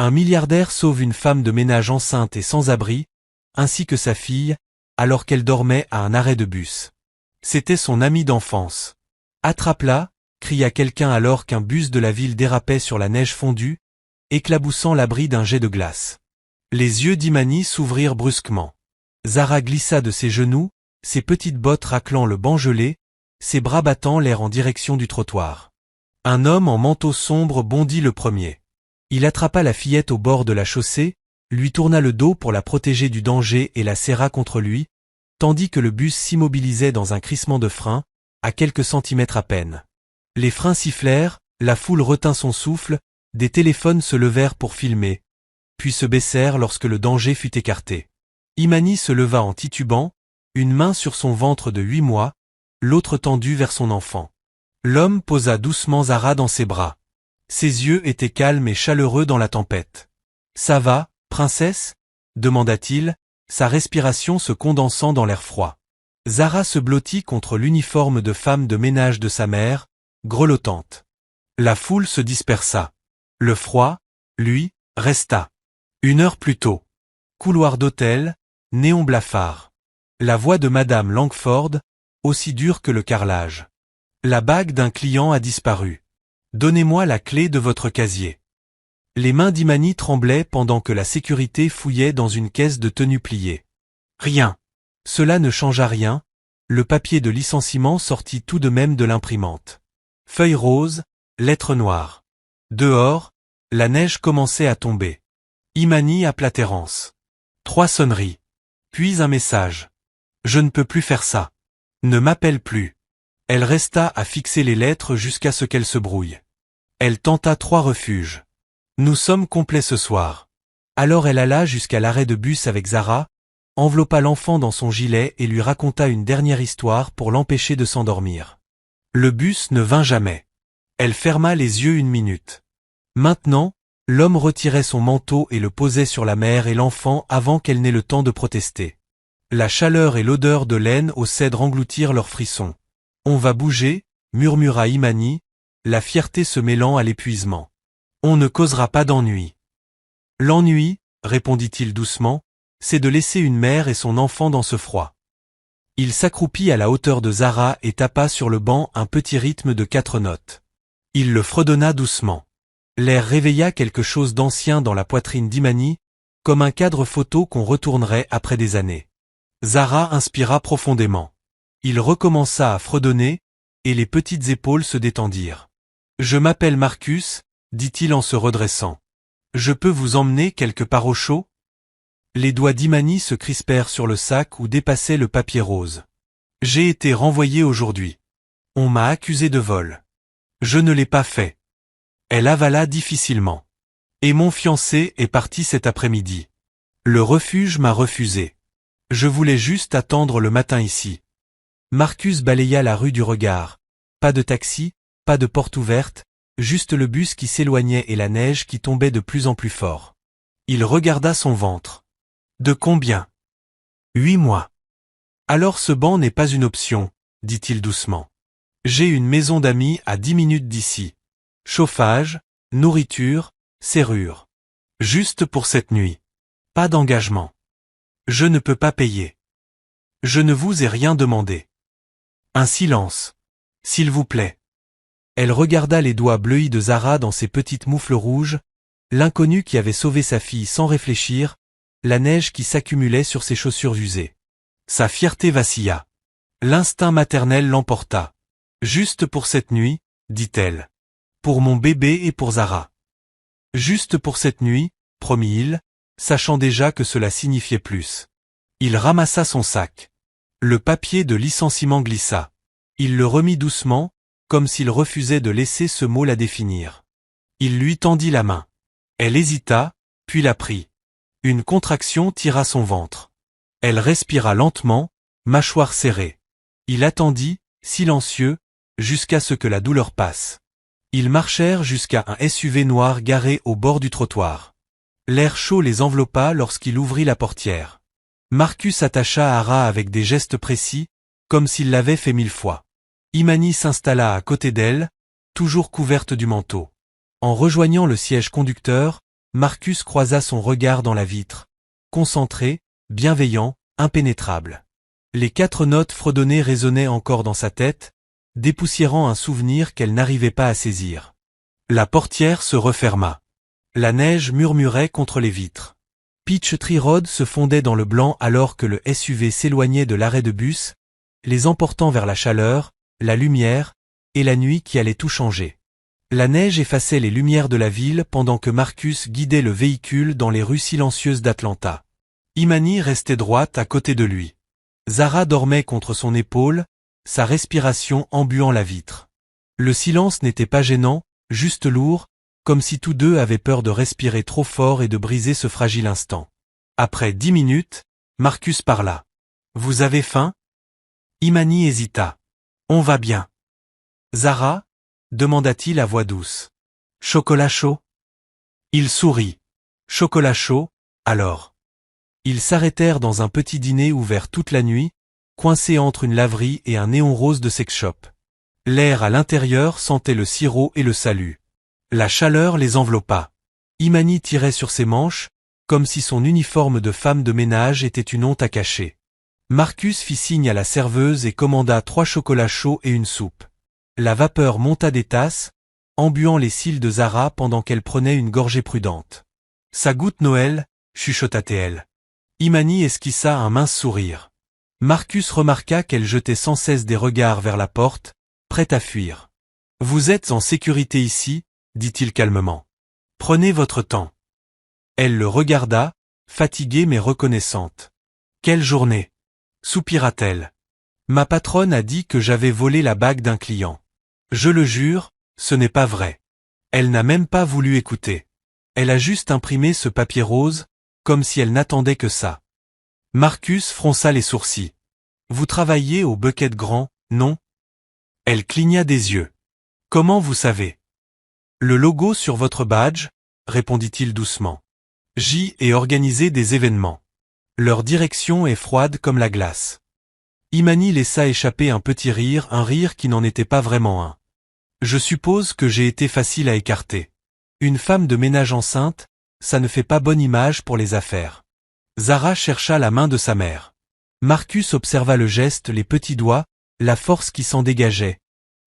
Un milliardaire sauve une femme de ménage enceinte et sans abri, ainsi que sa fille, alors qu'elle dormait à un arrêt de bus. C'était son ami d'enfance. Attrape-la, cria quelqu'un alors qu'un bus de la ville dérapait sur la neige fondue, éclaboussant l'abri d'un jet de glace. Les yeux d'Imani s'ouvrirent brusquement. Zara glissa de ses genoux, ses petites bottes raclant le banc gelé, ses bras battant l'air en direction du trottoir. Un homme en manteau sombre bondit le premier. Il attrapa la fillette au bord de la chaussée, lui tourna le dos pour la protéger du danger et la serra contre lui, tandis que le bus s'immobilisait dans un crissement de frein, à quelques centimètres à peine. Les freins sifflèrent, la foule retint son souffle, des téléphones se levèrent pour filmer, puis se baissèrent lorsque le danger fut écarté. Imani se leva en titubant, une main sur son ventre de 8 mois, l'autre tendue vers son enfant. L'homme posa doucement Zara dans ses bras. Ses yeux étaient calmes et chaleureux dans la tempête. « Ça va, princesse ?» demanda-t-il, sa respiration se condensant dans l'air froid. Zara se blottit contre l'uniforme de femme de ménage de sa mère, grelottante. La foule se dispersa. Le froid, lui, resta. 1 heure plus tôt. Couloir d'hôtel, néon blafard. La voix de Madame Langford, aussi dure que le carrelage. La bague d'un client a disparu. Donnez-moi la clé de votre casier. Les mains d'Imani tremblaient pendant que la sécurité fouillait dans une caisse de tenue pliée. Rien. Cela ne changea rien, le papier de licenciement sortit tout de même de l'imprimante. Feuille rose, lettre noire. Dehors, la neige commençait à tomber. Imani appela Terence. 3 sonneries. Puis un message. Je ne peux plus faire ça. Ne m'appelle plus. Elle resta à fixer les lettres jusqu'à ce qu'elles se brouillent. Elle tenta 3 refuges. Nous sommes complets ce soir. Alors elle alla jusqu'à l'arrêt de bus avec Zara, enveloppa l'enfant dans son gilet et lui raconta une dernière histoire pour l'empêcher de s'endormir. Le bus ne vint jamais. Elle ferma les yeux 1 minute. Maintenant, l'homme retirait son manteau et le posait sur la mère et l'enfant avant qu'elle n'ait le temps de protester. La chaleur et l'odeur de laine au cèdre engloutirent leurs frissons. On va bouger, murmura Imani, la fierté se mêlant à l'épuisement. On ne causera pas d'ennui. L'ennui, répondit-il doucement, c'est de laisser une mère et son enfant dans ce froid. Il s'accroupit à la hauteur de Zara et tapa sur le banc un petit rythme de 4 notes. Il le fredonna doucement. L'air réveilla quelque chose d'ancien dans la poitrine d'Imani, comme un cadre photo qu'on retournerait après des années. Zara inspira profondément. Il recommença à fredonner, et les petites épaules se détendirent. « Je m'appelle Marcus », dit-il en se redressant. « Je peux vous emmener quelque part au chaud ?» Les doigts d'Imani se crispèrent sur le sac où dépassait le papier rose. « J'ai été renvoyé aujourd'hui. On m'a accusé de vol. Je ne l'ai pas fait. » Elle avala difficilement. « Et mon fiancé est parti cet après-midi. Le refuge m'a refusé. Je voulais juste attendre le matin ici. » Marcus balaya la rue du regard. Pas de taxi, pas de porte ouverte, juste le bus qui s'éloignait et la neige qui tombait de plus en plus fort. Il regarda son ventre. De combien? 8 mois. Alors ce banc n'est pas une option, dit-il doucement. J'ai une maison d'amis à 10 minutes d'ici. Chauffage, nourriture, serrure. Juste pour cette nuit. Pas d'engagement. Je ne peux pas payer. Je ne vous ai rien demandé. Un silence. S'il vous plaît. Elle regarda les doigts bleuis de Zara dans ses petites moufles rouges, l'inconnu qui avait sauvé sa fille sans réfléchir, la neige qui s'accumulait sur ses chaussures usées. Sa fierté vacilla. L'instinct maternel l'emporta. Juste pour cette nuit, dit-elle. Pour mon bébé et pour Zara. Juste pour cette nuit, promit-il, sachant déjà que cela signifiait plus. Il ramassa son sac. Le papier de licenciement glissa. Il le remit doucement, comme s'il refusait de laisser ce mot la définir. Il lui tendit la main. Elle hésita, puis la prit. Une contraction tira son ventre. Elle respira lentement, mâchoire serrée. Il attendit, silencieux, jusqu'à ce que la douleur passe. Ils marchèrent jusqu'à un SUV noir garé au bord du trottoir. L'air chaud les enveloppa lorsqu'il ouvrit la portière. Marcus attacha Ara avec des gestes précis, comme s'il l'avait fait 1000 fois. Imani s'installa à côté d'elle, toujours couverte du manteau. En rejoignant le siège conducteur, Marcus croisa son regard dans la vitre. Concentré, bienveillant, impénétrable. Les 4 notes fredonnées résonnaient encore dans sa tête, dépoussiérant un souvenir qu'elle n'arrivait pas à saisir. La portière se referma. La neige murmurait contre les vitres. Peachtree Road se fondait dans le blanc alors que le SUV s'éloignait de l'arrêt de bus, les emportant vers la chaleur, la lumière, et la nuit qui allait tout changer. La neige effaçait les lumières de la ville pendant que Marcus guidait le véhicule dans les rues silencieuses d'Atlanta. Imani restait droite à côté de lui. Zara dormait contre son épaule, sa respiration embuant la vitre. Le silence n'était pas gênant, juste lourd, comme si tous deux avaient peur de respirer trop fort et de briser ce fragile instant. Après 10 minutes, Marcus parla. « Vous avez faim » Imani hésita. « On va bien. »« Zara » demanda-t-il à voix douce. « Chocolat chaud » Il sourit. « Chocolat chaud, alors. » Ils s'arrêtèrent dans un petit dîner ouvert toute la nuit, coincé entre une laverie et un néon rose de sex shop. L'air à l'intérieur sentait le sirop et le salut. La chaleur les enveloppa. Imani tirait sur ses manches, comme si son uniforme de femme de ménage était une honte à cacher. Marcus fit signe à la serveuse et commanda 3 chocolats chauds et une soupe. La vapeur monta des tasses, embuant les cils de Zara pendant qu'elle prenait une gorgée prudente. « Ça goûte Noël » chuchota-t-elle. Imani esquissa un mince sourire. Marcus remarqua qu'elle jetait sans cesse des regards vers la porte, prête à fuir. « Vous êtes en sécurité ici » dit-il calmement. « Prenez votre temps. » Elle le regarda, fatiguée mais reconnaissante. « Quelle journée » soupira-t-elle. « Ma patronne a dit que j'avais volé la bague d'un client. Je le jure, ce n'est pas vrai. » Elle n'a même pas voulu écouter. Elle a juste imprimé ce papier rose, comme si elle n'attendait que ça. Marcus fronça les sourcils. « Vous travaillez au Bucket Grand, non ?» Elle cligna des yeux. « Comment vous savez ?»« Le logo sur votre badge, » répondit-il doucement. « J'y ai organisé des événements. Leur direction est froide comme la glace. » Imani laissa échapper un petit rire, un rire qui n'en était pas vraiment un. « Je suppose que j'ai été facile à écarter. Une femme de ménage enceinte, ça ne fait pas bonne image pour les affaires. » Zara chercha la main de sa mère. Marcus observa le geste, les petits doigts, la force qui s'en dégageait,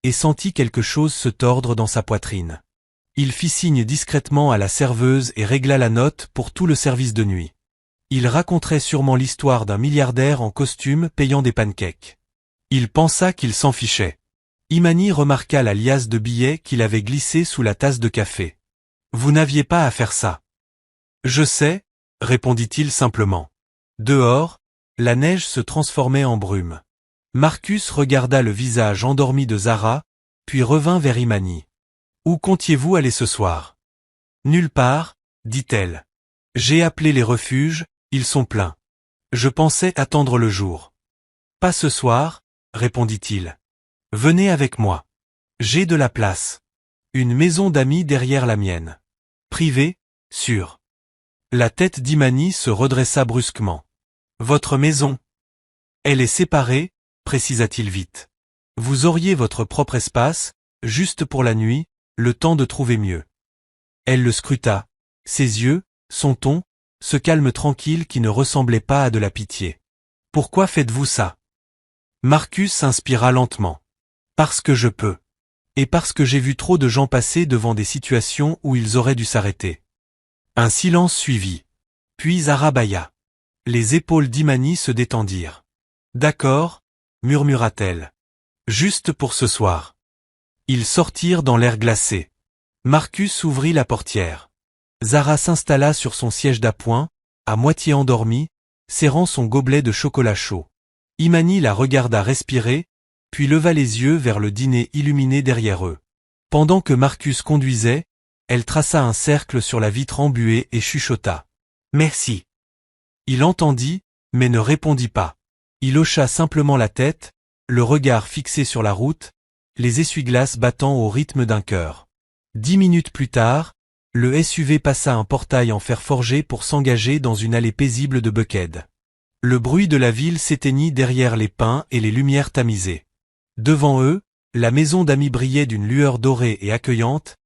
et sentit quelque chose se tordre dans sa poitrine. Il fit signe discrètement à la serveuse et régla la note pour tout le service de nuit. Il raconterait sûrement l'histoire d'un milliardaire en costume payant des pancakes. Il pensa qu'il s'en fichait. Imani remarqua la liasse de billets qu'il avait glissée sous la tasse de café. « Vous n'aviez pas à faire ça. »« Je sais, » répondit-il simplement. Dehors, la neige se transformait en brume. Marcus regarda le visage endormi de Zara, puis revint vers Imani. « Où comptiez-vous aller ce soir ?»« Nulle part, » dit-elle. « J'ai appelé les refuges, ils sont pleins. Je pensais attendre le jour. »« Pas ce soir, » répondit-il. « Venez avec moi. J'ai de la place. Une maison d'amis derrière la mienne. Privée, sûr. » La tête d'Imani se redressa brusquement. « Votre maison ? Elle est séparée, » précisa-t-il vite. « Vous auriez votre propre espace, juste pour la nuit, le temps de trouver mieux. » Elle le scruta. Ses yeux, son ton, ce calme tranquille qui ne ressemblait pas à de la pitié. « Pourquoi faites-vous ça ?» Marcus inspira lentement. « Parce que je peux. Et parce que j'ai vu trop de gens passer devant des situations où ils auraient dû s'arrêter. » Un silence suivit. Puis Zara bâilla. Les épaules d'Imani se détendirent. « D'accord, » murmura-t-elle. « Juste pour ce soir. » Ils sortirent dans l'air glacé. Marcus ouvrit la portière. Zara s'installa sur son siège d'appoint, à moitié endormie, serrant son gobelet de chocolat chaud. Imani la regarda respirer, puis leva les yeux vers le dîner illuminé derrière eux. Pendant que Marcus conduisait, elle traça un cercle sur la vitre embuée et chuchota. « Merci. » Il entendit, mais ne répondit pas. Il hocha simplement la tête, le regard fixé sur la route, les essuie-glaces battant au rythme d'un cœur. 10 minutes plus tard, le SUV passa un portail en fer forgé pour s'engager dans une allée paisible de Buckhead. Le bruit de la ville s'éteignit derrière les pins et les lumières tamisées. Devant eux, la maison d'amis brillait d'une lueur dorée et accueillante,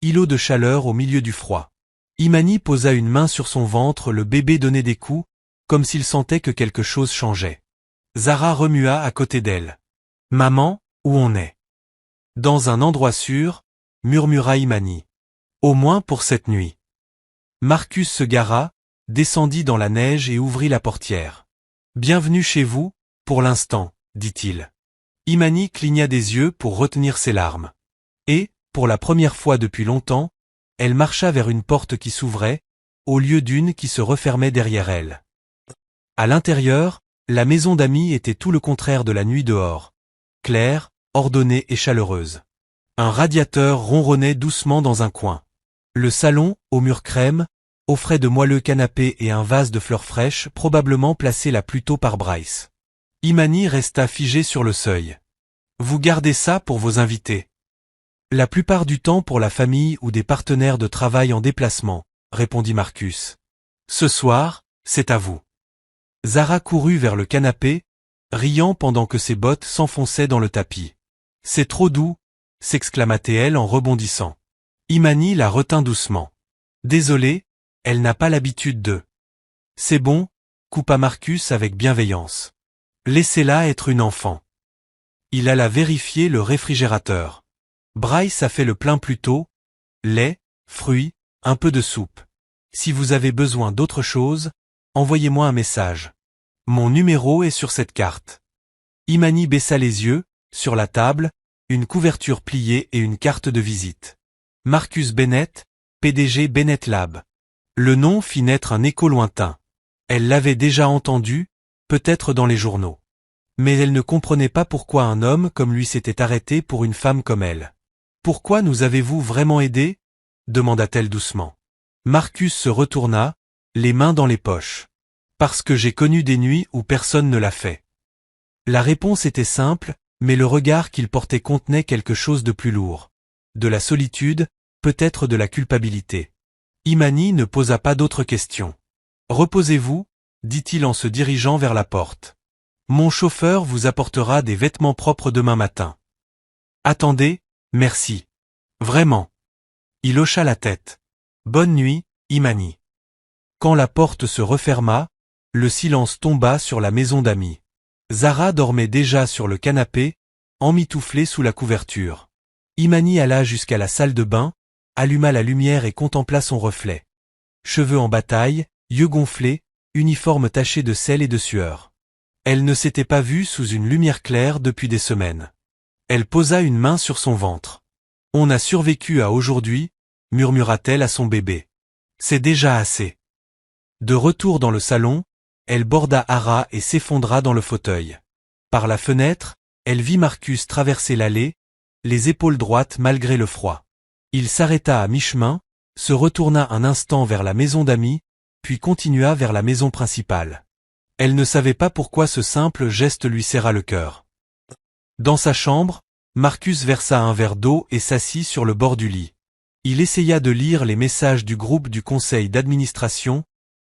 îlot de chaleur au milieu du froid. Imani posa une main sur son ventre, le bébé donnait des coups, comme s'il sentait que quelque chose changeait. Zara remua à côté d'elle. « Maman, où on est ?»« Dans un endroit sûr, » murmura Imani. « Au moins pour cette nuit. » Marcus se gara, descendit dans la neige et ouvrit la portière. « Bienvenue chez vous, pour l'instant, » dit-il. Imani cligna des yeux pour retenir ses larmes. Et, pour la première fois depuis longtemps, elle marcha vers une porte qui s'ouvrait, au lieu d'une qui se refermait derrière elle. À l'intérieur, la maison d'amis était tout le contraire de la nuit dehors. Claire, ordonnée et chaleureuse. Un radiateur ronronnait doucement dans un coin. Le salon, aux murs crème, offrait de moelleux canapés et un vase de fleurs fraîches probablement placé là plus tôt par Bryce. Imani resta figé sur le seuil. « Vous gardez ça pour vos invités. »« La plupart du temps pour la famille ou des partenaires de travail en déplacement, » répondit Marcus. « Ce soir, c'est à vous. » Zara courut vers le canapé, riant pendant que ses bottes s'enfonçaient dans le tapis. « C'est trop doux !» s'exclama-t-elle en rebondissant. Imani la retint doucement. « Désolée, elle n'a pas l'habitude de... »« C'est bon » coupa Marcus avec bienveillance. « Laissez-la être une enfant. » Il alla vérifier le réfrigérateur. Bryce a fait le plein plus tôt, lait, fruits, un peu de soupe. Si vous avez besoin d'autre chose, envoyez-moi un message. Mon numéro est sur cette carte. Imani baissa les yeux, sur la table, une couverture pliée et une carte de visite. Marcus Bennett, PDG Bennett Lab. Le nom fit naître un écho lointain. Elle l'avait déjà entendu, peut-être dans les journaux. Mais elle ne comprenait pas pourquoi un homme comme lui s'était arrêté pour une femme comme elle. « Pourquoi nous avez-vous vraiment aidé ?» demanda-t-elle doucement. Marcus se retourna, les mains dans les poches. « Parce que j'ai connu des nuits où personne ne l'a fait. » La réponse était simple, mais le regard qu'il portait contenait quelque chose de plus lourd. De la solitude, peut-être de la culpabilité. Imani ne posa pas d'autres questions. « Reposez-vous, » dit-il en se dirigeant vers la porte. « Mon chauffeur vous apportera des vêtements propres demain matin. »« Attendez, merci. Vraiment. » Il hocha la tête. « Bonne nuit, Imani. » Quand la porte se referma, le silence tomba sur la maison d'amis. Zara dormait déjà sur le canapé, emmitouflée sous la couverture. Imani alla jusqu'à la salle de bain, alluma la lumière et contempla son reflet. Cheveux en bataille, yeux gonflés, uniforme taché de sel et de sueur. Elle ne s'était pas vue sous une lumière claire depuis des semaines. Elle posa une main sur son ventre. « On a survécu à aujourd'hui » murmura-t-elle à son bébé. « C'est déjà assez. » De retour dans le salon, elle borda Hara et s'effondra dans le fauteuil. Par la fenêtre, elle vit Marcus traverser l'allée, les épaules droites malgré le froid. Il s'arrêta à mi-chemin, se retourna un instant vers la maison d'amis, puis continua vers la maison principale. Elle ne savait pas pourquoi ce simple geste lui serra le cœur. Dans sa chambre, Marcus versa un verre d'eau et s'assit sur le bord du lit. Il essaya de lire les messages du groupe du conseil d'administration,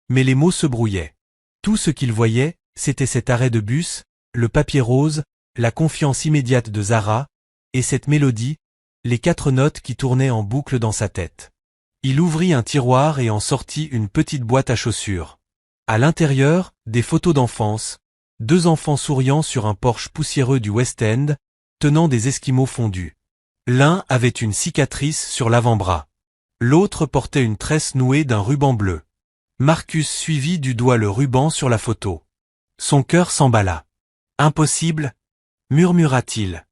mais les mots se brouillaient. Tout ce qu'il voyait, c'était cet arrêt de bus, le papier rose, la confiance immédiate de Zara, et cette mélodie, les 4 notes qui tournaient en boucle dans sa tête. Il ouvrit un tiroir et en sortit une petite boîte à chaussures. À l'intérieur, des photos d'enfance, 2 enfants souriant sur un porche poussiéreux du West End, tenant des esquimaux fondus. L'un avait une cicatrice sur l'avant-bras. L'autre portait une tresse nouée d'un ruban bleu. Marcus suivit du doigt le ruban sur la photo. Son cœur s'emballa. « Impossible » murmura-t-il.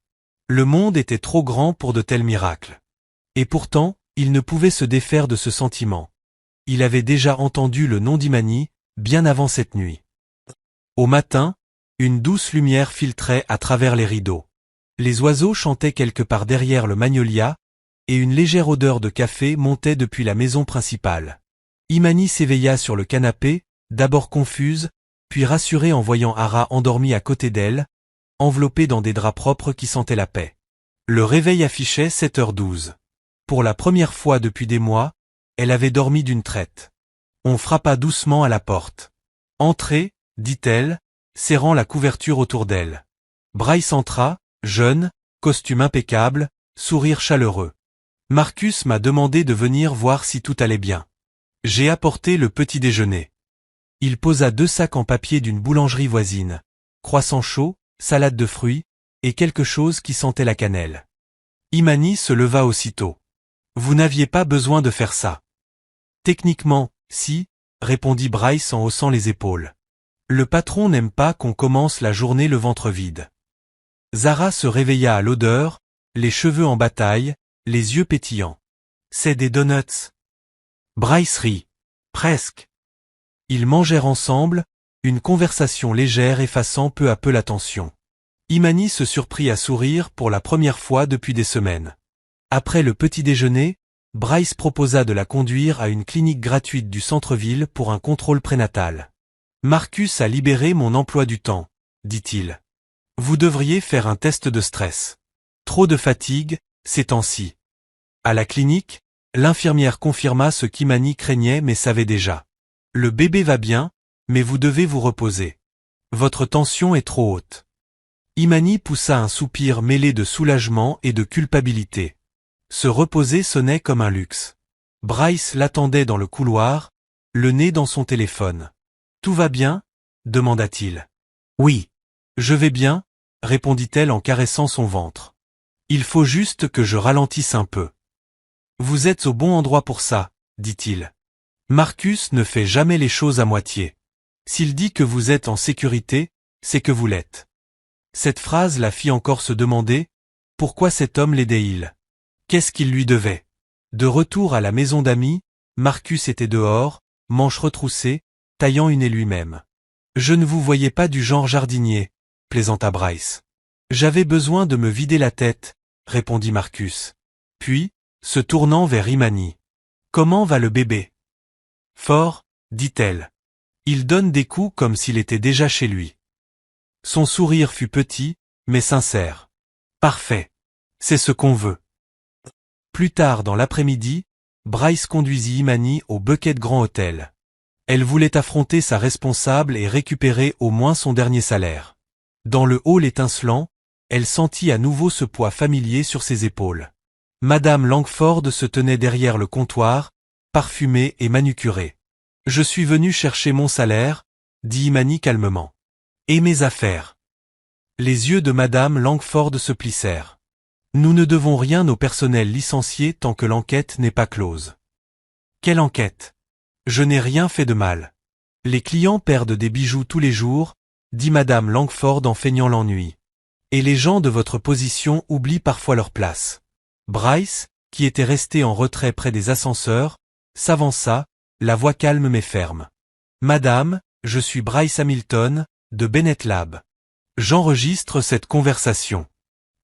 Le monde était trop grand pour de tels miracles. Et pourtant, il ne pouvait se défaire de ce sentiment. Il avait déjà entendu le nom d'Imani, bien avant cette nuit. Au matin, une douce lumière filtrait à travers les rideaux. Les oiseaux chantaient quelque part derrière le magnolia, et une légère odeur de café montait depuis la maison principale. Imani s'éveilla sur le canapé, d'abord confuse, puis rassurée en voyant Hara endormie à côté d'elle, enveloppée dans des draps propres qui sentaient la paix. Le réveil affichait 7h12. Pour la première fois depuis des mois, elle avait dormi d'une traite. On frappa doucement à la porte. « Entrez » dit-elle, serrant la couverture autour d'elle. Bryce entra, jeune, costume impeccable, sourire chaleureux. « Marcus m'a demandé de venir voir si tout allait bien. » J'ai apporté le petit déjeuner. Il posa 2 sacs en papier d'une boulangerie voisine. Croissants chauds, salade de fruits, et quelque chose qui sentait la cannelle. Imani se leva aussitôt. Vous n'aviez pas besoin de faire ça. Techniquement, si, répondit Bryce en haussant les épaules. Le patron n'aime pas qu'on commence la journée le ventre vide. Zara se réveilla à l'odeur, les cheveux en bataille, les yeux pétillants. C'est des donuts. Bryce rit. Presque. Ils mangèrent ensemble, une conversation légère effaçant peu à peu la tension. Imani se surprit à sourire pour la première fois depuis des semaines. Après le petit déjeuner, Bryce proposa de la conduire à une clinique gratuite du centre-ville pour un contrôle prénatal. Marcus a libéré mon emploi du temps, dit-il. Vous devriez faire un test de stress. Trop de fatigue, ces temps-ci. À la clinique, l'infirmière confirma ce qu'Imani craignait mais savait déjà. Le bébé va bien, mais vous devez vous reposer. Votre tension est trop haute. Imani poussa un soupir mêlé de soulagement et de culpabilité. Se reposer sonnait comme un luxe. Bryce l'attendait dans le couloir, le nez dans son téléphone. Tout va bien? Demanda-t-il. Oui. Je vais bien, répondit-elle en caressant son ventre. Il faut juste que je ralentisse un peu. Vous êtes au bon endroit pour ça, dit-il. Marcus ne fait jamais les choses à moitié. S'il dit que vous êtes en sécurité, c'est que vous l'êtes. Cette phrase la fit encore se demander, pourquoi cet homme l'aidait-il? Qu'est-ce qu'il lui devait? De retour à la maison d'amis, Marcus était dehors, manches retroussées, taillant une haie lui-même. Je ne vous voyais pas du genre jardinier, plaisanta Bryce. J'avais besoin de me vider la tête, répondit Marcus. Puis, se tournant vers Imani. Comment va le bébé? Fort, dit-elle. Il donne des coups comme s'il était déjà chez lui. Son sourire fut petit, mais sincère. Parfait. C'est ce qu'on veut. Plus tard dans l'après-midi, Bryce conduisit Imani au Bucket Grand Hotel. Elle voulait affronter sa responsable et récupérer au moins son dernier salaire. Dans le hall étincelant, elle sentit à nouveau ce poids familier sur ses épaules. Madame Langford se tenait derrière le comptoir, parfumée et manucurée. Je suis venu chercher mon salaire, dit Imani calmement. Et mes affaires. Les yeux de Madame Langford se plissèrent. Nous ne devons rien au personnel licencié tant que l'enquête n'est pas close. Quelle enquête? Je n'ai rien fait de mal. Les clients perdent des bijoux tous les jours, dit Madame Langford en feignant l'ennui. Et les gens de votre position oublient parfois leur place. Bryce, qui était resté en retrait près des ascenseurs, s'avança, la voix calme mais ferme. Madame, je suis Bryce Hamilton, de Bennett Lab. J'enregistre cette conversation.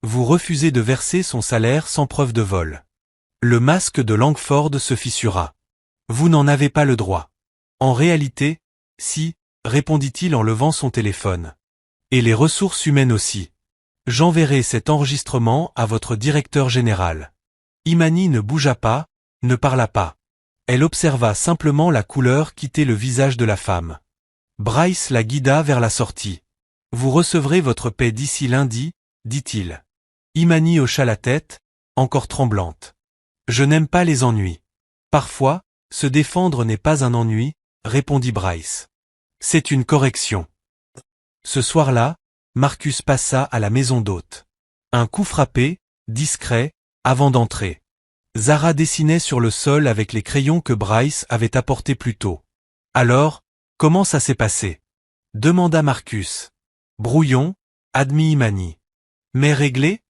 Vous refusez de verser son salaire sans preuve de vol. Le masque de Langford se fissura. Vous n'en avez pas le droit. En réalité, si, répondit-il en levant son téléphone. Et les ressources humaines aussi. J'enverrai cet enregistrement à votre directeur général. Imani ne bougea pas, ne parla pas. Elle observa simplement la couleur quitter le visage de la femme. Bryce la guida vers la sortie. Vous recevrez votre paie d'ici lundi, dit-il. Imani hocha la tête, encore tremblante. Je n'aime pas les ennuis. Parfois, se défendre n'est pas un ennui, répondit Bryce. C'est une correction. Ce soir-là, Marcus passa à la maison d'hôte. Un coup frappé, discret, avant d'entrer. Zara dessinait sur le sol avec les crayons que Bryce avait apportés plus tôt. Alors, comment ça s'est passé? Demanda Marcus. Brouillon, admit Imani. Mais réglé?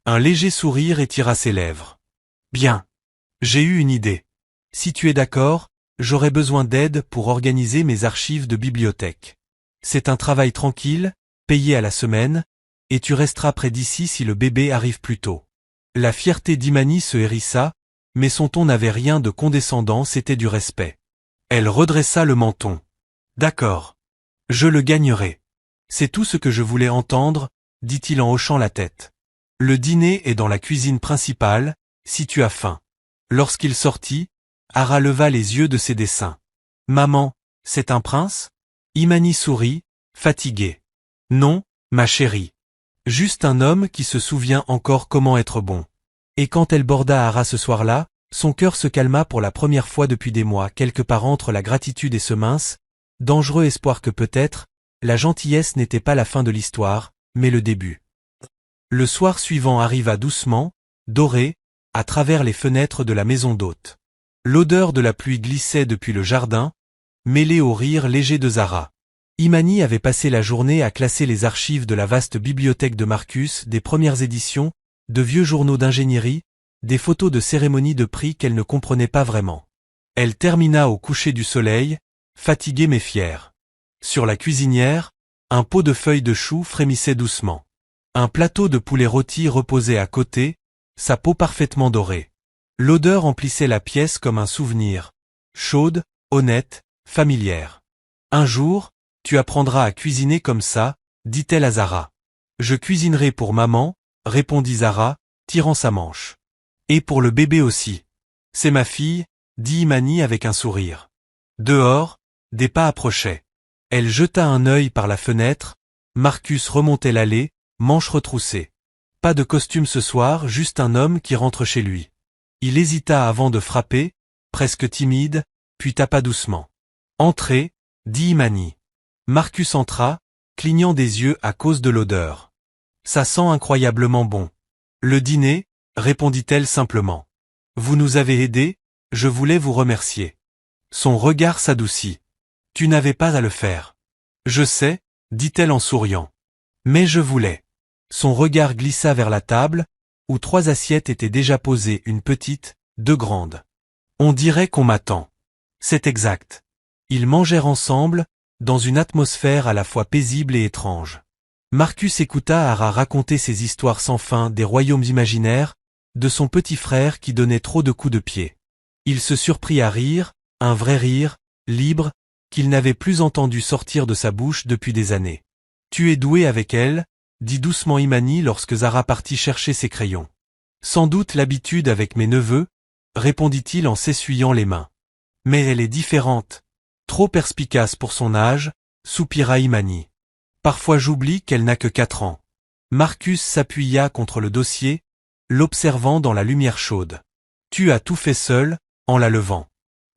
Un léger sourire étira ses lèvres. Bien. J'ai eu une idée. Si tu es d'accord, j'aurai besoin d'aide pour organiser mes archives de bibliothèque. C'est un travail tranquille, payé à la semaine, et tu resteras près d'ici si le bébé arrive plus tôt. La fierté d'Imani se hérissa, mais son ton n'avait rien de condescendant, c'était du respect. Elle redressa le menton. D'accord. Je le gagnerai. C'est tout ce que je voulais entendre, dit-il en hochant la tête. Le dîner est dans la cuisine principale, si tu as faim. Lorsqu'il sortit, Hara leva les yeux de ses dessins. Maman, c'est un prince? Imani sourit, fatiguée. Non, ma chérie. Juste un homme qui se souvient encore comment être bon. Et quand elle borda Hara ce soir-là, Son cœur se calma pour la première fois depuis des mois, quelque part entre la gratitude et ce mince, dangereux espoir que peut-être, la gentillesse n'était pas la fin de l'histoire, mais le début. Le soir suivant arriva doucement, doré, à travers les fenêtres de la maison d'hôte. L'odeur de la pluie glissait depuis le jardin, mêlée au rire léger de Zara. Imani avait passé la journée à classer les archives de la vaste bibliothèque de Marcus, des premières éditions, de vieux journaux d'ingénierie, des photos de cérémonies de prix qu'elle ne comprenait pas vraiment. Elle termina au coucher du soleil, fatiguée mais fière. Sur la cuisinière, un pot de feuilles de chou frémissait doucement. Un plateau de poulet rôti reposait à côté, sa peau parfaitement dorée. L'odeur emplissait la pièce comme un souvenir, chaude, honnête, familière. Un jour, tu apprendras à cuisiner comme ça, dit-elle à Zara. Je cuisinerai pour maman, répondit Zara, tirant sa manche. Et pour le bébé aussi. C'est ma fille, dit Imani avec un sourire. Dehors, des pas approchaient. Elle jeta un œil par la fenêtre, Marcus remontait l'allée, manches retroussées. Pas de costume ce soir, juste un homme qui rentre chez lui. Il hésita avant de frapper, presque timide, puis tapa doucement. Entrez, dit Imani. Marcus entra, clignant des yeux à cause de l'odeur. Ça sent incroyablement bon. Le dîner, répondit-elle simplement. Vous nous avez aidés, je voulais vous remercier. Son regard s'adoucit. Tu n'avais pas à le faire. Je sais, dit-elle en souriant. Mais je voulais. Son regard glissa vers la table, où 3 assiettes étaient déjà posées, une petite, 2 grandes. On dirait qu'on m'attend. C'est exact. Ils mangèrent ensemble, dans une atmosphère à la fois paisible et étrange. Marcus écouta Ara raconter ses histoires sans fin des royaumes imaginaires, de son petit frère qui donnait trop de coups de pied. Il se surprit à rire, un vrai rire, libre, qu'il n'avait plus entendu sortir de sa bouche depuis des années. Tu es doué avec elle, dit doucement Imani lorsque Zara partit chercher ses crayons. Sans doute l'habitude avec mes neveux, répondit-il en s'essuyant les mains. Mais elle est différente. Trop perspicace pour son âge, soupira Imani. Parfois j'oublie qu'elle n'a que 4 ans. Marcus s'appuya contre le dossier, l'observant dans la lumière chaude. Tu as tout fait seul, en la levant.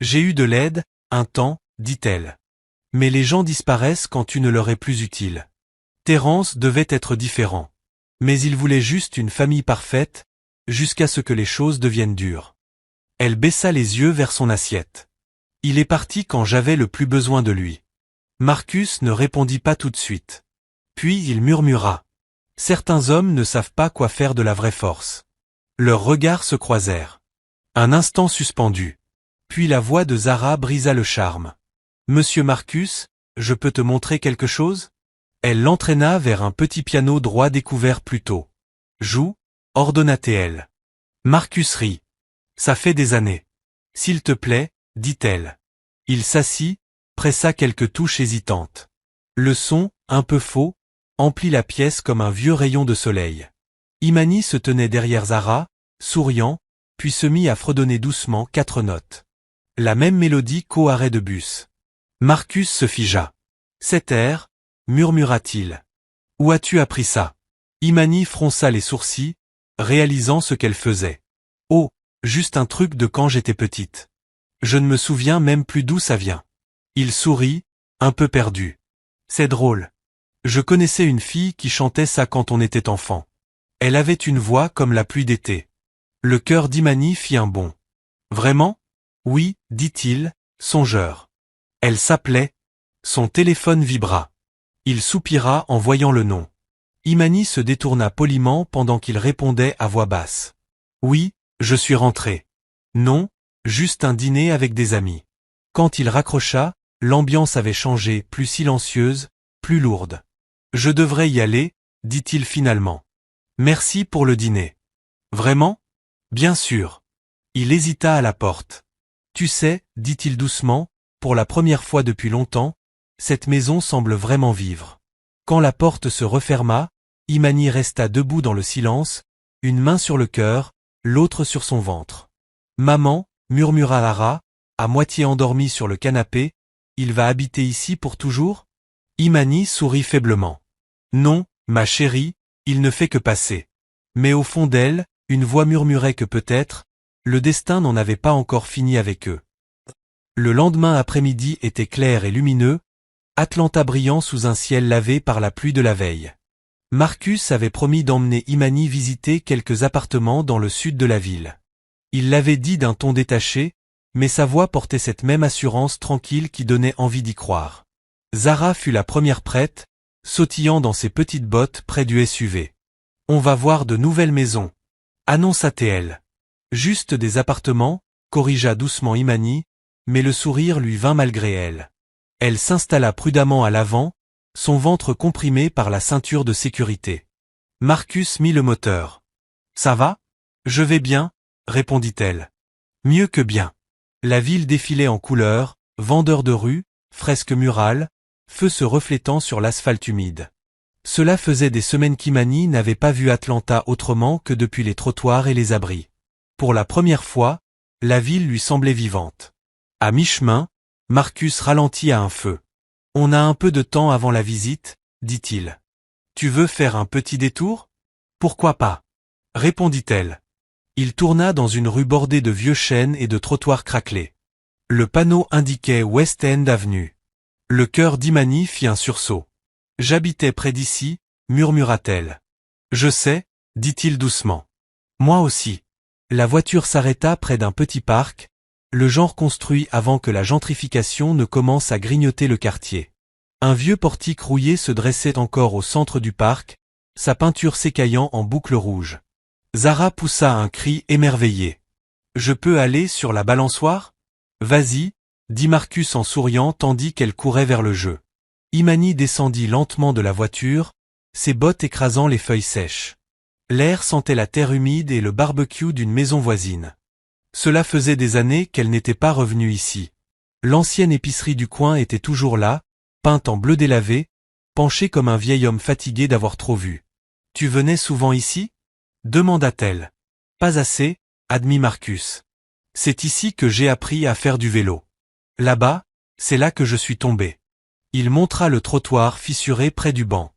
J'ai eu de l'aide, un temps, dit-elle. Mais les gens disparaissent quand tu ne leur es plus utile. Terence devait être différent. Mais il voulait juste une famille parfaite, jusqu'à ce que les choses deviennent dures. Elle baissa les yeux vers son assiette. Il est parti quand j'avais le plus besoin de lui. Marcus ne répondit pas tout de suite. Puis il murmura. Certains hommes ne savent pas quoi faire de la vraie force. Leurs regards se croisèrent. Un instant suspendu. Puis la voix de Zara brisa le charme. Monsieur Marcus, je peux te montrer quelque chose? Elle l'entraîna vers un petit piano droit découvert plus tôt. Joue, ordonna-t-elle. Marcus rit. Ça fait des années. S'il te plaît, dit-elle. Il s'assit, pressa quelques touches hésitantes. Le son, un peu faux, emplit la pièce comme un vieux rayon de soleil. Imani se tenait derrière Zara, souriant, puis se mit à fredonner doucement 4 notes. La même mélodie qu'au arrêt de bus. Marcus se figea. Cet air, murmura-t-il. Où as-tu appris ça? Imani fronça les sourcils, réalisant ce qu'elle faisait. Oh, juste un truc de quand j'étais petite. Je ne me souviens même plus d'où ça vient. Il sourit, un peu perdu. C'est drôle. Je connaissais une fille qui chantait ça quand on était enfant. Elle avait une voix comme la pluie d'été. Le cœur d'Imani fit un bond. Vraiment? Oui, dit-il, songeur. Elle s'appelait. Son téléphone vibra. Il soupira en voyant le nom. Imani se détourna poliment pendant qu'il répondait à voix basse. Oui, je suis rentré. Non, juste un dîner avec des amis. Quand il raccrocha, l'ambiance avait changé, plus silencieuse, plus lourde. Je devrais y aller, dit-il finalement. Merci pour le dîner. Vraiment? Bien sûr. Il hésita à la porte. Tu sais, dit-il doucement, pour la première fois depuis longtemps, cette maison semble vraiment vivre. Quand la porte se referma, Imani resta debout dans le silence, une main sur le cœur, l'autre sur son ventre. Maman, murmura Lara, à moitié endormie sur le canapé, il va habiter ici pour toujours? Imani sourit faiblement. Non, ma chérie, il ne fait que passer. Mais au fond d'elle, une voix murmurait que peut-être, le destin n'en avait pas encore fini avec eux. Le lendemain après-midi était clair et lumineux, Atlanta brillant sous un ciel lavé par la pluie de la veille. Marcus avait promis d'emmener Imani visiter quelques appartements dans le sud de la ville. Il l'avait dit d'un ton détaché, mais sa voix portait cette même assurance tranquille qui donnait envie d'y croire. Zara fut la première prête, sautillant dans ses petites bottes près du SUV. « On va voir de nouvelles maisons », annonça-t-elle. « Juste des appartements », corrigea doucement Imani, mais le sourire lui vint malgré elle. Elle s'installa prudemment à l'avant, son ventre comprimé par la ceinture de sécurité. Marcus mit le moteur. « Ça va ? Je vais bien », répondit-elle. « Mieux que bien. » La ville défilait en couleurs, vendeurs de rue, fresques murales, feux se reflétant sur l'asphalte humide. Cela faisait des semaines qu'Imani n'avait pas vu Atlanta autrement que depuis les trottoirs et les abris. Pour la première fois, la ville lui semblait vivante. À mi-chemin, Marcus ralentit à un feu. « On a un peu de temps avant la visite, » dit-il. « Tu veux faire un petit détour ? » « Pourquoi pas ?» répondit-elle. Il tourna dans une rue bordée de vieux chênes et de trottoirs craquelés. Le panneau indiquait West End Avenue. Le cœur d'Imani fit un sursaut. « J'habitais près d'ici, » murmura-t-elle. « Je sais, » dit-il doucement. « Moi aussi. » La voiture s'arrêta près d'un petit parc, le genre construit avant que la gentrification ne commence à grignoter le quartier. Un vieux portique rouillé se dressait encore au centre du parc, sa peinture s'écaillant en boucles rouges. Zara poussa un cri émerveillé. « Je peux aller sur la balançoire ? » « Vas-y, » dit Marcus en souriant tandis qu'elle courait vers le jeu. Imani descendit lentement de la voiture, ses bottes écrasant les feuilles sèches. L'air sentait la terre humide et le barbecue d'une maison voisine. Cela faisait des années qu'elle n'était pas revenue ici. L'ancienne épicerie du coin était toujours là, peinte en bleu délavé, penchée comme un vieil homme fatigué d'avoir trop vu. « Tu venais souvent ici ? » demanda-t-elle. « Pas assez, » admit Marcus. « C'est ici que j'ai appris à faire du vélo. Là-bas, c'est là que je suis tombé. » Il montra le trottoir fissuré près du banc.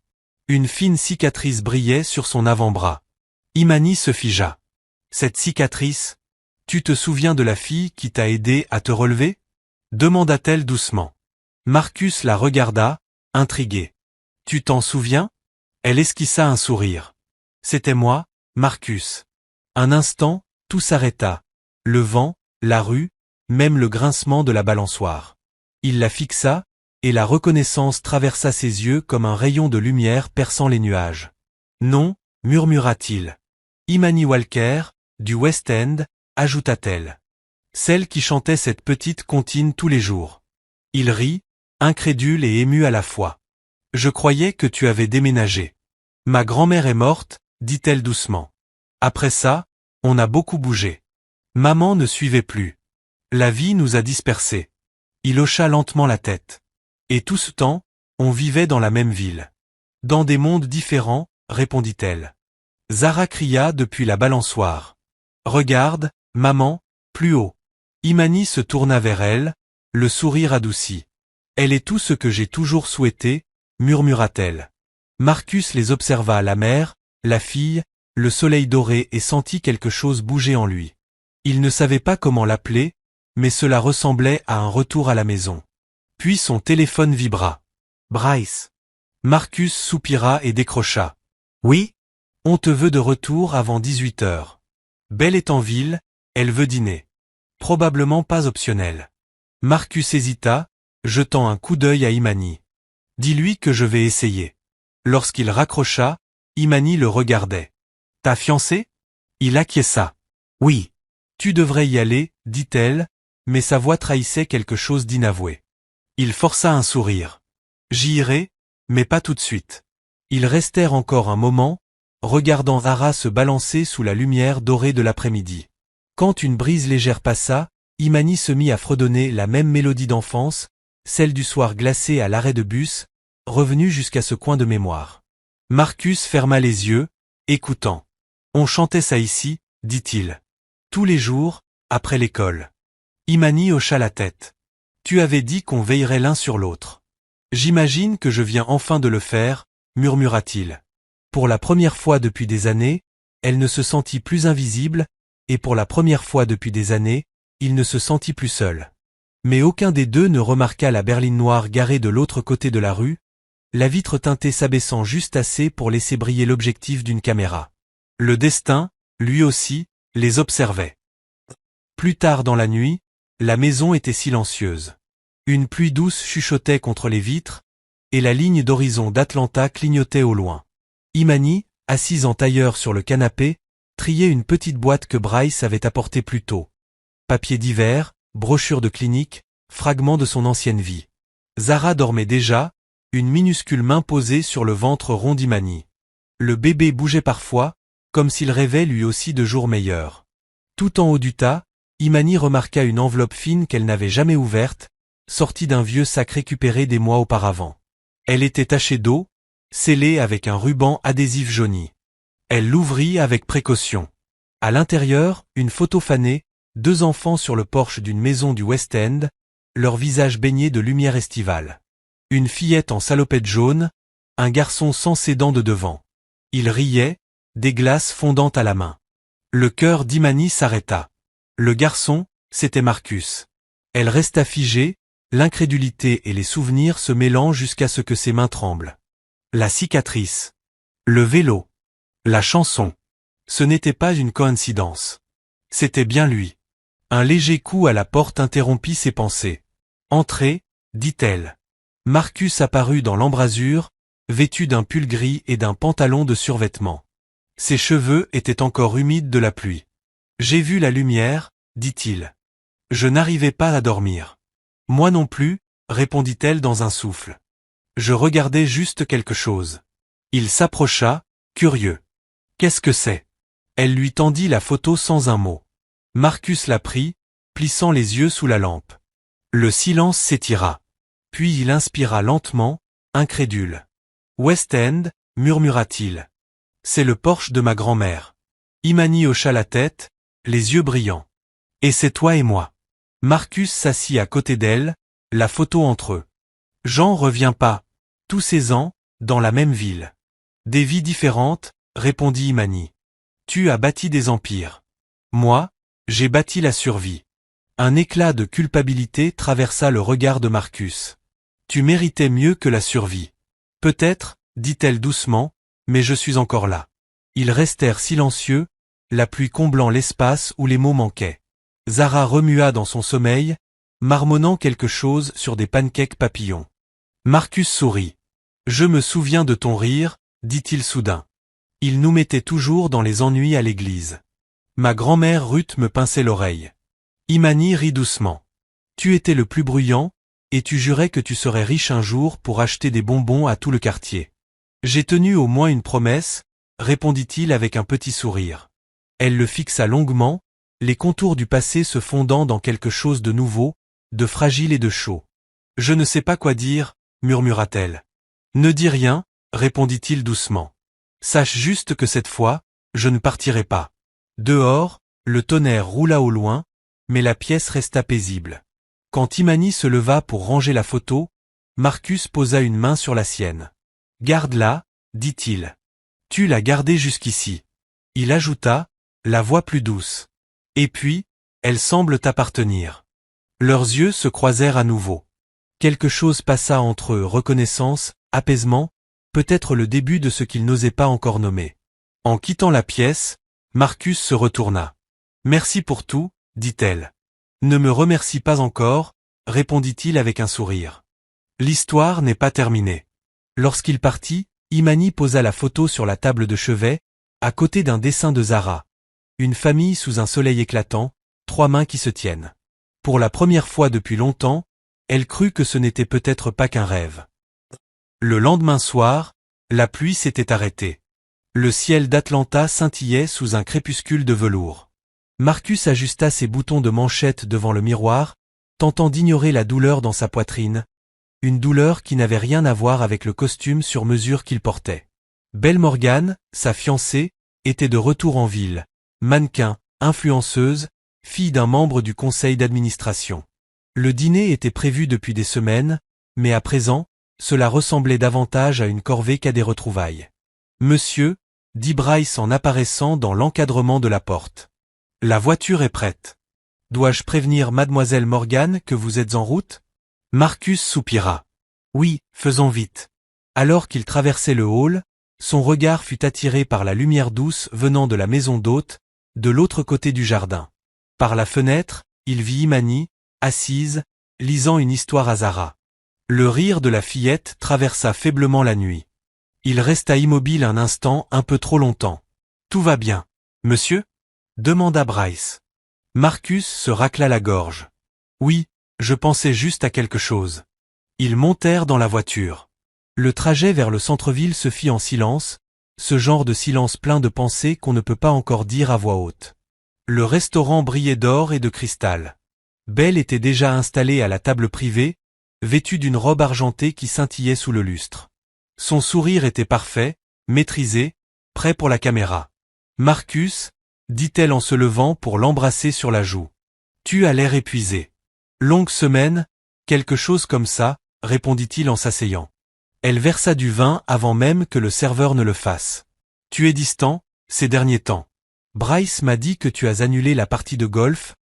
Une fine cicatrice brillait sur son avant-bras. Imani se figea. « Cette cicatrice, tu te souviens de la fille qui t'a aidé à te relever ? » demanda-t-elle doucement. Marcus la regarda, intrigué. « Tu t'en souviens ? » Elle esquissa un sourire. « C'était moi, Marcus. » Un instant, tout s'arrêta. Le vent, la rue, même le grincement de la balançoire. Il la fixa, et la reconnaissance traversa ses yeux comme un rayon de lumière perçant les nuages. « Non, » murmura-t-il. « Imani Walker, du West End, » ajouta-t-elle. « Celle qui chantait cette petite comptine tous les jours. » Il rit, incrédule et ému à la fois. « Je croyais que tu avais déménagé. »« Ma grand-mère est morte, » dit-elle doucement. « Après ça, on a beaucoup bougé. Maman ne suivait plus. La vie nous a dispersés. » Il hocha lentement la tête. « Et tout ce temps, on vivait dans la même ville. »« Dans des mondes différents, » répondit-elle. Zara cria depuis la balançoire. « Regarde, maman, plus haut. » Imani se tourna vers elle, le sourire adouci. « Elle est tout ce que j'ai toujours souhaité, » murmura-t-elle. Marcus les observa, la mère, la fille, le soleil doré et sentit quelque chose bouger en lui. Il ne savait pas comment l'appeler, mais cela ressemblait à un retour à la maison. Puis son téléphone vibra. Bryce. Marcus soupira et décrocha. « Oui ? On te veut de retour avant 18 heures. Belle est en ville, elle veut dîner. Probablement pas optionnel. » Marcus hésita, jetant un coup d'œil à Imani. « Dis-lui que je vais essayer. » Lorsqu'il raccrocha, Imani le regardait. « Ta fiancée ? » Il acquiesça. « Oui. »« Tu devrais y aller, » dit-elle, mais sa voix trahissait quelque chose d'inavoué. Il força un sourire. « J'y irai, mais pas tout de suite. » Ils restèrent encore un moment, regardant Zara se balancer sous la lumière dorée de l'après-midi. Quand une brise légère passa, Imani se mit à fredonner la même mélodie d'enfance, celle du soir glacé à l'arrêt de bus, revenue jusqu'à ce coin de mémoire. Marcus ferma les yeux, écoutant. « On chantait ça ici, » dit-il. « Tous les jours, après l'école. » Imani hocha la tête. « Tu avais dit qu'on veillerait l'un sur l'autre. »« J'imagine que je viens enfin de le faire, » murmura-t-il. Pour la première fois depuis des années, elle ne se sentit plus invisible, et pour la première fois depuis des années, il ne se sentit plus seul. Mais aucun des deux ne remarqua la berline noire garée de l'autre côté de la rue, la vitre teintée s'abaissant juste assez pour laisser briller l'objectif d'une caméra. Le destin, lui aussi, les observait. Plus tard dans la nuit, la maison était silencieuse. Une pluie douce chuchotait contre les vitres, et la ligne d'horizon d'Atlanta clignotait au loin. Imani, assise en tailleur sur le canapé, triait une petite boîte que Bryce avait apportée plus tôt. Papiers divers, brochures de clinique, fragments de son ancienne vie. Zara dormait déjà, une minuscule main posée sur le ventre rond d'Imani. Le bébé bougeait parfois, comme s'il rêvait lui aussi de jours meilleurs. Tout en haut du tas, Imani remarqua une enveloppe fine qu'elle n'avait jamais ouverte, sortie d'un vieux sac récupéré des mois auparavant. Elle était tachée d'eau, scellée avec un ruban adhésif jauni. Elle l'ouvrit avec précaution. À l'intérieur, une photo fanée, 2 enfants sur le porche d'une maison du West End, leurs visages baignés de lumière estivale. Une fillette en salopette jaune, un garçon sans ses dents de devant. Ils riaient, des glaces fondant à la main. Le cœur d'Imani s'arrêta. Le garçon, c'était Marcus. Elle resta figée, l'incrédulité et les souvenirs se mêlant jusqu'à ce que ses mains tremblent. La cicatrice. Le vélo. La chanson. Ce n'était pas une coïncidence. C'était bien lui. Un léger coup à la porte interrompit ses pensées. « Entrez », dit-elle. Marcus apparut dans l'embrasure, vêtu d'un pull gris et d'un pantalon de survêtement. Ses cheveux étaient encore humides de la pluie. « J'ai vu la lumière », dit-il. « Je n'arrivais pas à dormir. »« Moi non plus », répondit-elle dans un souffle. « Je regardais juste quelque chose. » Il s'approcha, curieux. « Qu'est-ce que c'est ?» Elle lui tendit la photo sans un mot. Marcus la prit, plissant les yeux sous la lampe. Le silence s'étira. Puis il inspira lentement, incrédule. « West End », murmura-t-il. « C'est le porche de ma grand-mère. » Imani hocha la tête, les yeux brillants. « Et c'est toi et moi. » Marcus s'assit à côté d'elle, la photo entre eux. « Jean revient pas. Tous ces ans, dans la même ville. »« Des vies différentes, » répondit Imani. « Tu as bâti des empires. Moi, j'ai bâti la survie. » Un éclat de culpabilité traversa le regard de Marcus. « Tu méritais mieux que la survie. »« Peut-être, » dit-elle doucement, « mais je suis encore là. » Ils restèrent silencieux, la pluie comblant l'espace où les mots manquaient. Zara remua dans son sommeil, marmonnant quelque chose sur des pancakes papillons. Marcus sourit. « Je me souviens de ton rire, » dit-il soudain. Il nous mettait toujours dans les ennuis à l'église. Ma grand-mère Ruth me pinçait l'oreille. Imani rit doucement. Tu étais le plus bruyant, et tu jurais que tu serais riche un jour pour acheter des bonbons à tout le quartier. J'ai tenu au moins une promesse, répondit-il avec un petit sourire. Elle le fixa longuement, les contours du passé se fondant dans quelque chose de nouveau, de fragile et de chaud. Je ne sais pas quoi dire, murmura-t-elle. Ne dis rien, répondit-il doucement. Sache juste que cette fois, je ne partirai pas. Dehors, le tonnerre roula au loin, mais la pièce resta paisible. Quand Imani se leva pour ranger la photo, Marcus posa une main sur la sienne. « Garde-la, » dit-il. « Tu l'as gardée jusqu'ici. » Il ajouta, la voix plus douce. « Et puis, elle semble t'appartenir. » Leurs yeux se croisèrent à nouveau. Quelque chose passa entre eux, reconnaissance, apaisement, peut-être le début de ce qu'ils n'osaient pas encore nommer. En quittant la pièce, Marcus se retourna. « Merci pour tout, » dit-elle. « Ne me remercie pas encore, » répondit-il avec un sourire. « L'histoire n'est pas terminée. » Lorsqu'il partit, Imani posa la photo sur la table de chevet, à côté d'un dessin de Zara. Une famille sous un soleil éclatant, 3 mains qui se tiennent. Pour la première fois depuis longtemps, elle crut que ce n'était peut-être pas qu'un rêve. Le lendemain soir, la pluie s'était arrêtée. Le ciel d'Atlanta scintillait sous un crépuscule de velours. Marcus ajusta ses boutons de manchette devant le miroir, tentant d'ignorer la douleur dans sa poitrine, une douleur qui n'avait rien à voir avec le costume sur mesure qu'il portait. Belle Morgan, sa fiancée, était de retour en ville, mannequin, influenceuse, fille d'un membre du conseil d'administration. Le dîner était prévu depuis des semaines, mais à présent, cela ressemblait davantage à une corvée qu'à des retrouvailles. « Monsieur », dit Bryce en apparaissant dans l'encadrement de la porte. La voiture est prête. Dois-je prévenir mademoiselle Morgan que vous êtes en route? Marcus soupira. Oui, faisons vite. Alors qu'il traversait le hall, son regard fut attiré par la lumière douce venant de la maison d'hôte, de l'autre côté du jardin. Par la fenêtre, il vit Imani, assise, lisant une histoire à Zara. Le rire de la fillette traversa faiblement la nuit. Il resta immobile un instant un peu trop longtemps. Tout va bien, monsieur? Demanda Bryce. Marcus se racla la gorge. Oui, je pensais juste à quelque chose. Ils montèrent dans la voiture. Le trajet vers le centre-ville se fit en silence, ce genre de silence plein de pensées qu'on ne peut pas encore dire à voix haute. Le restaurant brillait d'or et de cristal. Belle était déjà installée à la table privée, vêtue d'une robe argentée qui scintillait sous le lustre. Son sourire était parfait, maîtrisé, prêt pour la caméra. Marcus, dit-elle en se levant pour l'embrasser sur la joue. Tu as l'air épuisé. Longue semaine, quelque chose comme ça, répondit-il en s'asseyant. Elle versa du vin avant même que le serveur ne le fasse. Tu es distant, ces derniers temps. Bryce m'a dit que tu as annulé la partie de golf,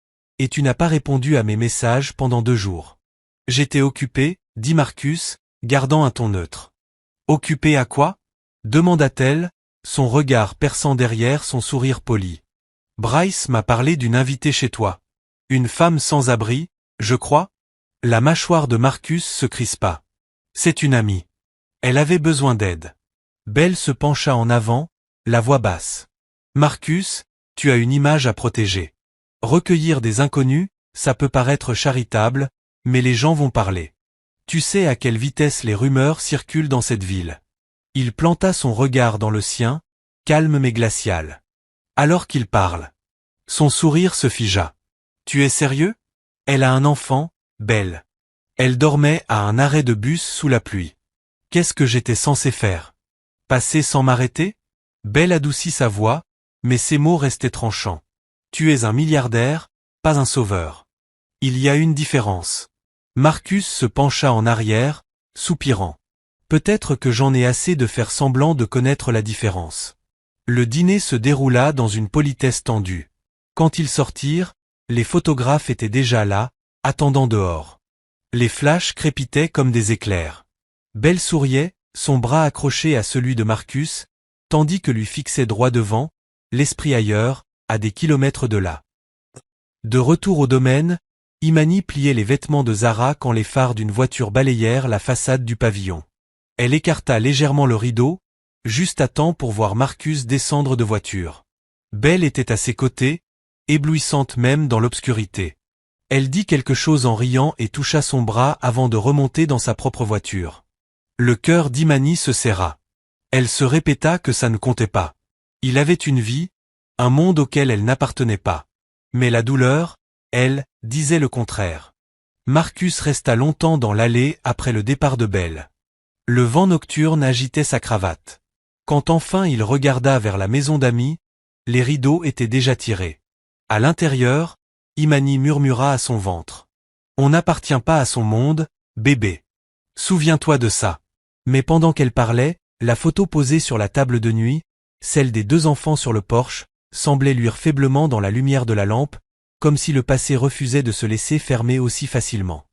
et tu n'as pas répondu à mes messages pendant 2 jours. J'étais occupé, dit Marcus, gardant un ton neutre. Occupé à quoi? Demanda-t-elle, son regard perçant derrière son sourire poli. Bryce m'a parlé d'une invitée chez toi. Une femme sans abri, je crois? La mâchoire de Marcus se crispa. C'est une amie. Elle avait besoin d'aide. Belle se pencha en avant, la voix basse. Marcus, tu as une image à protéger. Recueillir des inconnus, ça peut paraître charitable, mais les gens vont parler. Tu sais à quelle vitesse les rumeurs circulent dans cette ville. Il planta son regard dans le sien, calme mais glacial. Alors qu'il parle. Son sourire se figea. Tu es sérieux? Elle a un enfant, Belle. Elle dormait à un arrêt de bus sous la pluie. Qu'est-ce que j'étais censé faire? Passer sans m'arrêter? Belle adoucit sa voix, mais ses mots restaient tranchants. Tu es un milliardaire, pas un sauveur. Il y a une différence. Marcus se pencha en arrière, soupirant. Peut-être que j'en ai assez de faire semblant de connaître la différence. Le dîner se déroula dans une politesse tendue. Quand ils sortirent, les photographes étaient déjà là, attendant dehors. Les flashs crépitaient comme des éclairs. Belle souriait, son bras accroché à celui de Marcus, tandis que lui fixait droit devant, l'esprit ailleurs, à des kilomètres de là. De retour au domaine, Imani pliait les vêtements de Zara quand les phares d'une voiture balayèrent la façade du pavillon. Elle écarta légèrement le rideau, juste à temps pour voir Marcus descendre de voiture. Belle était à ses côtés, éblouissante même dans l'obscurité. Elle dit quelque chose en riant et toucha son bras avant de remonter dans sa propre voiture. Le cœur d'Imani se serra. Elle se répéta que ça ne comptait pas. Il avait une vie, un monde auquel elle n'appartenait pas. Mais la douleur, elle, disait le contraire. Marcus resta longtemps dans l'allée après le départ de Belle. Le vent nocturne agitait sa cravate. Quand enfin il regarda vers la maison d'amis, les rideaux étaient déjà tirés. À l'intérieur, Imani murmura à son ventre. On n'appartient pas à son monde, bébé. Souviens-toi de ça. Mais pendant qu'elle parlait, la photo posée sur la table de nuit, celle des 2 enfants sur le porche, semblait luire faiblement dans la lumière de la lampe, comme si le passé refusait de se laisser fermer aussi facilement.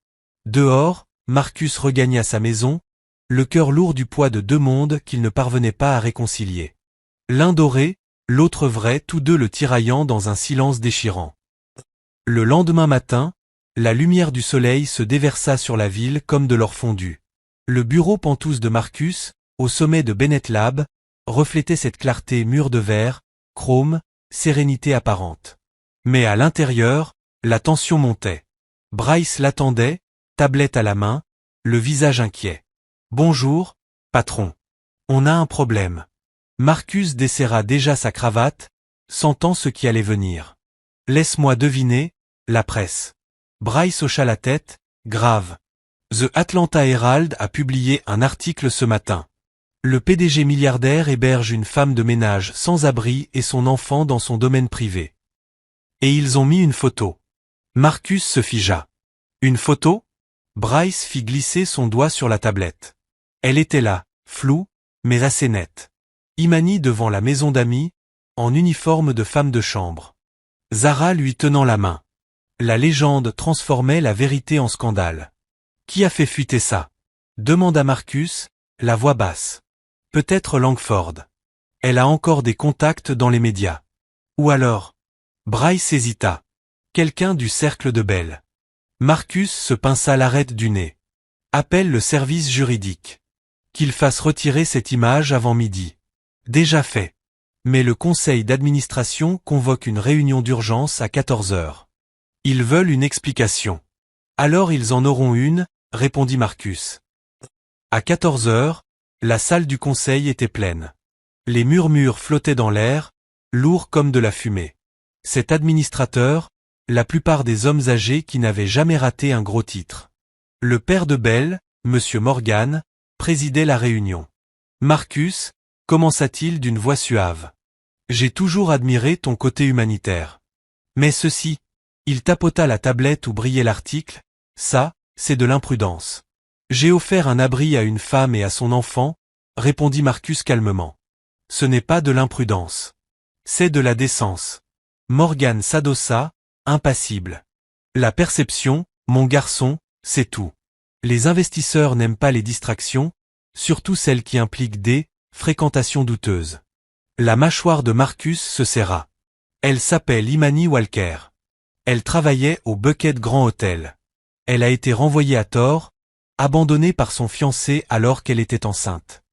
Dehors, Marcus regagna sa maison, le cœur lourd du poids de 2 mondes qu'il ne parvenait pas à réconcilier. L'un doré, l'autre vrai, tous deux le tiraillant dans un silence déchirant. Le lendemain matin, la lumière du soleil se déversa sur la ville comme de l'or fondu. Le bureau pentouze de Marcus, au sommet de Bennett Lab, reflétait cette clarté mûre de verre, chrome, sérénité apparente. Mais à l'intérieur, la tension montait. Bryce l'attendait, tablette à la main, le visage inquiet. « Bonjour, patron. On a un problème. » Marcus desserra déjà sa cravate, sentant ce qui allait venir. « Laisse-moi deviner, la presse. » Bryce hocha la tête, grave. The Atlanta Herald a publié un article ce matin. Le PDG milliardaire héberge une femme de ménage sans abri et son enfant dans son domaine privé. Et ils ont mis une photo. Marcus se figea. Une photo? Bryce fit glisser son doigt sur la tablette. Elle était là, floue, mais assez nette. Imani devant la maison d'amis, en uniforme de femme de chambre. Zara lui tenant la main. La légende transformait la vérité en scandale. Qui a fait fuiter ça? Demanda Marcus, la voix basse. Peut-être Langford. Elle a encore des contacts dans les médias. Ou alors? Bryce hésita. Quelqu'un du cercle de Belle. Marcus se pinça l'arête du nez. Appelle le service juridique. Qu'il fasse retirer cette image avant midi. Déjà fait. Mais le conseil d'administration convoque une réunion d'urgence à 14 heures. Ils veulent une explication. Alors ils en auront une, répondit Marcus. À 14 heures, la salle du conseil était pleine. Les murmures flottaient dans l'air, lourds comme de la fumée. Cet administrateur, la plupart des hommes âgés qui n'avaient jamais raté un gros titre. Le père de Belle, Monsieur Morgan, présidait la réunion. Marcus, commença-t-il d'une voix suave. J'ai toujours admiré ton côté humanitaire. Mais ceci, il tapota la tablette où brillait l'article, ça, c'est de l'imprudence. J'ai offert un abri à une femme et à son enfant, répondit Marcus calmement. Ce n'est pas de l'imprudence. C'est de la décence. Morgan s'adossa, impassible. La perception, mon garçon, c'est tout. Les investisseurs n'aiment pas les distractions, surtout celles qui impliquent des fréquentations douteuses. La mâchoire de Marcus se serra. Elle s'appelle Imani Walker. Elle travaillait au Bucket Grand Hotel. Elle a été renvoyée à tort, abandonnée par son fiancé alors qu'elle était enceinte.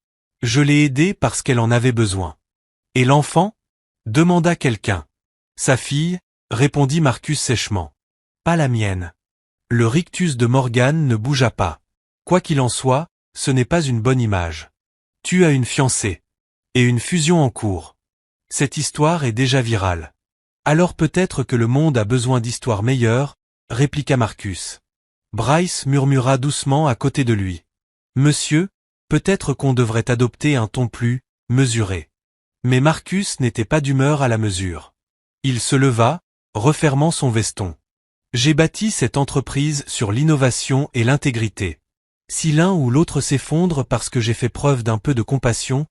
Je l'ai aidée parce qu'elle en avait besoin. Et l'enfant? Demanda quelqu'un. Sa fille, répondit Marcus sèchement. Pas la mienne. Le rictus de Morgan ne bougea pas. Quoi qu'il en soit, ce n'est pas une bonne image. Tu as une fiancée. Et une fusion en cours. Cette histoire est déjà virale. Alors peut-être que le monde a besoin d'histoires meilleures, répliqua Marcus. Bryce murmura doucement à côté de lui. Monsieur, peut-être qu'on devrait adopter un ton plus mesuré. Mais Marcus n'était pas d'humeur à la mesure. Il se leva, refermant son veston. J'ai bâti cette entreprise sur l'innovation et l'intégrité. Si l'un ou l'autre s'effondre parce que j'ai fait preuve d'un peu de compassion,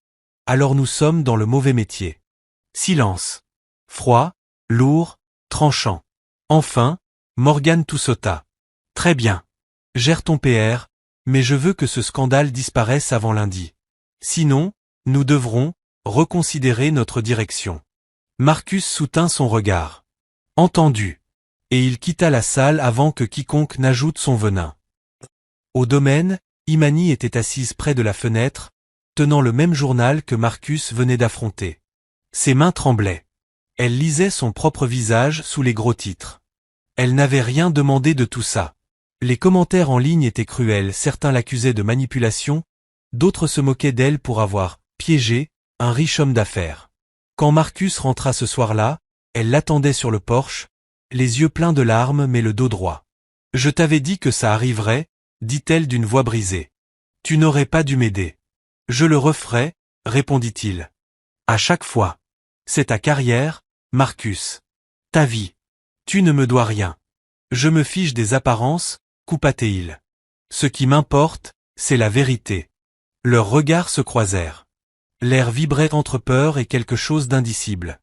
alors nous sommes dans le mauvais métier. Silence. Froid, lourd, tranchant. Enfin, Morgan toussota. Très bien. Gère ton PR, mais je veux que ce scandale disparaisse avant lundi. Sinon, nous devrons reconsidérer notre direction. Marcus soutint son regard. Entendu. Et il quitta la salle avant que quiconque n'ajoute son venin. Au domaine, Imani était assise près de la fenêtre, tenant le même journal que Marcus venait d'affronter. Ses mains tremblaient. Elle lisait son propre visage sous les gros titres. Elle n'avait rien demandé de tout ça. Les commentaires en ligne étaient cruels, certains l'accusaient de manipulation, d'autres se moquaient d'elle pour avoir piégé un riche homme d'affaires. Quand Marcus rentra ce soir-là, elle l'attendait sur le porche, les yeux pleins de larmes mais le dos droit. « Je t'avais dit que ça arriverait », dit-elle d'une voix brisée. « Tu n'aurais pas dû m'aider. »« Je le referai », répondit-il. « À chaque fois. C'est ta carrière, Marcus. Ta vie. Tu ne me dois rien. Je me fiche des apparences, coupa-t-il. Ce qui m'importe, c'est la vérité. » Leurs regards se croisèrent. L'air vibrait entre peur et quelque chose d'indicible.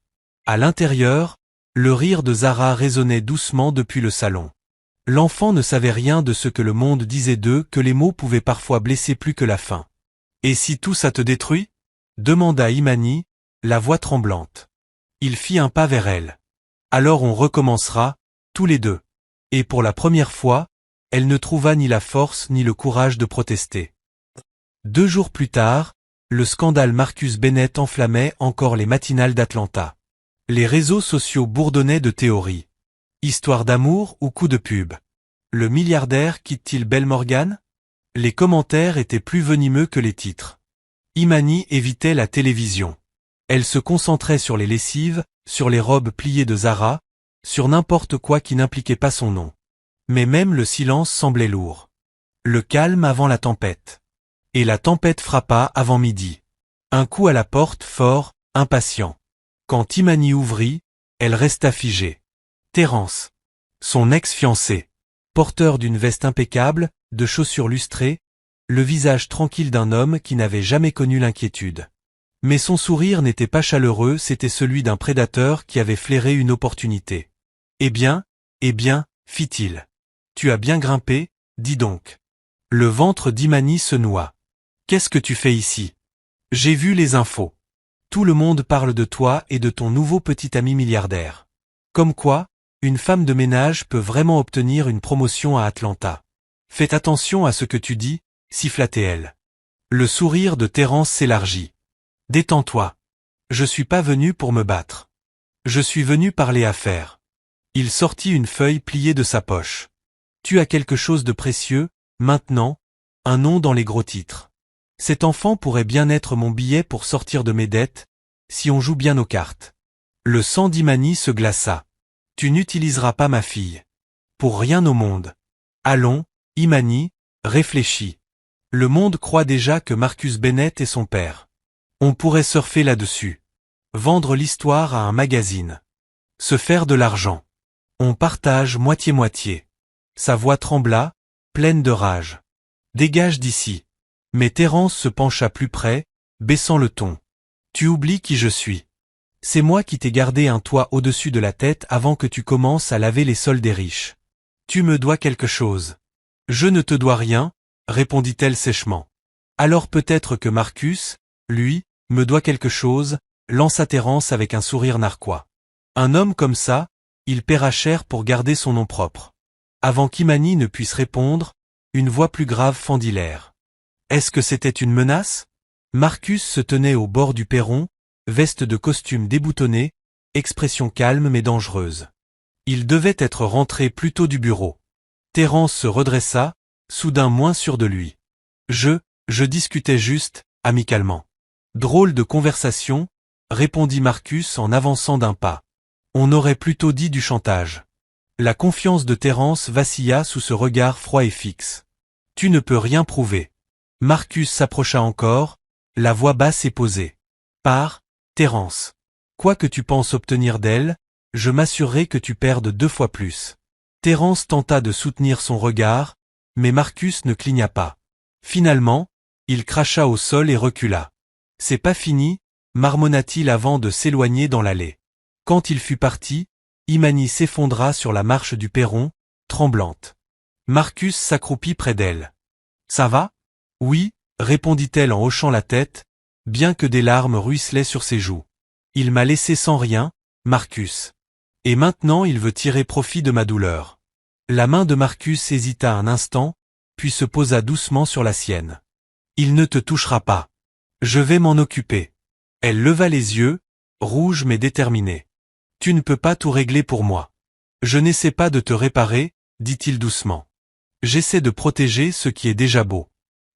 À l'intérieur, le rire de Zara résonnait doucement depuis le salon. L'enfant ne savait rien de ce que le monde disait d'eux, que les mots pouvaient parfois blesser plus que la faim. « Et si tout ça te détruit ?» demanda Imani, la voix tremblante. Il fit un pas vers elle. « Alors on recommencera, tous les deux. » Et pour la première fois, elle ne trouva ni la force ni le courage de protester. 2 jours plus tard, le scandale Marcus Bennett enflammait encore les matinales d'Atlanta. Les réseaux sociaux bourdonnaient de théories. Histoire d'amour ou coup de pub? Le milliardaire quitte-t-il Belle Morgan? Les commentaires étaient plus venimeux que les titres. Imani évitait la télévision. Elle se concentrait sur les lessives, sur les robes pliées de Zara, sur n'importe quoi qui n'impliquait pas son nom. Mais même le silence semblait lourd. Le calme avant la tempête. Et la tempête frappa avant midi. Un coup à la porte fort, impatient. Quand Imani ouvrit, elle resta figée. Terence. Son ex-fiancé. Porteur d'une veste impeccable, de chaussures lustrées, le visage tranquille d'un homme qui n'avait jamais connu l'inquiétude. Mais son sourire n'était pas chaleureux, c'était celui d'un prédateur qui avait flairé une opportunité. Eh bien, fit-il. Tu as bien grimpé, dis donc. Le ventre d'Imani se noua. Qu'est-ce que tu fais ici? J'ai vu les infos. Tout le monde parle de toi et de ton nouveau petit ami milliardaire. Comme quoi, une femme de ménage peut vraiment obtenir une promotion à Atlanta. Fais attention à ce que tu dis, siffla-t-elle. Le sourire de Terence s'élargit. Détends-toi. Je suis pas venu pour me battre. Je suis venu parler affaires. Il sortit une feuille pliée de sa poche. Tu as quelque chose de précieux, maintenant, un nom dans les gros titres. Cet enfant pourrait bien être mon billet pour sortir de mes dettes, si on joue bien aux cartes. Le sang d'Imani se glaça. Tu n'utiliseras pas ma fille. Pour rien au monde. Allons, Imani, réfléchis. Le monde croit déjà que Marcus Bennett est son père. On pourrait surfer là-dessus. Vendre l'histoire à un magazine. Se faire de l'argent. On partage moitié-moitié. Sa voix trembla, pleine de rage. Dégage d'ici. Mais Terence se pencha plus près, baissant le ton. Tu oublies qui je suis. C'est moi qui t'ai gardé un toit au-dessus de la tête avant que tu commences à laver les sols des riches. Tu me dois quelque chose. Je ne te dois rien, répondit-elle sèchement. Alors peut-être que Marcus, lui, me doit quelque chose, lança Terence avec un sourire narquois. Un homme comme ça, il paiera cher pour garder son nom propre. Avant qu'Imani ne puisse répondre, une voix plus grave fendit l'air. Est-ce que c'était une menace? Marcus se tenait au bord du perron, veste de costume déboutonnée, expression calme mais dangereuse. Il devait être rentré plus tôt du bureau. Terence se redressa, soudain moins sûr de lui. Je discutais juste, amicalement. Drôle de conversation, répondit Marcus en avançant d'un pas. On aurait plutôt dit du chantage. La confiance de Terence vacilla sous ce regard froid et fixe. Tu ne peux rien prouver. Marcus s'approcha encore, la voix basse et posée. Pars, Terence. Quoi que tu penses obtenir d'elle, je m'assurerai que tu perdes 2 fois plus. Terence tenta de soutenir son regard, mais Marcus ne cligna pas. Finalement, il cracha au sol et recula. C'est pas fini, marmonna-t-il avant de s'éloigner dans l'allée. Quand il fut parti, Imani s'effondra sur la marche du perron, tremblante. Marcus s'accroupit près d'elle. Ça va? Oui, répondit-elle en hochant la tête, bien que des larmes ruisselaient sur ses joues. Il m'a laissé sans rien, Marcus. Et maintenant il veut tirer profit de ma douleur. La main de Marcus hésita un instant, puis se posa doucement sur la sienne. Il ne te touchera pas. Je vais m'en occuper. Elle leva les yeux, rouge mais déterminée. Tu ne peux pas tout régler pour moi. Je n'essaie pas de te réparer, dit-il doucement. J'essaie de protéger ce qui est déjà beau.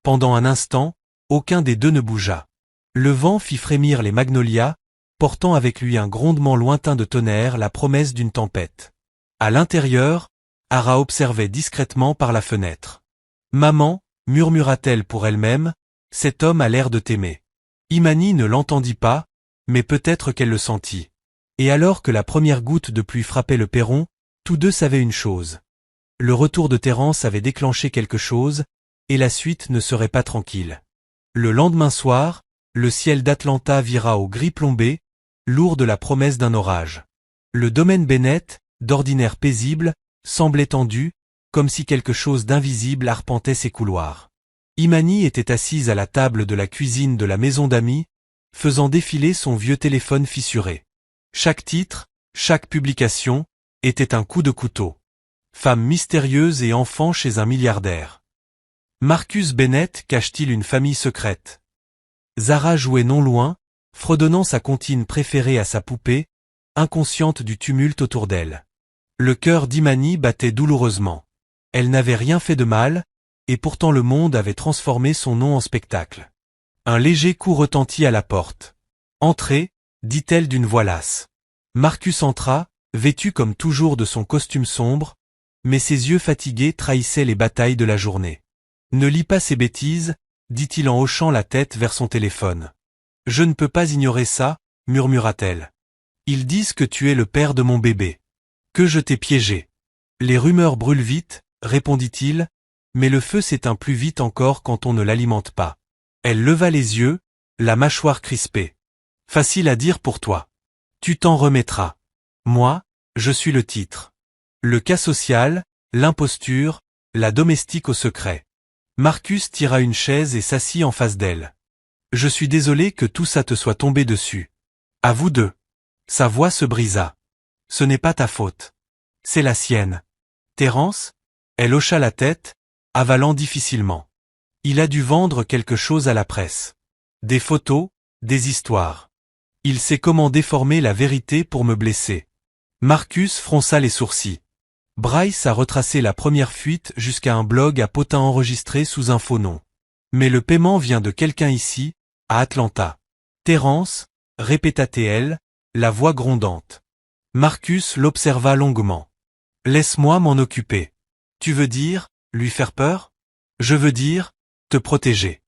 Pendant un instant, aucun des deux ne bougea. Le vent fit frémir les magnolias, portant avec lui un grondement lointain de tonnerre, la promesse d'une tempête. À l'intérieur, Hara observait discrètement par la fenêtre. Maman, murmura-t-elle pour elle-même, cet homme a l'air de t'aimer. Imani ne l'entendit pas, mais peut-être qu'elle le sentit. Et alors que la première goutte de pluie frappait le perron, tous deux savaient une chose. Le retour de Terence avait déclenché quelque chose, et la suite ne serait pas tranquille. Le lendemain soir, le ciel d'Atlanta vira au gris plombé, lourd de la promesse d'un orage. Le domaine Bennett, d'ordinaire paisible, semblait tendu, comme si quelque chose d'invisible arpentait ses couloirs. Imani était assise à la table de la cuisine de la maison d'amis, faisant défiler son vieux téléphone fissuré. Chaque titre, chaque publication, était un coup de couteau. Femme mystérieuse et enfant chez un milliardaire. Marcus Bennett cache-t-il une famille secrète? Zara jouait non loin, fredonnant sa comptine préférée à sa poupée, inconsciente du tumulte autour d'elle. Le cœur d'Imani battait douloureusement. Elle n'avait rien fait de mal, et pourtant le monde avait transformé son nom en spectacle. Un léger coup retentit à la porte. « Entrez », dit-elle d'une voix lasse. Marcus entra, vêtu comme toujours de son costume sombre, mais ses yeux fatigués trahissaient les batailles de la journée. « Ne lis pas ces bêtises », dit-il en hochant la tête vers son téléphone. « Je ne peux pas ignorer ça, » murmura-t-elle. « Ils disent que tu es le père de mon bébé. Que je t'ai piégé. »« Les rumeurs brûlent vite, » répondit-il, « mais le feu s'éteint plus vite encore quand on ne l'alimente pas. » Elle leva les yeux, la mâchoire crispée. « Facile à dire pour toi. Tu t'en remettras. Moi, je suis le titre. Le cas social, l'imposture, la domestique au secret. Marcus tira une chaise et s'assit en face d'elle. Je suis désolé que tout ça te soit tombé dessus. À vous deux. Sa voix se brisa. Ce n'est pas ta faute. C'est la sienne. Terence? Elle hocha la tête, avalant difficilement. Il a dû vendre quelque chose à la presse. Des photos, des histoires. Il sait comment déformer la vérité pour me blesser. Marcus fronça les sourcils. Bryce a retracé la première fuite jusqu'à un blog à potins enregistré sous un faux nom. Mais le paiement vient de quelqu'un ici, à Atlanta. Terence, répéta-t-elle, la voix grondante. Marcus l'observa longuement. Laisse-moi m'en occuper. Tu veux dire, lui faire peur? Je veux dire, te protéger.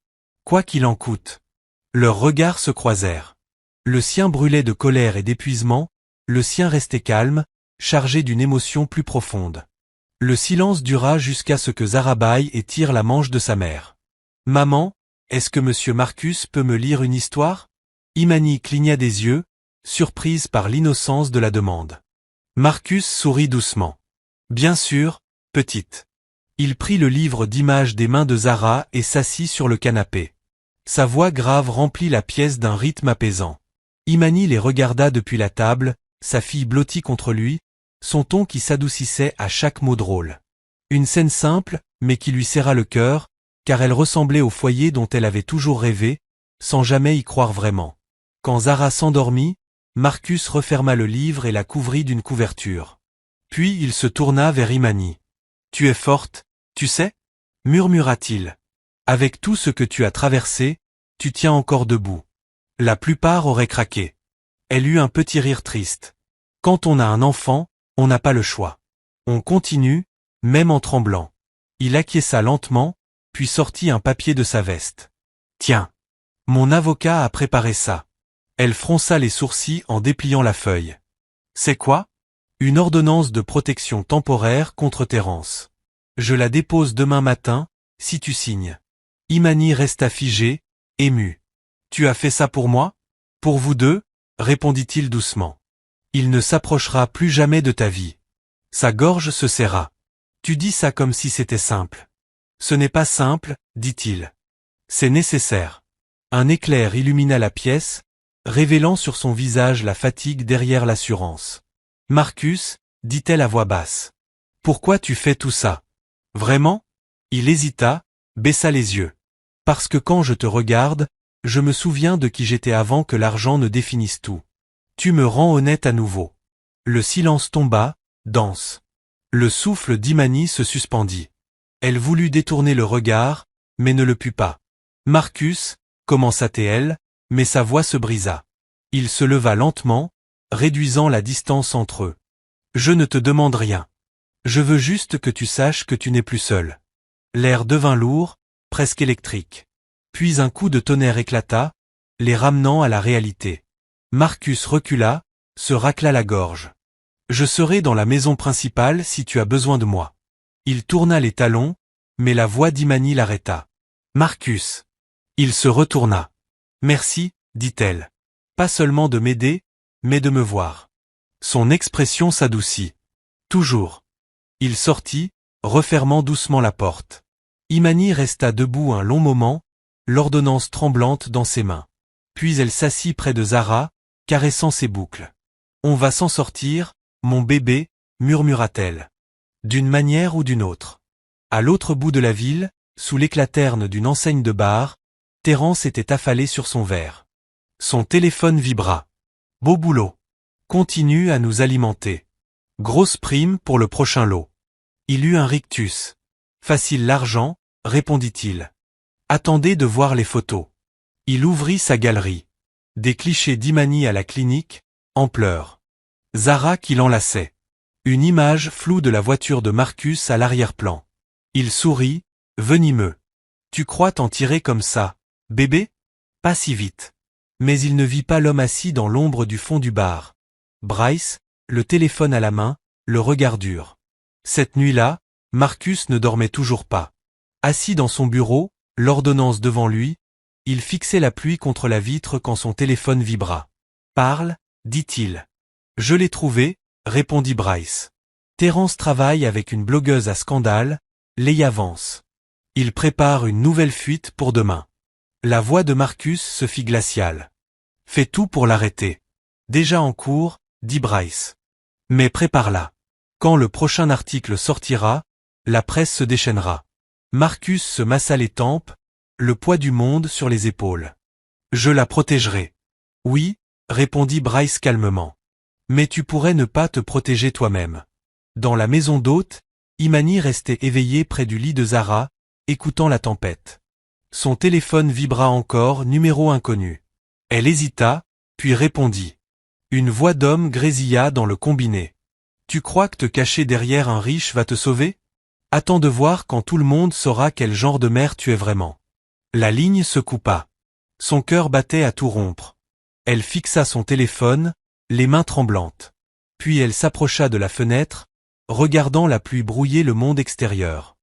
Quoi qu'il en coûte. Leurs regards se croisèrent. Le sien brûlait de colère et d'épuisement, le sien restait calme, chargé d'une émotion plus profonde. Le silence dura jusqu'à ce que Zara bâille et tire la manche de sa mère. Maman, est-ce que monsieur Marcus peut me lire une histoire? Imani cligna des yeux, surprise par l'innocence de la demande. Marcus sourit doucement. Bien sûr, petite. Il prit le livre d'images des mains de Zara et s'assit sur le canapé. Sa voix grave remplit la pièce d'un rythme apaisant. Imani les regarda depuis la table, sa fille blottie contre lui, son ton qui s'adoucissait à chaque mot drôle. Une scène simple, mais qui lui serra le cœur, car elle ressemblait au foyer dont elle avait toujours rêvé, sans jamais y croire vraiment. Quand Zara s'endormit, Marcus referma le livre et la couvrit d'une couverture. Puis il se tourna vers Imani. « Tu es forte, tu sais » murmura-t-il. « Avec tout ce que tu as traversé, tu tiens encore debout. La plupart auraient craqué. » Elle eut un petit rire triste. « Quand on a un enfant, on n'a pas le choix. On continue, même en tremblant. » Il acquiesça lentement, puis sortit un papier de sa veste. « Tiens. Mon avocat a préparé ça. » Elle fronça les sourcils en dépliant la feuille. « C'est quoi? » Une ordonnance de protection temporaire contre Terence. Je la dépose demain matin, si tu signes. Imani resta figé, ému. Tu as fait ça pour moi? Pour vous deux? Répondit-il doucement. Il ne s'approchera plus jamais de ta vie. Sa gorge se serra. Tu dis ça comme si c'était simple. Ce n'est pas simple, dit-il. C'est nécessaire. Un éclair illumina la pièce, révélant sur son visage la fatigue derrière l'assurance. Marcus, dit-elle à voix basse. Pourquoi tu fais tout ça? Vraiment? Il hésita, baissa les yeux. Parce que quand je te regarde, je me souviens de qui j'étais avant que l'argent ne définisse tout. Tu me rends honnête à nouveau. Le silence tomba, dense. Le souffle d'Imani se suspendit. Elle voulut détourner le regard, mais ne le put pas. Marcus, commença-t-elle, mais sa voix se brisa. Il se leva lentement, réduisant la distance entre eux. Je ne te demande rien. Je veux juste que tu saches que tu n'es plus seul. L'air devint lourd, presque électrique. Puis un coup de tonnerre éclata, les ramenant à la réalité. Marcus recula, se racla la gorge. Je serai dans la maison principale si tu as besoin de moi. Il tourna les talons, mais la voix d'Imani l'arrêta. Marcus. Il se retourna. Merci, dit-elle. Pas seulement de m'aider, mais de me voir. Son expression s'adoucit. Toujours. Il sortit, refermant doucement la porte. Imani resta debout un long moment, l'ordonnance tremblante dans ses mains. Puis elle s'assit près de Zara, caressant ses boucles. On va s'en sortir, mon bébé, murmura-t-elle. D'une manière ou d'une autre. À l'autre bout de la ville, sous l'éclaterne d'une enseigne de bar, Terence était affalé sur son verre. Son téléphone vibra. Beau boulot. Continue à nous alimenter. Grosse prime pour le prochain lot. Il eut un rictus. Facile l'argent, répondit-il. Attendez de voir les photos. Il ouvrit sa galerie. Des clichés d'Imani à la clinique, en pleurs. Zara qui l'enlaçait. Une image floue de la voiture de Marcus à l'arrière-plan. Il sourit, venimeux. Tu crois t'en tirer comme ça, bébé? Pas si vite. Mais il ne vit pas l'homme assis dans l'ombre du fond du bar. Bryce, le téléphone à la main, le regard dur. Cette nuit-là, Marcus ne dormait toujours pas. Assis dans son bureau, l'ordonnance devant lui, il fixait la pluie contre la vitre quand son téléphone vibra. Parle, dit-il. Je l'ai trouvé, répondit Bryce. Terence travaille avec une blogueuse à scandale, Leia Vance. Il prépare une nouvelle fuite pour demain. La voix de Marcus se fit glaciale. Fais tout pour l'arrêter. Déjà en cours, dit Bryce. Mais prépare-la. Quand le prochain article sortira, la presse se déchaînera. Marcus se massa les tempes, le poids du monde sur les épaules. Je la protégerai. Oui, répondit Bryce calmement. Mais tu pourrais ne pas te protéger toi-même. Dans la maison d'hôte, Imani restait éveillée près du lit de Zara, écoutant la tempête. Son téléphone vibra encore, numéro inconnu. Elle hésita, puis répondit. Une voix d'homme grésilla dans le combiné. Tu crois que te cacher derrière un riche va te sauver? Attends de voir quand tout le monde saura quel genre de mère tu es vraiment. La ligne se coupa. Son cœur battait à tout rompre. Elle fixa son téléphone, les mains tremblantes. Puis elle s'approcha de la fenêtre, regardant la pluie brouiller le monde extérieur.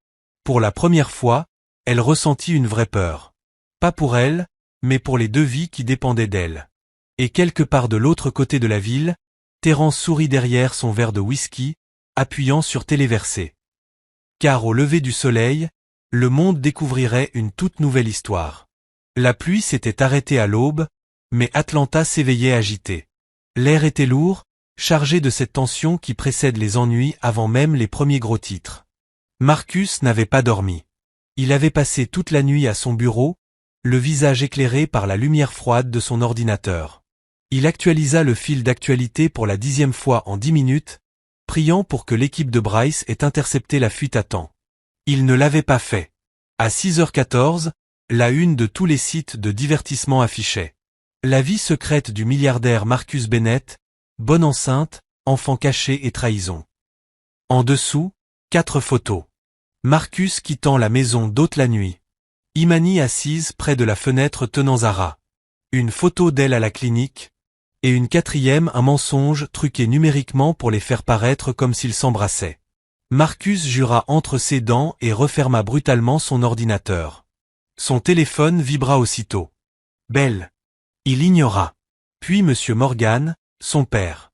Pour la première fois, elle ressentit une vraie peur. Pas pour elle, mais pour les deux vies qui dépendaient d'elle. Et quelque part de l'autre côté de la ville, Terence sourit derrière son verre de whisky, appuyant sur téléversé. Car au lever du soleil, le monde découvrirait une toute nouvelle histoire. La pluie s'était arrêtée à l'aube, mais Atlanta s'éveillait agitée. L'air était lourd, chargé de cette tension qui précède les ennuis avant même les premiers gros titres. Marcus n'avait pas dormi. Il avait passé toute la nuit à son bureau, le visage éclairé par la lumière froide de son ordinateur. Il actualisa le fil d'actualité pour la 10e fois en 10 minutes, priant pour que l'équipe de Bryce ait intercepté la fuite à temps. Il ne l'avait pas fait. À 6h14, la une de tous les sites de divertissement affichait. La vie secrète du milliardaire Marcus Bennett, bonne enceinte, enfant caché et trahison. En dessous, 4 photos. Marcus quittant la maison d'hôte la nuit. Imani assise près de la fenêtre tenant Zara. Une photo d'elle à la clinique. Et une 4e, un mensonge truqué numériquement pour les faire paraître comme s'ils s'embrassaient. Marcus jura entre ses dents et referma brutalement son ordinateur. Son téléphone vibra aussitôt. Belle. Il ignora. Puis Monsieur Morgan, son père.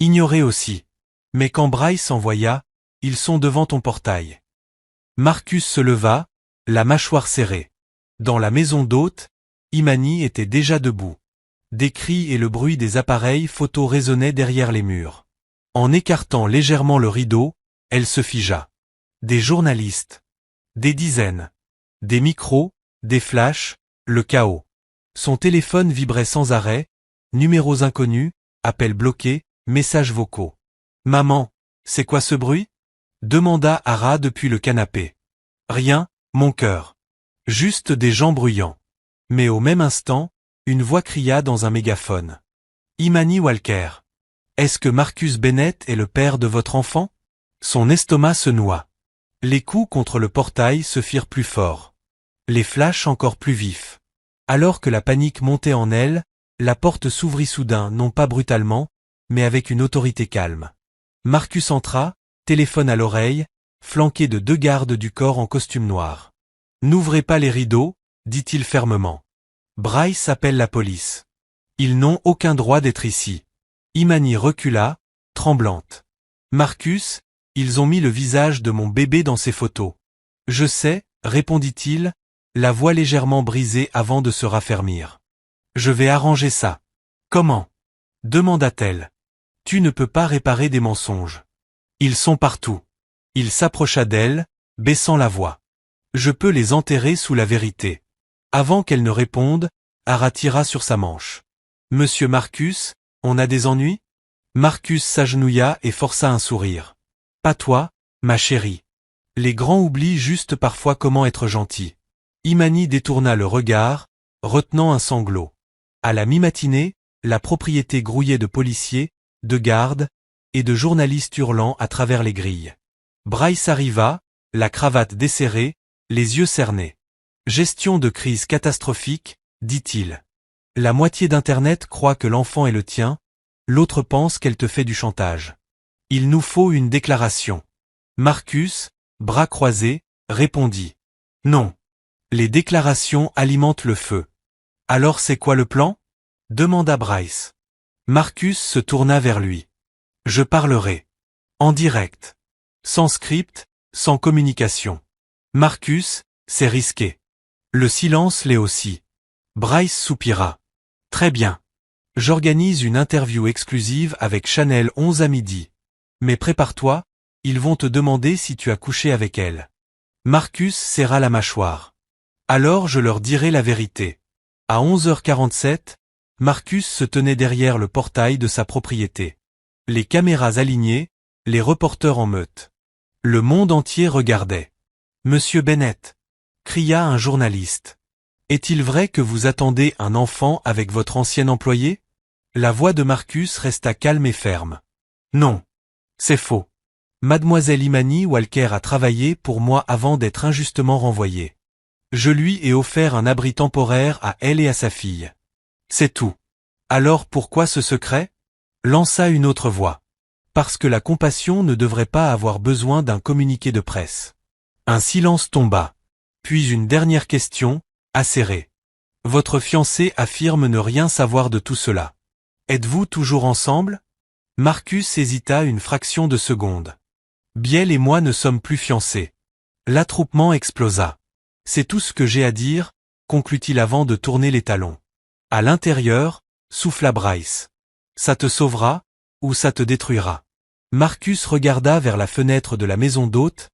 Ignoré aussi. Mais quand Bryce envoya, ils sont devant ton portail. Marcus se leva, la mâchoire serrée. Dans la maison d'hôte, Imani était déjà debout. Des cris et le bruit des appareils photo résonnaient derrière les murs. En écartant légèrement le rideau, elle se figea. Des journalistes. Des dizaines. Des micros, des flashs, le chaos. Son téléphone vibrait sans arrêt, numéros inconnus, appels bloqués, messages vocaux. Maman, c'est quoi ce bruit? Demanda Hara depuis le canapé. Rien, mon cœur. Juste des gens bruyants. Mais au même instant, une voix cria dans un mégaphone. Imani Walker. Est-ce que Marcus Bennett est le père de votre enfant? Son estomac se noua. Les coups contre le portail se firent plus forts. Les flashs encore plus vifs. Alors que la panique montait en elle, la porte s'ouvrit soudain, non pas brutalement, mais avec une autorité calme. Marcus entra, téléphone à l'oreille, flanqué de 2 gardes du corps en costume noir. N'ouvrez pas les rideaux, dit-il fermement. Bryce appelle la police. Ils n'ont aucun droit d'être ici. Imani recula, tremblante. Marcus, ils ont mis le visage de mon bébé dans ces photos. Je sais, répondit-il, la voix légèrement brisée avant de se raffermir. Je vais arranger ça. Comment? Demanda-t-elle. Tu ne peux pas réparer des mensonges. Ils sont partout. Il s'approcha d'elle, baissant la voix. Je peux les enterrer sous la vérité. Avant qu'elle ne réponde, Hara tira sur sa manche. Monsieur Marcus, on a des ennuis? Marcus s'agenouilla et força un sourire. Pas toi, ma chérie. Les grands oublient juste parfois comment être gentils. Imani détourna le regard, retenant un sanglot. À la mi-matinée, la propriété grouillait de policiers, de gardes, et de journalistes hurlant à travers les grilles. Bryce arriva, la cravate desserrée, les yeux cernés. Gestion de crise catastrophique, dit-il. La moitié d'Internet croit que l'enfant est le tien, l'autre pense qu'elle te fait du chantage. Il nous faut une déclaration. Marcus, bras croisés, répondit. Non. Les déclarations alimentent le feu. Alors c'est quoi le plan? Demanda Bryce. Marcus se tourna vers lui. Je parlerai. En direct. Sans script, sans communication. Marcus, c'est risqué. Le silence l'est aussi. Bryce soupira. Très bien. J'organise une interview exclusive avec Chanel 11 à midi. Mais prépare-toi, ils vont te demander si tu as couché avec elle. Marcus serra la mâchoire. Alors je leur dirai la vérité. À 11h47, Marcus se tenait derrière le portail de sa propriété. Les caméras alignées, les reporters en meute. Le monde entier regardait. Monsieur Bennett, cria un journaliste. Est-il vrai que vous attendez un enfant avec votre ancien employé? La voix de Marcus resta calme et ferme. Non. C'est faux. Mademoiselle Imani Walker a travaillé pour moi avant d'être injustement renvoyée. Je lui ai offert un abri temporaire à elle et à sa fille. C'est tout. Alors pourquoi ce secret? Lança une autre voix. Parce que la compassion ne devrait pas avoir besoin d'un communiqué de presse. Un silence tomba. Puis une dernière question, acérée. Votre fiancé affirme ne rien savoir de tout cela. Êtes-vous toujours ensemble? Marcus hésita une fraction de seconde. Biel et moi ne sommes plus fiancés. L'attroupement explosa. C'est tout ce que j'ai à dire, conclut-il avant de tourner les talons. À l'intérieur, souffla Bryce. Ça te sauvera, ou ça te détruira. Marcus regarda vers la fenêtre de la maison d'hôte,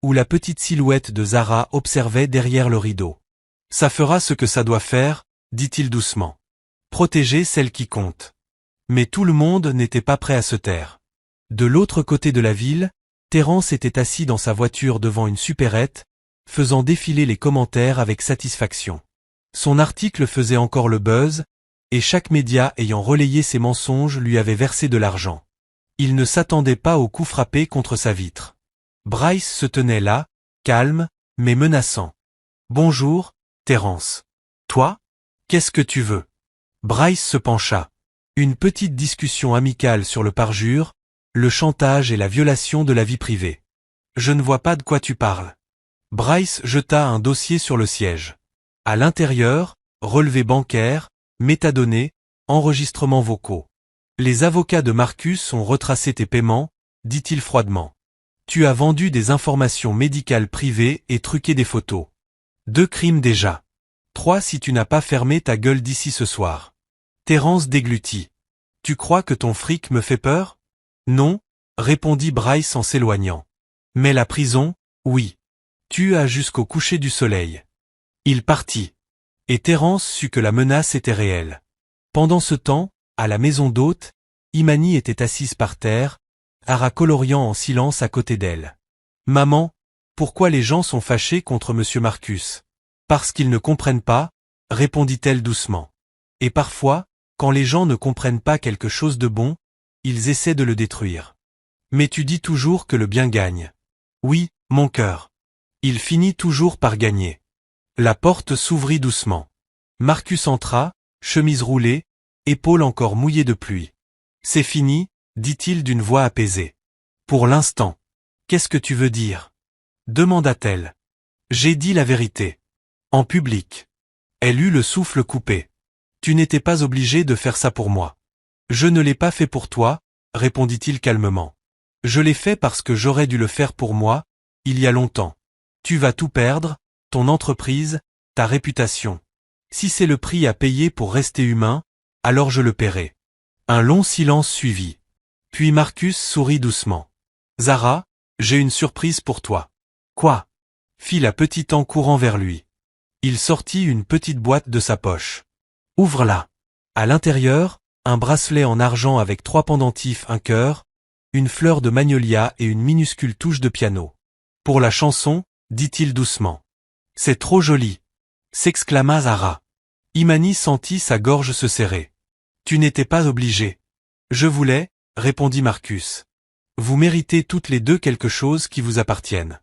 où la petite silhouette de Zara observait derrière le rideau. Ça fera ce que ça doit faire, dit-il doucement. Protéger celle qui compte. Mais tout le monde n'était pas prêt à se taire. De l'autre côté de la ville, Terence était assis dans sa voiture devant une supérette, faisant défiler les commentaires avec satisfaction. Son article faisait encore le buzz, et chaque média ayant relayé ses mensonges lui avait versé de l'argent. Il ne s'attendait pas au coup frappé contre sa vitre. Bryce se tenait là, calme, mais menaçant. Bonjour, Terence. Toi? Qu'est-ce que tu veux? Bryce se pencha. Une petite discussion amicale sur le parjure, le chantage et la violation de la vie privée. Je ne vois pas de quoi tu parles. Bryce jeta un dossier sur le siège. À l'intérieur, relevés bancaires, métadonnées, enregistrements vocaux. Les avocats de Marcus ont retracé tes paiements, dit-il froidement. Tu as vendu des informations médicales privées et truqué des photos. 2 crimes déjà. 3 si tu n'as pas fermé ta gueule d'ici ce soir. Terence déglutit. Tu crois que ton fric me fait peur? Non, répondit Bryce en s'éloignant. Mais la prison, oui. Tu as jusqu'au coucher du soleil. Il partit. Et Terence sut que la menace était réelle. Pendant ce temps, à la maison d'hôte, Imani était assise par terre, Ara coloriant en silence à côté d'elle. Maman, pourquoi les gens sont fâchés contre monsieur Marcus? Parce qu'ils ne comprennent pas, répondit-elle doucement. Et parfois, quand les gens ne comprennent pas quelque chose de bon, ils essaient de le détruire. Mais tu dis toujours que le bien gagne. Oui, mon cœur. Il finit toujours par gagner. La porte s'ouvrit doucement. Marcus entra, chemise roulée, épaules encore mouillées de pluie. C'est fini, dit-il d'une voix apaisée. Pour l'instant. Qu'est-ce que tu veux dire? Demanda-t-elle. J'ai dit la vérité. En public. Elle eut le souffle coupé. Tu n'étais pas obligé de faire ça pour moi. Je ne l'ai pas fait pour toi, répondit-il calmement. Je l'ai fait parce que j'aurais dû le faire pour moi, il y a longtemps. Tu vas tout perdre, ton entreprise, ta réputation. Si c'est le prix à payer pour rester humain, alors je le paierai. Un long silence suivit. Puis Marcus sourit doucement. Zara, j'ai une surprise pour toi. Quoi? Fit la petite en courant vers lui. Il sortit une petite boîte de sa poche. Ouvre-la. À l'intérieur, un bracelet en argent avec 3 pendentifs, un cœur, une fleur de magnolia et une minuscule touche de piano. Pour la chanson, dit-il doucement. C'est trop joli, s'exclama Zara. Imani sentit sa gorge se serrer. Tu n'étais pas obligé. Je voulais, répondit Marcus. Vous méritez toutes les deux quelque chose qui vous appartienne.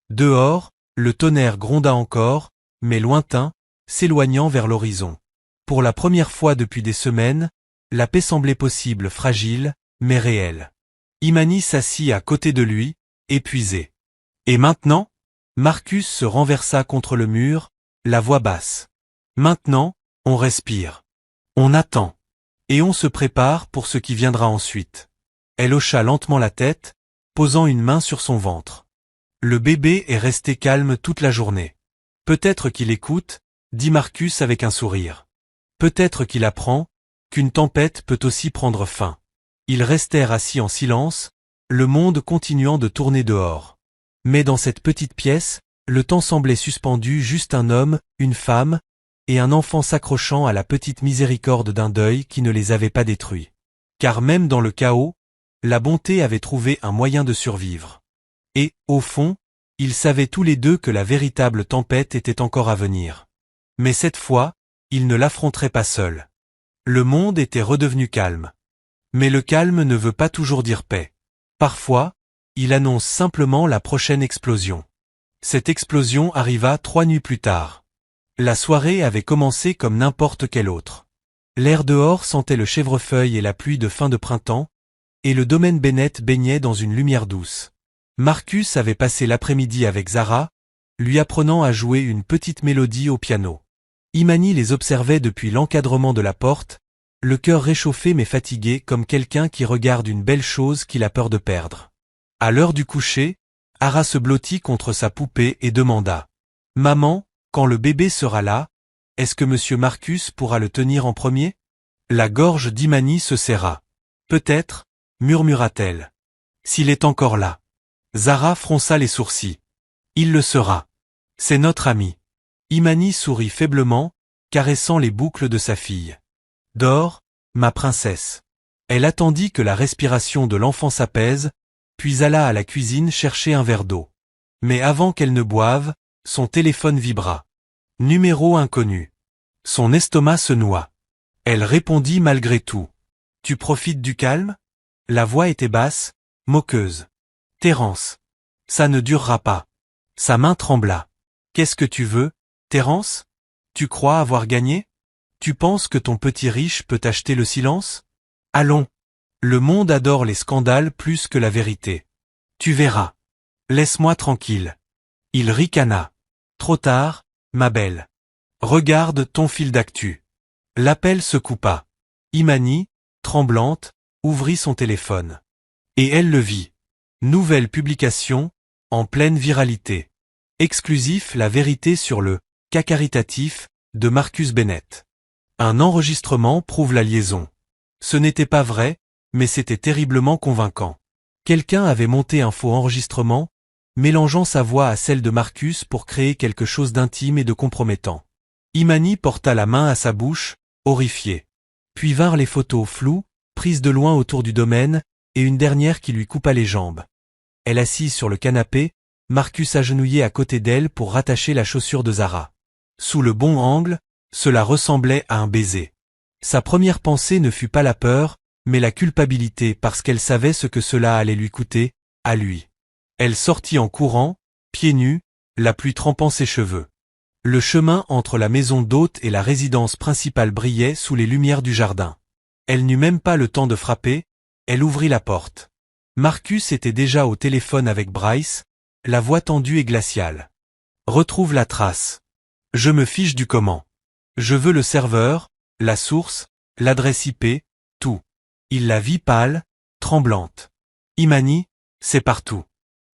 Dehors, le tonnerre gronda encore, mais lointain, s'éloignant vers l'horizon. Pour la première fois depuis des semaines, la paix semblait possible, fragile, mais réelle. Imani s'assit à côté de lui, épuisé. Et maintenant? Marcus se renversa contre le mur, la voix basse. Maintenant, on respire. On attend. Et on se prépare pour ce qui viendra ensuite. Elle hocha lentement la tête, posant une main sur son ventre. Le bébé est resté calme toute la journée. Peut-être qu'il écoute, dit Marcus avec un sourire. Peut-être qu'il apprend qu'une tempête peut aussi prendre fin. Ils restèrent assis en silence, le monde continuant de tourner dehors. Mais dans cette petite pièce, le temps semblait suspendu, juste un homme, une femme, et un enfant s'accrochant à la petite miséricorde d'un deuil qui ne les avait pas détruits. Car même dans le chaos, la bonté avait trouvé un moyen de survivre. Et, au fond, ils savaient tous les deux que la véritable tempête était encore à venir. Mais cette fois, ils ne l'affronteraient pas seuls. Le monde était redevenu calme. Mais le calme ne veut pas toujours dire paix. Parfois, il annonce simplement la prochaine explosion. Cette explosion arriva 3 nuits plus tard. La soirée avait commencé comme n'importe quelle autre. L'air dehors sentait le chèvrefeuille et la pluie de fin de printemps, et le domaine Bennett baignait dans une lumière douce. Marcus avait passé l'après-midi avec Zara, lui apprenant à jouer une petite mélodie au piano. Imani les observait depuis l'encadrement de la porte, le cœur réchauffé mais fatigué comme quelqu'un qui regarde une belle chose qu'il a peur de perdre. À l'heure du coucher, Ara se blottit contre sa poupée et demanda « Maman, quand le bébé sera là, est-ce que monsieur Marcus pourra le tenir en premier ?» La gorge d'Imani se serra. « Peut-être, » murmura-t-elle. « S'il est encore là. » Zara fronça les sourcils. « Il le sera. C'est notre ami. » Imani sourit faiblement, caressant les boucles de sa fille. « Dors, ma princesse. » Elle attendit que la respiration de l'enfant s'apaise, puis alla à la cuisine chercher un verre d'eau. Mais avant qu'elle ne boive, son téléphone vibra. Numéro inconnu. Son estomac se noua. Elle répondit malgré tout. « Tu profites du calme ?» La voix était basse, moqueuse. « Terence. Ça ne durera pas. » Sa main trembla. « Qu'est-ce que tu veux, Terence ? Tu crois avoir gagné ? Tu penses que ton petit riche peut acheter le silence ? Allons. Le monde adore les scandales plus que la vérité. Tu verras. Laisse-moi tranquille. » Il ricana. « Trop tard, ma belle. Regarde ton fil d'actu. » L'appel se coupa. Imani, tremblante, ouvrit son téléphone. Et elle le vit. Nouvelle publication, en pleine viralité. Exclusif La vérité sur le cas caritatif de Marcus Bennett. Un enregistrement prouve la liaison. Ce n'était pas vrai, mais c'était terriblement convaincant. Quelqu'un avait monté un faux enregistrement, mélangeant sa voix à celle de Marcus pour créer quelque chose d'intime et de compromettant. Imani porta la main à sa bouche, horrifiée. Puis vinrent les photos floues, prises de loin autour du domaine, et une dernière qui lui coupa les jambes. Elle assise sur le canapé, Marcus agenouillé à côté d'elle pour rattacher la chaussure de Zara. Sous le bon angle, cela ressemblait à un baiser. Sa première pensée ne fut pas la peur, mais la culpabilité parce qu'elle savait ce que cela allait lui coûter, à lui. Elle sortit en courant, pieds nus, la pluie trempant ses cheveux. Le chemin entre la maison d'hôte et la résidence principale brillait sous les lumières du jardin. Elle n'eut même pas le temps de frapper, elle ouvrit la porte. Marcus était déjà au téléphone avec Bryce, la voix tendue et glaciale. « Retrouve la trace. Je me fiche du comment. Je veux le serveur, la source, l'adresse IP, tout. » Il la vit pâle, tremblante. « Imani, c'est partout.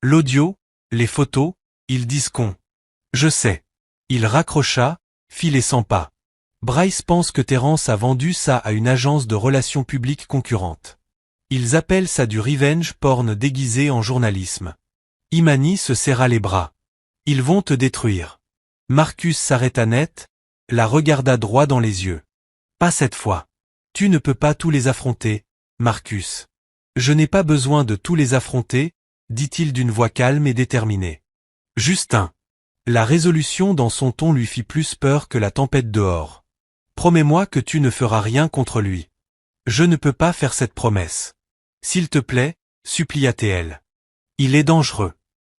L'audio, les photos, ils disent qu'on. » « Je sais. » Il raccrocha, fit les 100 pas. Bryce pense que Terence a vendu ça à une agence de relations publiques concurrente. Ils appellent ça du revenge porn déguisé en journalisme. Imani se serra les bras. Ils vont te détruire. Marcus s'arrêta net, la regarda droit dans les yeux. Pas cette fois. Tu ne peux pas tous les affronter, Marcus. Je n'ai pas besoin de tous les affronter, dit-il d'une voix calme et déterminée. Justin. La résolution dans son ton lui fit plus peur que la tempête dehors. Promets-moi que tu ne feras rien contre lui. Je ne peux pas faire cette promesse. S'il te plaît, supplia-t-elle. Il est dangereux.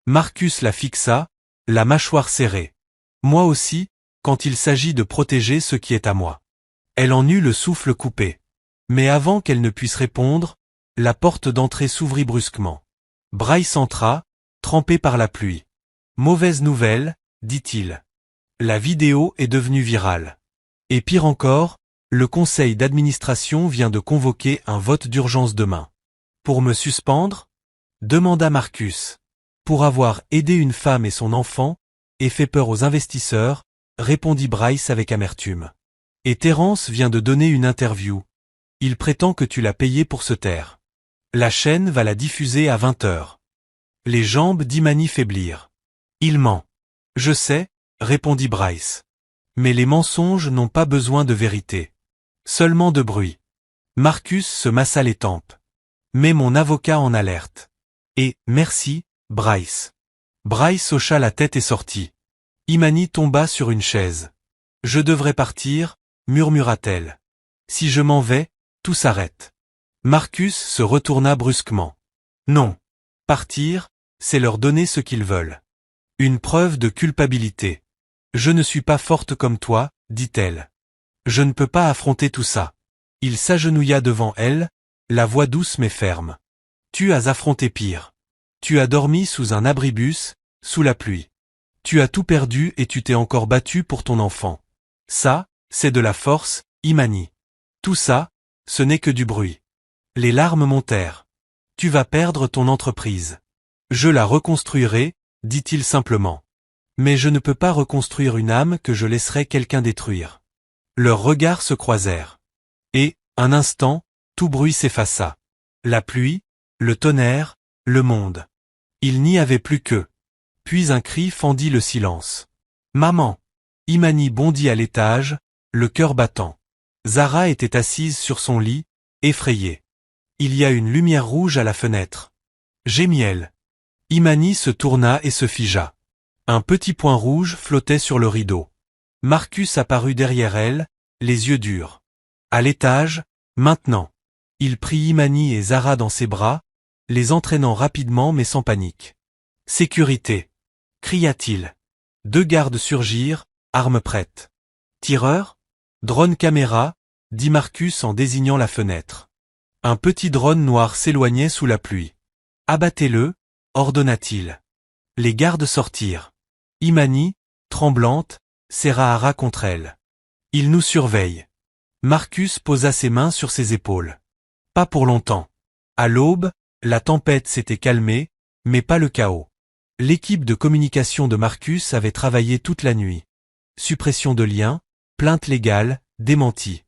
Marcus la fixa, la mâchoire serrée. Moi aussi, quand il s'agit de protéger ce qui est à moi. Elle en eut le souffle coupé. Mais avant qu'elle ne puisse répondre, la porte d'entrée s'ouvrit brusquement. Bryce entra, trempé par la pluie. Mauvaise nouvelle, dit-il. La vidéo est devenue virale. Et pire encore, le conseil d'administration vient de convoquer un vote d'urgence demain. Pour me suspendre ? demanda Marcus. Pour avoir aidé une femme et son enfant, et fait peur aux investisseurs, répondit Bryce avec amertume. Et Terence vient de donner une interview. Il prétend que tu l'as payé pour se taire. La chaîne va la diffuser à 20h. Les jambes d'Imani faiblirent. Il ment. Je sais, répondit Bryce. Mais les mensonges n'ont pas besoin de vérité. Seulement de bruit. Marcus se massa les tempes. Mets mon avocat en alerte. Et, merci, Bryce. Bryce hocha la tête et sortit. Imani tomba sur une chaise. Je devrais partir, murmura-t-elle. Si je m'en vais, tout s'arrête. Marcus se retourna brusquement. Non. Partir, c'est leur donner ce qu'ils veulent. Une preuve de culpabilité. Je ne suis pas forte comme toi, dit-elle. Je ne peux pas affronter tout ça. Il s'agenouilla devant elle, la voix douce mais ferme. Tu as affronté pire. Tu as dormi sous un abribus, sous la pluie. Tu as tout perdu et tu t'es encore battu pour ton enfant. Ça, c'est de la force, Imani. Tout ça, ce n'est que du bruit. Les larmes montèrent. Tu vas perdre ton entreprise. Je la reconstruirai, dit-il simplement. Mais je ne peux pas reconstruire une âme que je laisserai quelqu'un détruire. Leurs regards se croisèrent. Et, un instant, tout bruit s'effaça. La pluie, le tonnerre, le monde. Il n'y avait plus qu'eux. Puis un cri fendit le silence. Maman! Imani bondit à l'étage, le cœur battant. Zara était assise sur son lit, effrayée. Il y a une lumière rouge à la fenêtre. Gémit-elle. Imani se tourna et se figea. Un petit point rouge flottait sur le rideau. Marcus apparut derrière elle, les yeux durs. À l'étage, maintenant. Il prit Imani et Zara dans ses bras, les entraînant rapidement mais sans panique. Sécurité! Cria-t-il. 2 gardes surgirent, armes prêtes. Tireur? Drone caméra, dit Marcus en désignant la fenêtre. Un petit drone noir s'éloignait sous la pluie. Abattez-le, ordonna-t-il. Les gardes sortirent. Imani, tremblante, serra Hara contre elle. Il nous surveille. Marcus posa ses mains sur ses épaules. Pas pour longtemps. À l'aube, la tempête s'était calmée, mais pas le chaos. L'équipe de communication de Marcus avait travaillé toute la nuit. Suppression de liens, plainte légale, démenti.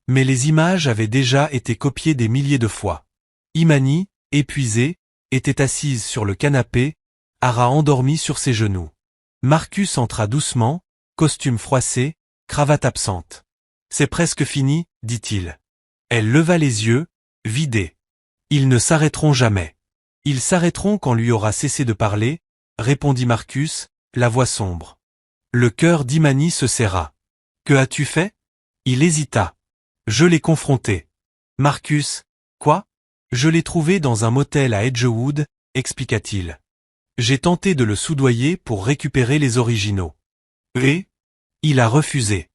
Mais les images avaient déjà été copiées des milliers de fois. Imani, épuisée, était assise sur le canapé, Hara endormie sur ses genoux. Marcus entra doucement, costume froissé, cravate absente. C'est presque fini, dit-il. Elle leva les yeux, vidés. Ils ne s'arrêteront jamais. Ils s'arrêteront quand lui aura cessé de parler, répondit Marcus, la voix sombre. Le cœur d'Imani se serra. Que as-tu fait? Il hésita. Je l'ai confronté. Marcus, quoi? Je l'ai trouvé dans un motel à Edgewood, expliqua-t-il. J'ai tenté de le soudoyer pour récupérer les originaux. Et? Il a refusé.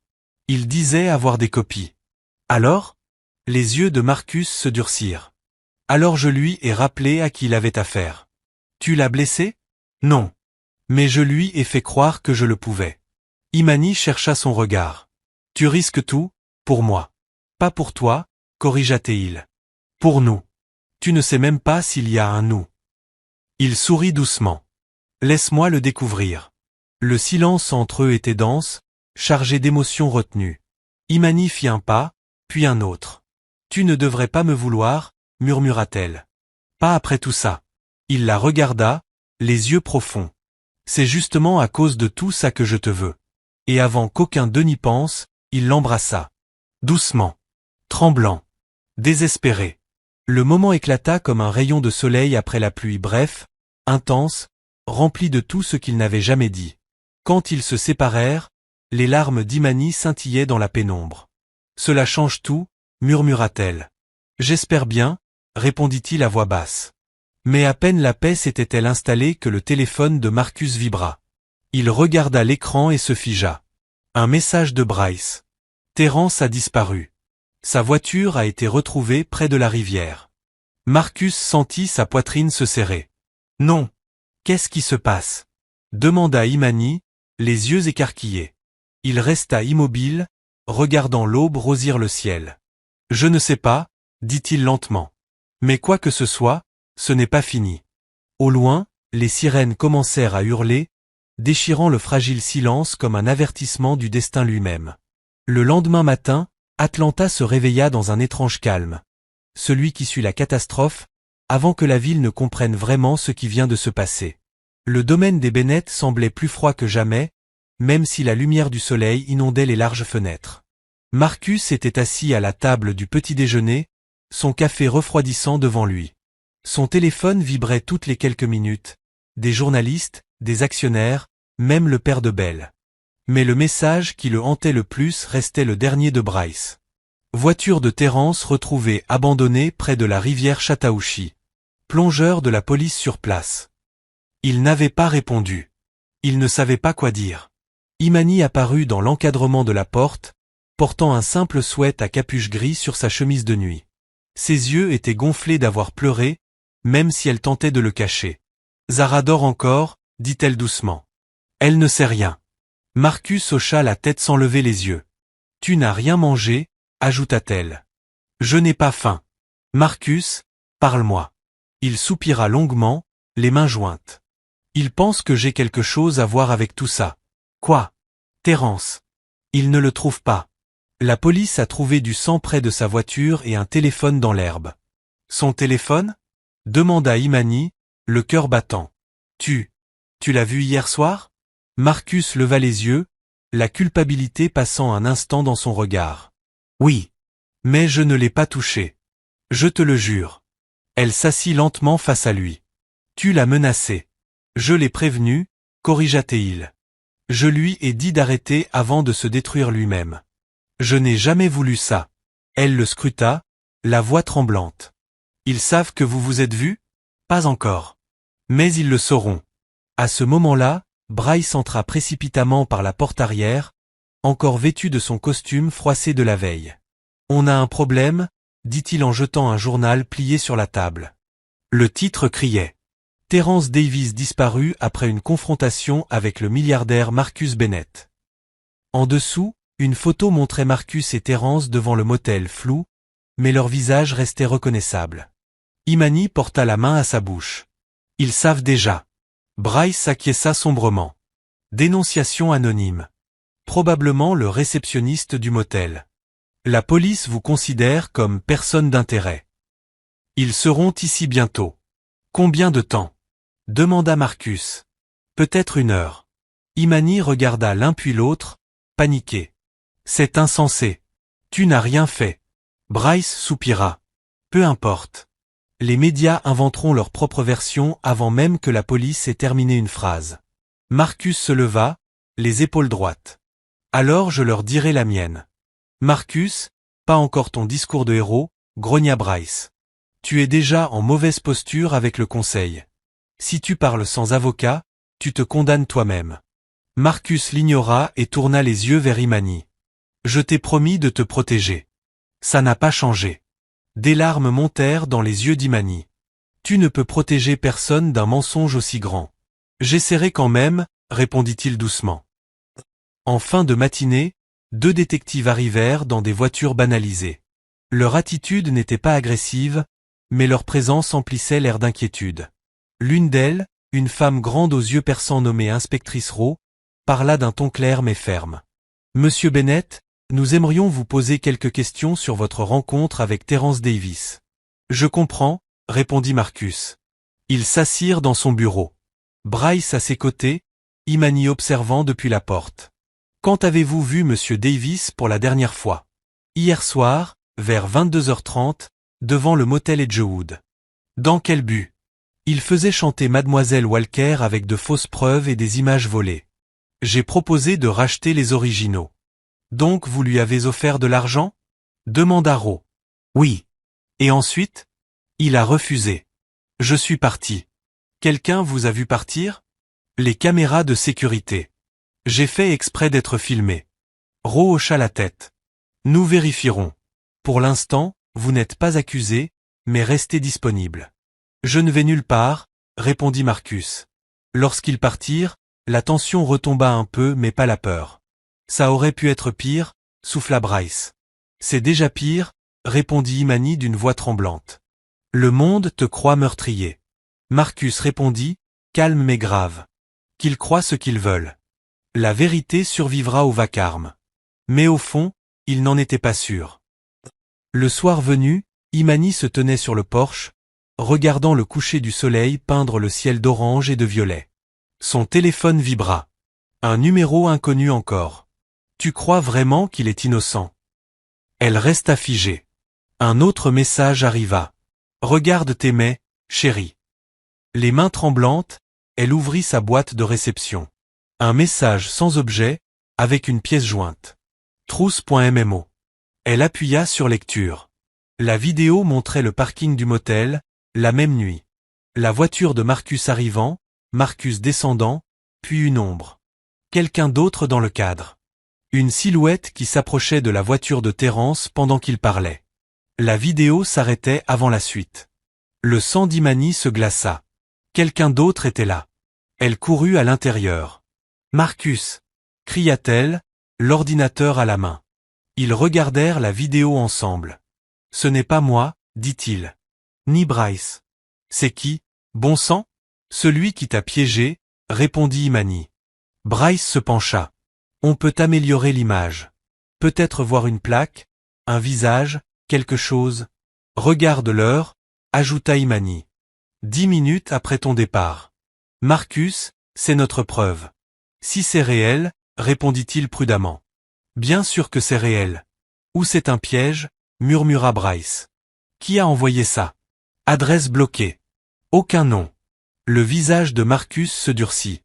Il disait avoir des copies. Alors? Les yeux de Marcus se durcirent. Alors je lui ai rappelé à qui il avait affaire. Tu l'as blessé? Non. Mais je lui ai fait croire que je le pouvais. Imani chercha son regard. Tu risques tout, pour moi. Pas pour toi, corrigea-t-il. Pour nous. Tu ne sais même pas s'il y a un nous. Il sourit doucement. Laisse-moi le découvrir. Le silence entre eux était dense, chargé d'émotions retenues. Imani fit un pas, puis un autre. Tu ne devrais pas me vouloir, murmura-t-elle. Pas après tout ça. Il la regarda, les yeux profonds. C'est justement à cause de tout ça que je te veux. Et avant qu'aucun d'eux n'y pense, il l'embrassa. Doucement. Tremblant. Désespéré. Le moment éclata comme un rayon de soleil après la pluie, bref, intense, rempli de tout ce qu'il n'avait jamais dit. Quand ils se séparèrent, les larmes d'Imani scintillaient dans la pénombre. Cela change tout, murmura-t-elle. J'espère bien, répondit-il à voix basse. Mais à peine la paix s'était-elle installée que le téléphone de Marcus vibra. Il regarda l'écran et se figea. Un message de Bryce. Terence a disparu. Sa voiture a été retrouvée près de la rivière. Marcus sentit sa poitrine se serrer. Non. Qu'est-ce qui se passe? Demanda Imani, les yeux écarquillés. Il resta immobile, regardant l'aube rosir le ciel. Je ne sais pas, dit-il lentement. Mais quoi que ce soit, ce n'est pas fini. Au loin, les sirènes commencèrent à hurler, déchirant le fragile silence comme un avertissement du destin lui-même. Le lendemain matin, Atlanta se réveilla dans un étrange calme. Celui qui suit la catastrophe, avant que la ville ne comprenne vraiment ce qui vient de se passer. Le domaine des Bennett semblait plus froid que jamais, même si la lumière du soleil inondait les larges fenêtres. Marcus était assis à la table du petit déjeuner, son café refroidissant devant lui. Son téléphone vibrait toutes les quelques minutes. Des journalistes, des actionnaires, même le père de Belle. Mais le message qui le hantait le plus restait le dernier de Bryce. Voiture de Terence retrouvée abandonnée près de la rivière Chattahoochee. Plongeur de la police sur place. Il n'avait pas répondu. Il ne savait pas quoi dire. Imani apparut dans l'encadrement de la porte, portant un simple sweat à capuche gris sur sa chemise de nuit. Ses yeux étaient gonflés d'avoir pleuré, même si elle tentait de le cacher. Zara dort encore, dit-elle doucement. Elle ne sait rien. Marcus hocha la tête sans lever les yeux. Tu n'as rien mangé, ajouta-t-elle. Je n'ai pas faim. Marcus, parle-moi. Il soupira longuement, les mains jointes. Il pense que j'ai quelque chose à voir avec tout ça. Quoi? Terence. Il ne le trouve pas. La police a trouvé du sang près de sa voiture et un téléphone dans l'herbe. Son téléphone? Demanda Imani, le cœur battant. Tu l'as vu hier soir? Marcus leva les yeux, la culpabilité passant un instant dans son regard. Oui. Mais je ne l'ai pas touché. Je te le jure. Elle s'assit lentement face à lui. Tu l'as menacé. Je l'ai prévenu, corrigea-t-il. Je lui ai dit d'arrêter avant de se détruire lui-même. Je n'ai jamais voulu ça. Elle le scruta, la voix tremblante. Ils savent que vous vous êtes vus? Pas encore. Mais ils le sauront. À ce moment-là, Bryce entra précipitamment par la porte arrière, encore vêtu de son costume froissé de la veille. On a un problème, dit-il en jetant un journal plié sur la table. Le titre criait. Terence Davis disparut après une confrontation avec le milliardaire Marcus Bennett. En dessous, une photo montrait Marcus et Terence devant le motel flou, mais leurs visages restaient reconnaissables. Imani porta la main à sa bouche. Ils savent déjà. Bryce s'acquiesça sombrement. Dénonciation anonyme. Probablement le réceptionniste du motel. La police vous considère comme personne d'intérêt. Ils seront ici bientôt. Combien de temps? Demanda Marcus. Peut-être 1 heure. Imani regarda l'un puis l'autre, paniqué. C'est insensé. Tu n'as rien fait. Bryce soupira. Peu importe. Les médias inventeront leur propre version avant même que la police ait terminé une phrase. Marcus se leva, les épaules droites. Alors je leur dirai la mienne. Marcus, pas encore ton discours de héros, grogna Bryce. Tu es déjà en mauvaise posture avec le conseil. Si tu parles sans avocat, tu te condamnes toi-même. Marcus l'ignora et tourna les yeux vers Imani. Je t'ai promis de te protéger. Ça n'a pas changé. Des larmes montèrent dans les yeux d'Imani. Tu ne peux protéger personne d'un mensonge aussi grand. J'essaierai quand même, répondit-il doucement. En fin de matinée, 2 détectives arrivèrent dans des voitures banalisées. Leur attitude n'était pas agressive, mais leur présence emplissait l'air d'inquiétude. L'une d'elles, une femme grande aux yeux perçants nommée inspectrice Rowe, parla d'un ton clair mais ferme. Monsieur Bennett, nous aimerions vous poser quelques questions sur votre rencontre avec Terence Davis. Je comprends, répondit Marcus. Ils s'assirent dans son bureau. Bryce à ses côtés, Imani observant depuis la porte. Quand avez-vous vu Monsieur Davis pour la dernière fois? Hier soir, vers 22h30, devant le motel Edgewood. Dans quel but? Il faisait chanter Mademoiselle Walker avec de fausses preuves et des images volées. J'ai proposé de racheter les originaux. Donc vous lui avez offert de l'argent? Demanda Rowe. Oui. Et ensuite? Il a refusé. Je suis parti. Quelqu'un vous a vu partir? Les caméras de sécurité. J'ai fait exprès d'être filmé. Rowe hocha la tête. Nous vérifierons. Pour l'instant, vous n'êtes pas accusé, mais restez disponible. Je ne vais nulle part, répondit Marcus. Lorsqu'ils partirent, la tension retomba un peu mais pas la peur. Ça aurait pu être pire, souffla Bryce. C'est déjà pire, répondit Imani d'une voix tremblante. Le monde te croit meurtrier. Marcus répondit, calme mais grave. Qu'ils croient ce qu'ils veulent. La vérité survivra au vacarme. Mais au fond, il n'en était pas sûr. Le soir venu, Imani se tenait sur le porche, regardant le coucher du soleil peindre le ciel d'orange et de violet. Son téléphone vibra. Un numéro inconnu encore. Tu crois vraiment qu'il est innocent? Elle resta figée. Un autre message arriva. Regarde tes mails, chérie. Les mains tremblantes, elle ouvrit sa boîte de réception. Un message sans objet, avec une pièce jointe. Trousse.mmo. Elle appuya sur lecture. La vidéo montrait le parking du motel, la même nuit. La voiture de Marcus arrivant, Marcus descendant, puis une ombre. Quelqu'un d'autre dans le cadre. Une silhouette qui s'approchait de la voiture de Terence pendant qu'il parlait. La vidéo s'arrêtait avant la suite. Le sang d'Imani se glaça. Quelqu'un d'autre était là. Elle courut à l'intérieur. Marcus, cria-t-elle, l'ordinateur à la main. Ils regardèrent la vidéo ensemble. Ce n'est pas moi, dit-il. Ni Bryce. C'est qui, bon sang? Celui qui t'a piégé, répondit Imani. Bryce se pencha. On peut améliorer l'image. Peut-être voir une plaque, un visage, quelque chose. Regarde l'heure, ajouta Imani. 10 minutes après ton départ. Marcus, c'est notre preuve. Si c'est réel, répondit-il prudemment. Bien sûr que c'est réel. Ou c'est un piège, murmura Bryce. Qui a envoyé ça? Adresse bloquée. Aucun nom. Le visage de Marcus se durcit.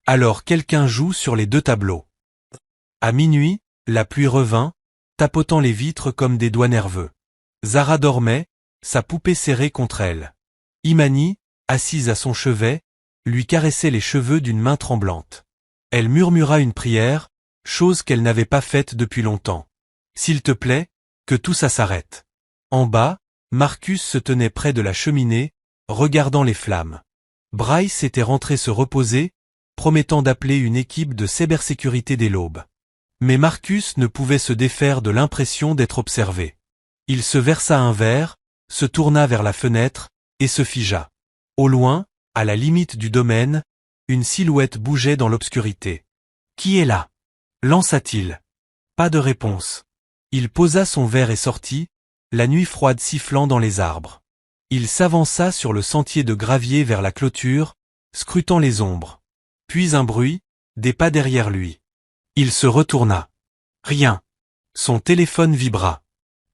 Alors quelqu'un joue sur les deux tableaux. À minuit, la pluie revint, tapotant les vitres comme des doigts nerveux. Zara dormait, sa poupée serrée contre elle. Imani, assise à son chevet, lui caressait les cheveux d'une main tremblante. Elle murmura une prière, chose qu'elle n'avait pas faite depuis longtemps. S'il te plaît, que tout ça s'arrête. En bas, Marcus se tenait près de la cheminée, regardant les flammes. Bryce était rentré se reposer, promettant d'appeler une équipe de cybersécurité dès l'aube. Mais Marcus ne pouvait se défaire de l'impression d'être observé. Il se versa un verre, se tourna vers la fenêtre, et se figea. Au loin, à la limite du domaine, une silhouette bougeait dans l'obscurité. Qui est là? Lança-t-il. Pas de réponse. Il posa son verre et sortit, la nuit froide sifflant dans les arbres. Il s'avança sur le sentier de gravier vers la clôture, scrutant les ombres. Puis un bruit, des pas derrière lui. Il se retourna. Rien. Son téléphone vibra.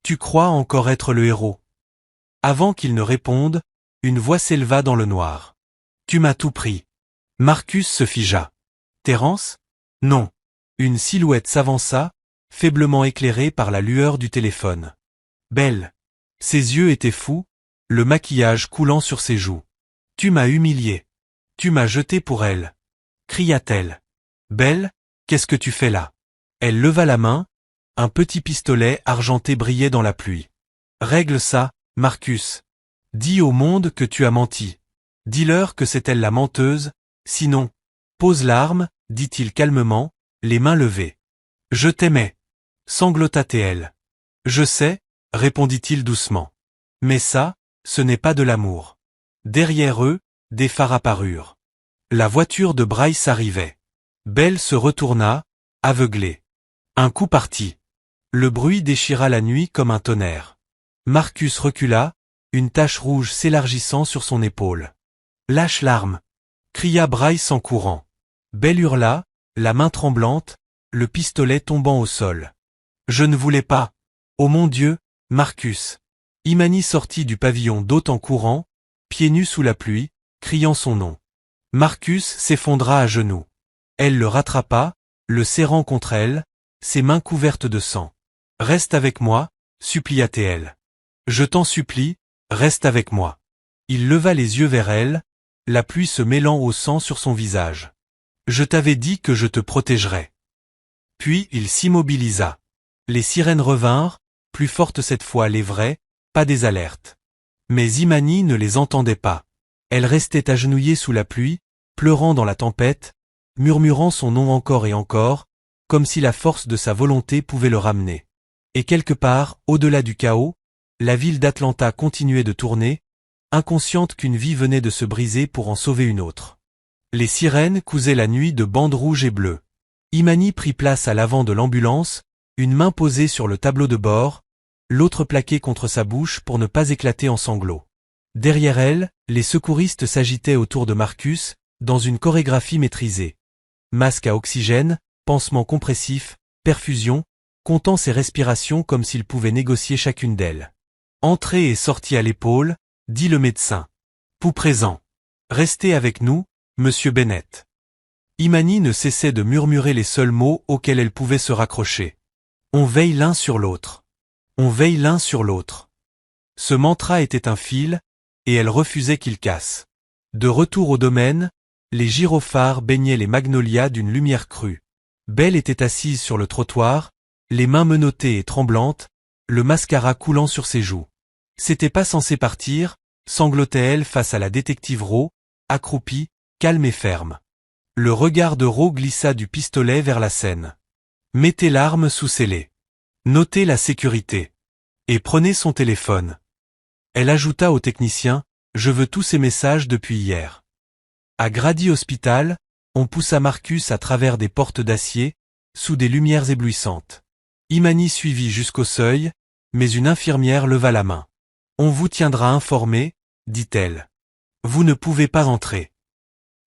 Tu crois encore être le héros? Avant qu'il ne réponde, une voix s'éleva dans le noir. Tu m'as tout pris. Marcus se figea. Terence? Non. Une silhouette s'avança, faiblement éclairée par la lueur du téléphone. Belle. Ses yeux étaient fous, le maquillage coulant sur ses joues. Tu m'as humilié. Tu m'as jeté pour elle. Cria-t-elle. Belle, qu'est-ce que tu fais là? Elle leva la main, un petit pistolet argenté brillait dans la pluie. Règle ça, Marcus. Dis au monde que tu as menti. Dis-leur que c'est elle la menteuse, sinon. Pose l'arme, dit-il calmement, les mains levées. Je t'aimais. Sanglota-t-elle. Je sais, répondit-il doucement. Mais ça, ce n'est pas de l'amour. Derrière eux, des phares apparurent. La voiture de Bryce arrivait. Belle se retourna, aveuglée. Un coup partit. Le bruit déchira la nuit comme un tonnerre. Marcus recula, une tache rouge s'élargissant sur son épaule. Lâche l'arme, cria Bryce en courant. Belle hurla, la main tremblante, le pistolet tombant au sol. Je ne voulais pas. Oh mon Dieu, Marcus. Imani sortit du pavillon d'hôte en courant, pieds nus sous la pluie, criant son nom. Marcus s'effondra à genoux. Elle le rattrapa, le serrant contre elle, ses mains couvertes de sang. Reste avec moi, supplia-t-elle. Je t'en supplie, reste avec moi. Il leva les yeux vers elle, la pluie se mêlant au sang sur son visage. Je t'avais dit que je te protégerais. Puis il s'immobilisa. Les sirènes revinrent, plus fortes cette fois les vraies, pas des alertes. Mais Imani ne les entendait pas. Elle restait agenouillée sous la pluie, pleurant dans la tempête, murmurant son nom encore et encore, comme si la force de sa volonté pouvait le ramener. Et quelque part, au-delà du chaos, la ville d'Atlanta continuait de tourner, inconsciente qu'une vie venait de se briser pour en sauver une autre. Les sirènes cousaient la nuit de bandes rouges et bleues. Imani prit place à l'avant de l'ambulance, une main posée sur le tableau de bord, l'autre plaquée contre sa bouche pour ne pas éclater en sanglots. Derrière elle, les secouristes s'agitaient autour de Marcus, dans une chorégraphie maîtrisée. Masque à oxygène, pansement compressif, perfusion, comptant ses respirations comme s'il pouvait négocier chacune d'elles. Entrée et sortie à l'épaule, dit le médecin. Pouls présent. Restez avec nous, monsieur Bennett. Imani ne cessait de murmurer les seuls mots auxquels elle pouvait se raccrocher. On veille l'un sur l'autre. On veille l'un sur l'autre. Ce mantra était un fil, et elle refusait qu'il casse. De retour au domaine, les gyrophares baignaient les magnolias d'une lumière crue. Belle était assise sur le trottoir, les mains menottées et tremblantes, le mascara coulant sur ses joues. C'était pas censé partir, sanglotait-elle face à la détective Rowe, accroupie, calme et ferme. Le regard de Rowe glissa du pistolet vers la scène. Mettez l'arme sous scellé. Notez la sécurité. Et prenez son téléphone. Elle ajouta au technicien, je veux tous ces messages depuis hier. À Grady Hospital, on poussa Marcus à travers des portes d'acier, sous des lumières éblouissantes. Imani suivit jusqu'au seuil, mais une infirmière leva la main. On vous tiendra informé, dit-elle. Vous ne pouvez pas entrer.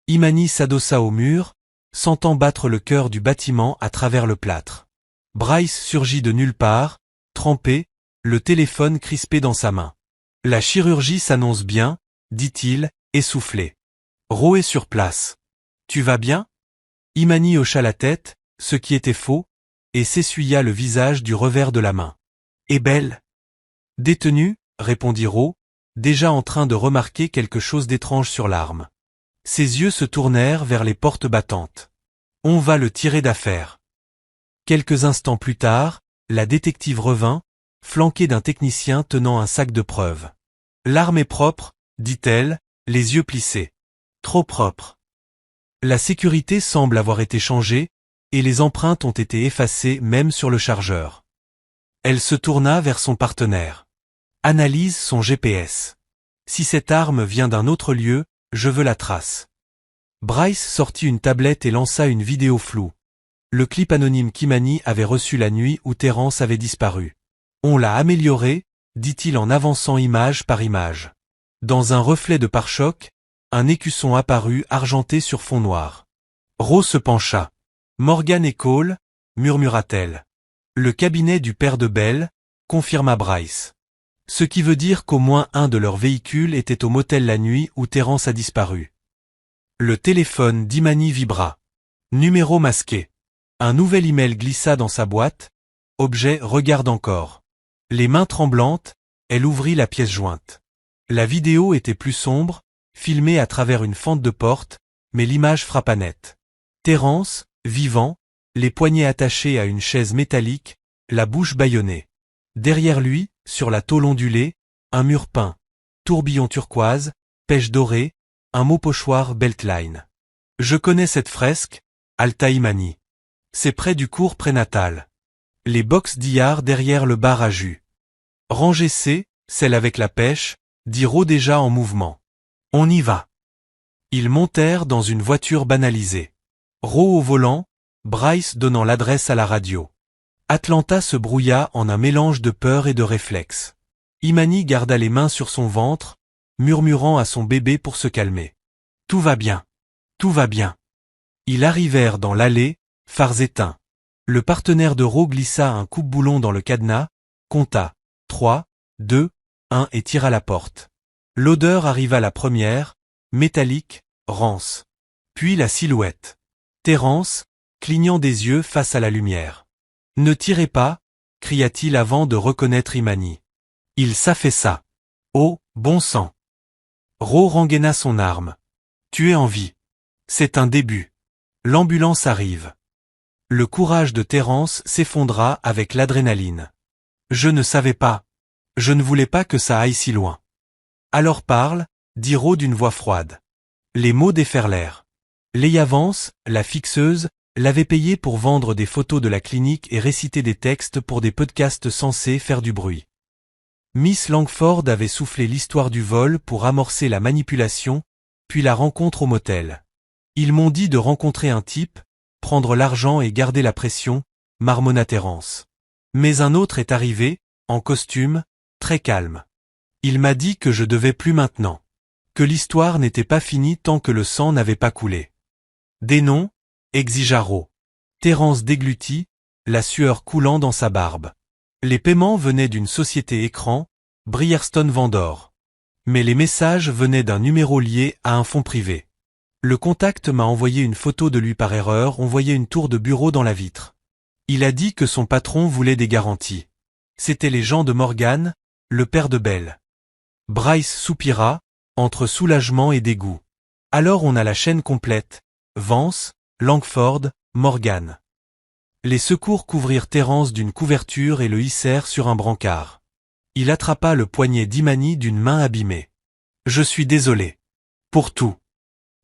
Imani s'adossa au mur, sentant battre le cœur du bâtiment à travers le plâtre. Bryce surgit de nulle part, trempé, le téléphone crispé dans sa main. La chirurgie s'annonce bien, dit-il, essoufflé. Rowe est sur place. Tu vas bien? Imani hocha la tête, ce qui était faux, et s'essuya le visage du revers de la main. Et Belle? Détenue, répondit Rowe, déjà en train de remarquer quelque chose d'étrange sur l'arme. Ses yeux se tournèrent vers les portes battantes. On va le tirer d'affaire. Quelques instants plus tard, la détective revint, flanquée d'un technicien tenant un sac de preuves. L'arme est propre, dit-elle, les yeux plissés. Trop propre. La sécurité semble avoir été changée, et les empreintes ont été effacées même sur le chargeur. Elle se tourna vers son partenaire. Analyse son GPS. Si cette arme vient d'un autre lieu, je veux la trace. Bryce sortit une tablette et lança une vidéo floue. Le clip anonyme qu'Imani avait reçu la nuit où Terrence avait disparu. On l'a amélioré, dit-il en avançant image par image. Dans un reflet de pare-choc, un écusson apparut argenté sur fond noir. Rowe se pencha. Morgan et Cole, murmura-t-elle. Le cabinet du père de Belle, confirma Bryce. Ce qui veut dire qu'au moins un de leurs véhicules était au motel la nuit où Terrence a disparu. Le téléphone d'Imani vibra. Numéro masqué. Un nouvel email glissa dans sa boîte. Objet regarde encore. Les mains tremblantes, elle ouvrit la pièce jointe. La vidéo était plus sombre, filmée à travers une fente de porte, mais l'image frappa net. Terrence, vivant, les poignets attachés à une chaise métallique, la bouche bâillonnée. Derrière lui, sur la tôle ondulée, un mur peint. Tourbillon turquoise, pêche dorée, un mot pochoir Beltline. Je connais cette fresque, Alta Imani. C'est près du cours prénatal. Les box d'Iar derrière le bar à jus. Rangée C, celle avec la pêche, dit Rowe déjà en mouvement. On y va. Ils montèrent dans une voiture banalisée. Rowe au volant, Bryce donnant l'adresse à la radio. Atlanta se brouilla en un mélange de peur et de réflexe. Imani garda les mains sur son ventre, murmurant à son bébé pour se calmer. Tout va bien. Tout va bien. Ils arrivèrent dans l'allée, phares éteints. Le partenaire de Rowe glissa un coupe-boulon dans le cadenas, compta 3, 2, 1 et tira la porte. L'odeur arriva la première, métallique, rance. Puis la silhouette. Terrence, clignant des yeux face à la lumière. Ne tirez pas, cria-t-il avant de reconnaître Imani. Il s'affaissa. Oh, bon sang. Rowe rengaina son arme. Tu es en vie. C'est un début. L'ambulance arrive. Le courage de Terrence s'effondra avec l'adrénaline. Je ne savais pas. Je ne voulais pas que ça aille si loin. Alors parle, dit Rowe d'une voix froide. Les mots déferlèrent. Leigh Vance, la fixeuse, l'avait payé pour vendre des photos de la clinique et réciter des textes pour des podcasts censés faire du bruit. Miss Langford avait soufflé l'histoire du vol pour amorcer la manipulation, puis la rencontre au motel. Ils m'ont dit de rencontrer un type, prendre l'argent et garder la pression, marmonna Terence. Mais un autre est arrivé, en costume, très calme. Il m'a dit que je devais plus maintenant. Que l'histoire n'était pas finie tant que le sang n'avait pas coulé. Des noms, exigea Rowe. Terence déglutit, la sueur coulant dans sa barbe. Les paiements venaient d'une société écran, Brierstone Vendor. Mais les messages venaient d'un numéro lié à un fonds privé. Le contact m'a envoyé une photo de lui par erreur, on voyait une tour de bureau dans la vitre. Il a dit que son patron voulait des garanties. C'étaient les gens de Morgan, le père de Belle. Bryce soupira, entre soulagement et dégoût. Alors on a la chaîne complète, Vance, Langford, Morgan. Les secours couvrirent Terence d'une couverture et le hissèrent sur un brancard. Il attrapa le poignet d'Imani d'une main abîmée. Je suis désolé. Pour tout.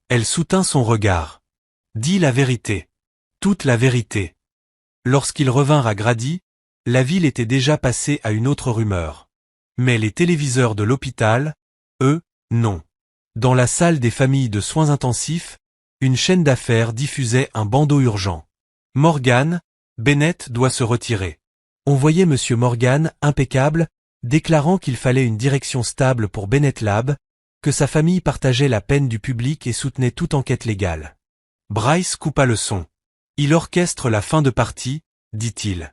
Elle soutint son regard. Dis la vérité. Toute la vérité. Lorsqu'ils revinrent à Grady, la ville était déjà passée à une autre rumeur. Mais les téléviseurs de l'hôpital, eux, non. Dans la salle des familles de soins intensifs, une chaîne d'affaires diffusait un bandeau urgent. Morgan, Bennett doit se retirer. On voyait Monsieur Morgan, impeccable, déclarant qu'il fallait une direction stable pour Bennett Lab, que sa famille partageait la peine du public et soutenait toute enquête légale. Bryce coupa le son. Il orchestre la fin de partie, dit-il.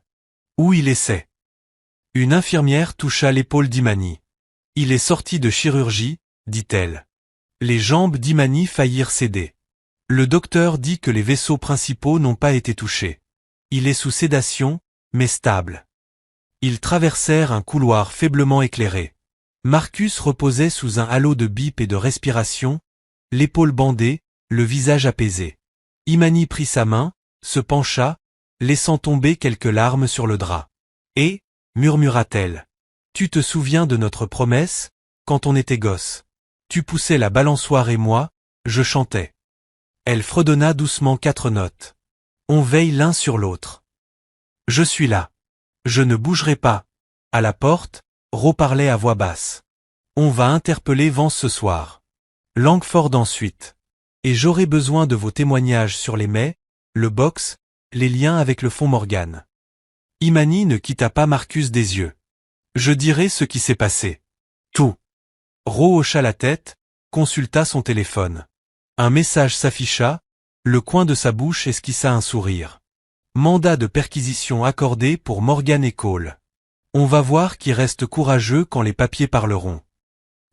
Où il essaie. Une infirmière toucha l'épaule d'Imani. Il est sorti de chirurgie, dit-elle. Les jambes d'Imani faillirent céder. Le docteur dit que les vaisseaux principaux n'ont pas été touchés. Il est sous sédation, mais stable. Ils traversèrent un couloir faiblement éclairé. Marcus reposait sous un halo de bip et de respiration, l'épaule bandée, le visage apaisé. Imani prit sa main, se pencha, laissant tomber quelques larmes sur le drap. Et, murmura-t-elle, tu te souviens de notre promesse, quand on était gosse. Tu poussais la balançoire et moi, je chantais. Elle fredonna doucement 4 notes. On veille l'un sur l'autre. Je suis là. Je ne bougerai pas. À la porte, Rowe parlait à voix basse. On va interpeller Vance ce soir. Langford ensuite. Et j'aurai besoin de vos témoignages sur les mets, le box, les liens avec le fonds Morgan. Imani ne quitta pas Marcus des yeux. Je dirai ce qui s'est passé. Tout. Rowe hocha la tête, consulta son téléphone. Un message s'afficha, le coin de sa bouche esquissa un sourire. Mandat de perquisition accordé pour Morgan et Cole. On va voir qui reste courageux quand les papiers parleront.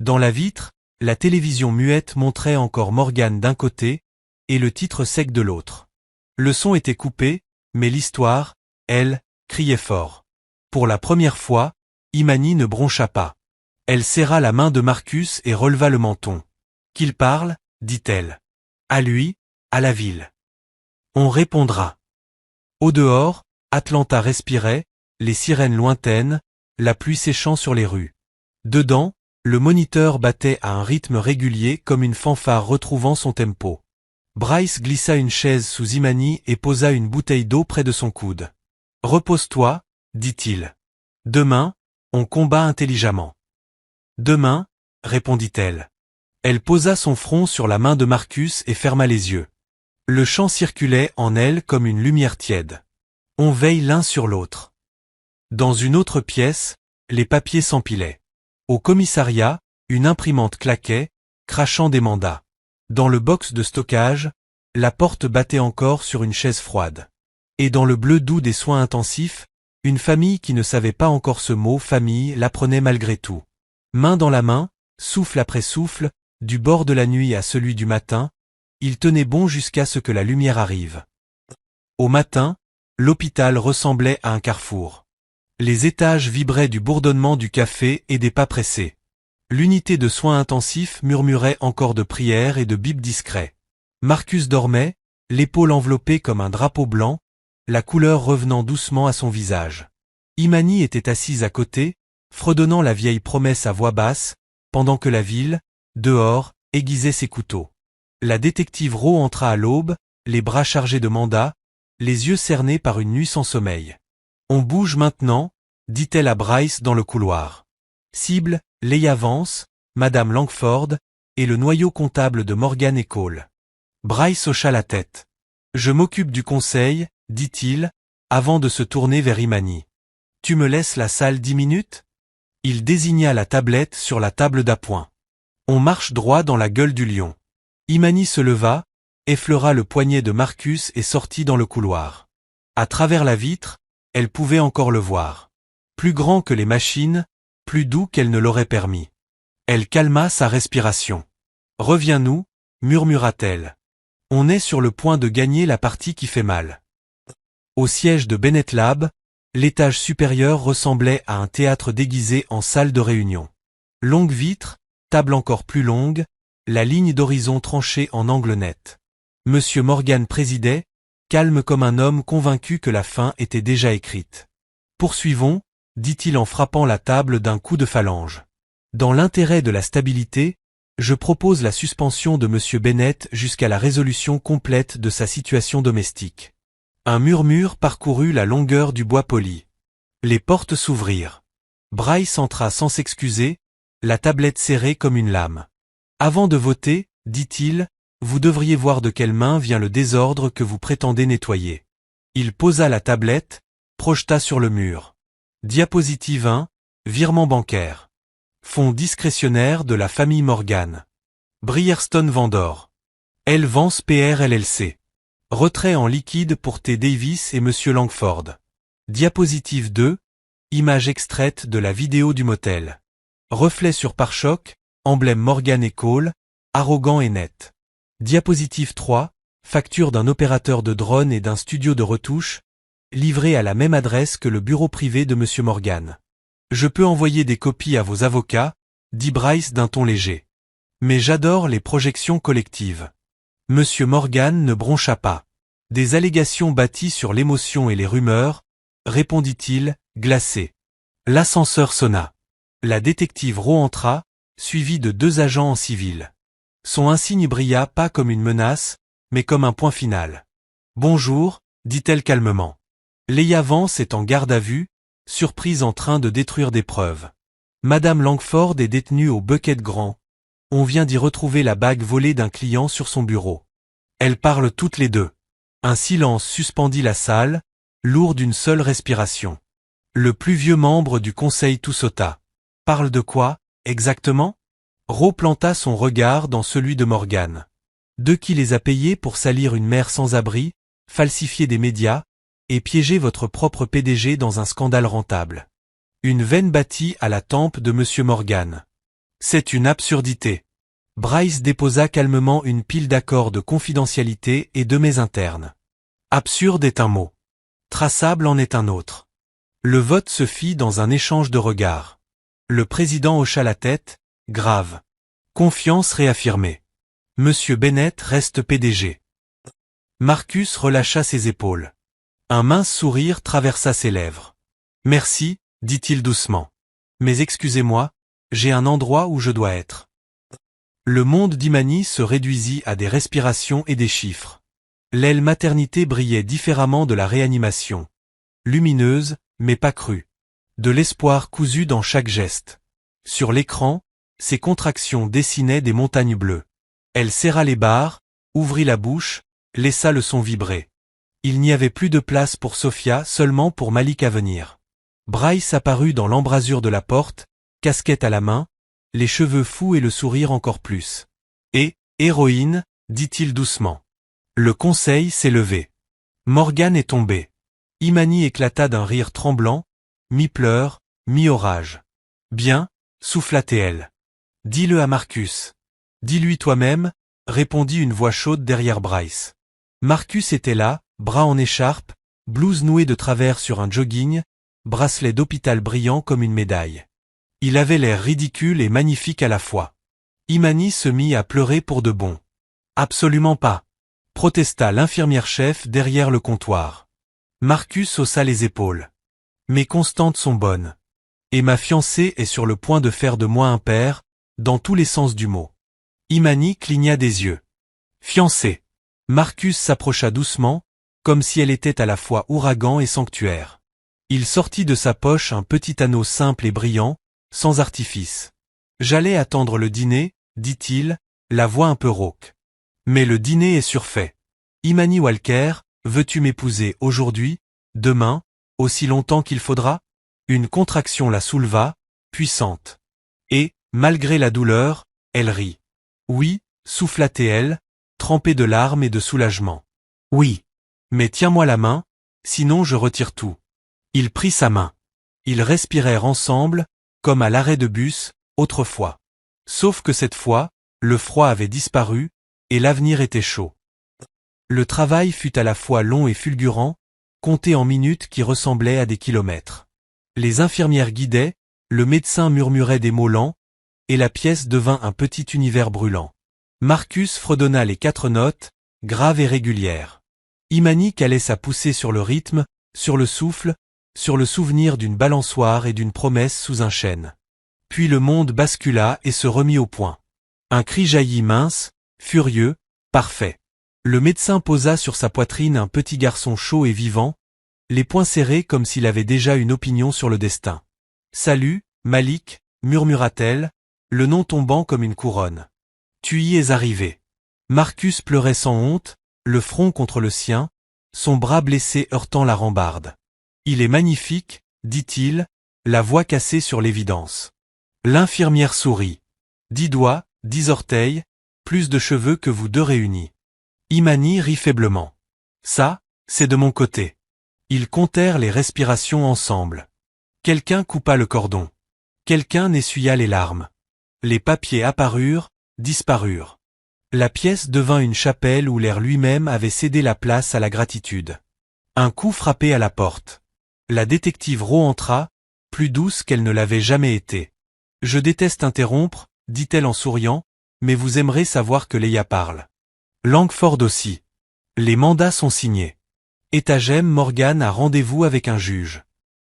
Dans la vitre, la télévision muette montrait encore Morgan d'un côté, et le titre sec de l'autre. Le son était coupé, mais l'histoire, elle, criait fort. Pour la première fois, Imani ne broncha pas. Elle serra la main de Marcus et releva le menton. Qu'il parle, dit-elle. À lui, à la ville. On répondra. Au dehors, Atlanta respirait, les sirènes lointaines, la pluie séchant sur les rues. Dedans, le moniteur battait à un rythme régulier comme une fanfare retrouvant son tempo. Bryce glissa une chaise sous Imani et posa une bouteille d'eau près de son coude. Repose-toi, dit-il. Demain, on combat intelligemment. Demain, répondit-elle. Elle posa son front sur la main de Marcus et ferma les yeux. Le chant circulait en elle comme une lumière tiède. On veille l'un sur l'autre. Dans une autre pièce, les papiers s'empilaient. Au commissariat, une imprimante claquait, crachant des mandats. Dans le box de stockage, la porte battait encore sur une chaise froide. Et dans le bleu doux des soins intensifs, une famille qui ne savait pas encore ce mot famille l'apprenait malgré tout. Main dans la main, souffle après souffle, du bord de la nuit à celui du matin, ils tenaient bon jusqu'à ce que la lumière arrive. Au matin, l'hôpital ressemblait à un carrefour. Les étages vibraient du bourdonnement du café et des pas pressés. L'unité de soins intensifs murmurait encore de prières et de bips discrets. Marcus dormait, l'épaule enveloppée comme un drapeau blanc, la couleur revenant doucement à son visage. Imani était assise à côté, fredonnant la vieille promesse à voix basse, pendant que la ville, dehors, aiguisait ses couteaux. La détective Rowe entra à l'aube, les bras chargés de mandats, les yeux cernés par une nuit sans sommeil. On bouge maintenant, dit-elle à Bryce dans le couloir. Cible, Leigh Vance, Madame Langford, et le noyau comptable de Morgan et Cole. Bryce hocha la tête. Je m'occupe du conseil, dit-il, avant de se tourner vers Imani. Tu me laisses la salle 10 minutes? Il désigna la tablette sur la table d'appoint. On marche droit dans la gueule du lion. Imani se leva, effleura le poignet de Marcus et sortit dans le couloir. À travers la vitre, elle pouvait encore le voir. Plus grand que les machines, plus doux qu'elle ne l'aurait permis. Elle calma sa respiration. Reviens-nous, murmura-t-elle. On est sur le point de gagner la partie qui fait mal. Au siège de Bennett Lab, l'étage supérieur ressemblait à un théâtre déguisé en salle de réunion. Longue vitre, table encore plus longue, la ligne d'horizon tranchée en angle net. Monsieur Morgan présidait, calme comme un homme convaincu que la fin était déjà écrite. Poursuivons, dit-il en frappant la table d'un coup de phalange. Dans l'intérêt de la stabilité, je propose la suspension de Monsieur Bennett jusqu'à la résolution complète de sa situation domestique. Un murmure parcourut la longueur du bois poli. Les portes s'ouvrirent. Bryce entra sans s'excuser, la tablette serrée comme une lame. Avant de voter, dit-il, vous devriez voir de quelle main vient le désordre que vous prétendez nettoyer. Il posa la tablette, projeta sur le mur. Diapositive 1, virement bancaire. Fonds discrétionnaire de la famille Morgan. Brierstone Vendor. L. Vance PR LLC. Retrait en liquide pour T. Davis et Monsieur Langford. Diapositive 2, image extraite de la vidéo du motel. Reflet sur pare-choc, emblème Morgan et Cole, arrogant et net. Diapositive 3, facture d'un opérateur de drone et d'un studio de retouche, livré à la même adresse que le bureau privé de Monsieur Morgan. Je peux envoyer des copies à vos avocats, dit Bryce d'un ton léger. Mais j'adore les projections collectives. Monsieur Morgan ne broncha pas. Des allégations bâties sur l'émotion et les rumeurs, répondit-il, glacé. L'ascenseur sonna. La détective Rowe entra, suivie de 2 agents en civil. Son insigne brilla pas comme une menace, mais comme un point final. Bonjour, dit-elle calmement. Leigh Vance est en garde à vue, surprise en train de détruire des preuves. Madame Langford est détenue au Bucket Grand. On vient d'y retrouver la bague volée d'un client sur son bureau. Elles parlent toutes les deux. Un silence suspendit la salle, lourd d'une seule respiration. Le plus vieux membre du conseil tout sauta. Parle de quoi, exactement? Rowe planta son regard dans celui de Morgan. De qui les a payés pour salir une mère sans abri, falsifier des médias, et piéger votre propre PDG dans un scandale rentable. Une veine battit à la tempe de Monsieur Morgan. C'est une absurdité. Bryce déposa calmement une pile d'accords de confidentialité et de mets internes. Absurde est un mot. Traçable en est un autre. Le vote se fit dans un échange de regards. Le président hocha la tête, grave. Confiance réaffirmée. Monsieur Bennett reste PDG. Marcus relâcha ses épaules. Un mince sourire traversa ses lèvres. Merci, dit-il doucement. Mais excusez-moi, j'ai un endroit où je dois être. Le monde d'Imani se réduisit à des respirations et des chiffres. L'aile maternité brillait différemment de la réanimation. Lumineuse, mais pas crue. De l'espoir cousu dans chaque geste. Sur l'écran, ses contractions dessinaient des montagnes bleues. Elle serra les barres, ouvrit la bouche, laissa le son vibrer. Il n'y avait plus de place pour Sophia, seulement pour Malik à venir. Bryce apparut dans l'embrasure de la porte, casquette à la main, les cheveux fous et le sourire encore plus. Et, héroïne, dit-il doucement. Le conseil s'est levé. Morgan est tombé. Imani éclata d'un rire tremblant, mi-pleurs, mi-orage. Bien, souffla-t-elle. Dis-le à Marcus. Dis-lui toi-même, répondit une voix chaude derrière Bryce. Marcus était là, bras en écharpe, blouse nouée de travers sur un jogging, bracelet d'hôpital brillant comme une médaille. Il avait l'air ridicule et magnifique à la fois. Imani se mit à pleurer pour de bon. Absolument pas, protesta l'infirmière-chef derrière le comptoir. Marcus haussa les épaules. Mes constantes sont bonnes. Et ma fiancée est sur le point de faire de moi un père, dans tous les sens du mot. Imani cligna des yeux. Fiancée. Marcus s'approcha doucement, comme si elle était à la fois ouragan et sanctuaire. Il sortit de sa poche un petit anneau simple et brillant, sans artifice. J'allais attendre le dîner, dit-il, la voix un peu rauque. Mais le dîner est surfait. Imani Walker, veux-tu m'épouser aujourd'hui, demain, aussi longtemps qu'il faudra? Une contraction la souleva, puissante. Et, malgré la douleur, elle rit. Oui, souffla-t-elle, trempée de larmes et de soulagement. Oui. Mais tiens-moi la main, sinon je retire tout. Il prit sa main. Ils respirèrent ensemble, comme à l'arrêt de bus, autrefois. Sauf que cette fois, le froid avait disparu, et l'avenir était chaud. Le travail fut à la fois long et fulgurant, compté en minutes qui ressemblaient à des kilomètres. Les infirmières guidaient, le médecin murmurait des mots lents, et la pièce devint un petit univers brûlant. Marcus fredonna les 4 notes, graves et régulières. Imani calait sa poussée sur le rythme, sur le souffle, sur le souvenir d'une balançoire et d'une promesse sous un chêne. Puis le monde bascula et se remit au point. Un cri jaillit mince, furieux, parfait. Le médecin posa sur sa poitrine un petit garçon chaud et vivant, les poings serrés comme s'il avait déjà une opinion sur le destin. « Salut, Malik » murmura-t-elle, le nom tombant comme une couronne. « Tu y es arrivé. » Marcus pleurait sans honte, le front contre le sien, son bras blessé heurtant la rambarde. « Il est magnifique, dit-il, la voix cassée sur l'évidence. L'infirmière sourit. 10 doigts, 10 orteils, plus de cheveux que vous 2 réunis. Imani rit faiblement. Ça, c'est de mon côté. Ils comptèrent les respirations ensemble. Quelqu'un coupa le cordon. Quelqu'un essuya les larmes. Les papiers apparurent, disparurent. La pièce devint une chapelle où l'air lui-même avait cédé la place à la gratitude. Un coup frappé à la porte. La détective re-entra, plus douce qu'elle ne l'avait jamais été. « Je déteste interrompre, dit-elle en souriant, mais vous aimerez savoir que Leia parle. Langford aussi. Les mandats sont signés. Etagem Morgan a rendez-vous avec un juge. »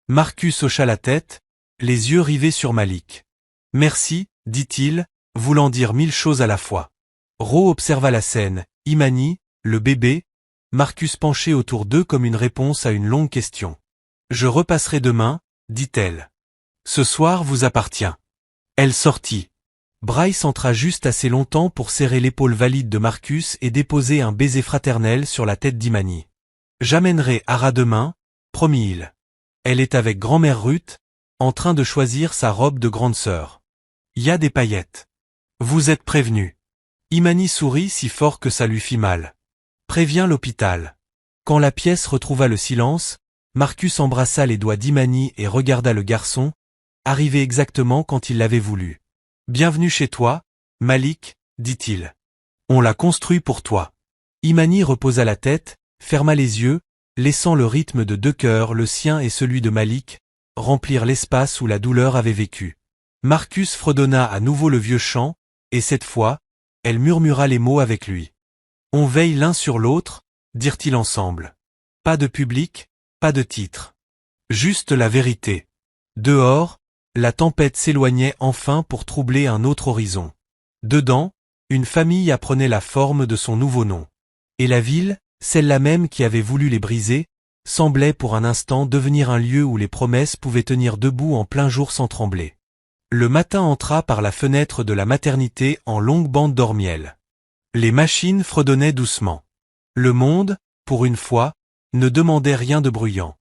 Marcus hocha la tête, les yeux rivés sur Malik. « Merci, dit-il, voulant dire 1000 choses à la fois. » Ro observa la scène, Imani, le bébé, Marcus penché autour d'eux comme une réponse à une longue question. « Je repasserai demain, dit-elle. Ce soir vous appartient. » Elle sortit. Bryce entra juste assez longtemps pour serrer l'épaule valide de Marcus et déposer un baiser fraternel sur la tête d'Imani. « J'amènerai Hara demain, promit-il. Elle est avec grand-mère Ruth, en train de choisir sa robe de grande sœur. Y a des paillettes. Vous êtes prévenus. » Imani sourit si fort que ça lui fit mal. « Préviens l'hôpital. » Quand la pièce retrouva le silence, Marcus embrassa les doigts d'Imani et regarda le garçon, arrivé exactement quand il l'avait voulu. « Bienvenue chez toi, Malik, dit-il. On l'a construit pour toi. » Imani reposa la tête, ferma les yeux, laissant le rythme de 2 cœurs, le sien et celui de Malik, remplir l'espace où la douleur avait vécu. Marcus fredonna à nouveau le vieux chant, et cette fois, elle murmura les mots avec lui. « On veille l'un sur l'autre, dirent-ils ensemble. Pas de public, pas de titre. Juste la vérité. » Dehors, la tempête s'éloignait enfin pour troubler un autre horizon. Dedans, une famille apprenait la forme de son nouveau nom. Et la ville, celle-là même qui avait voulu les briser, semblait pour un instant devenir un lieu où les promesses pouvaient tenir debout en plein jour sans trembler. Le matin entra par la fenêtre de la maternité en longue bande d'ormiel. Les machines fredonnaient doucement. Le monde, pour une fois, ne demandait rien de bruyant.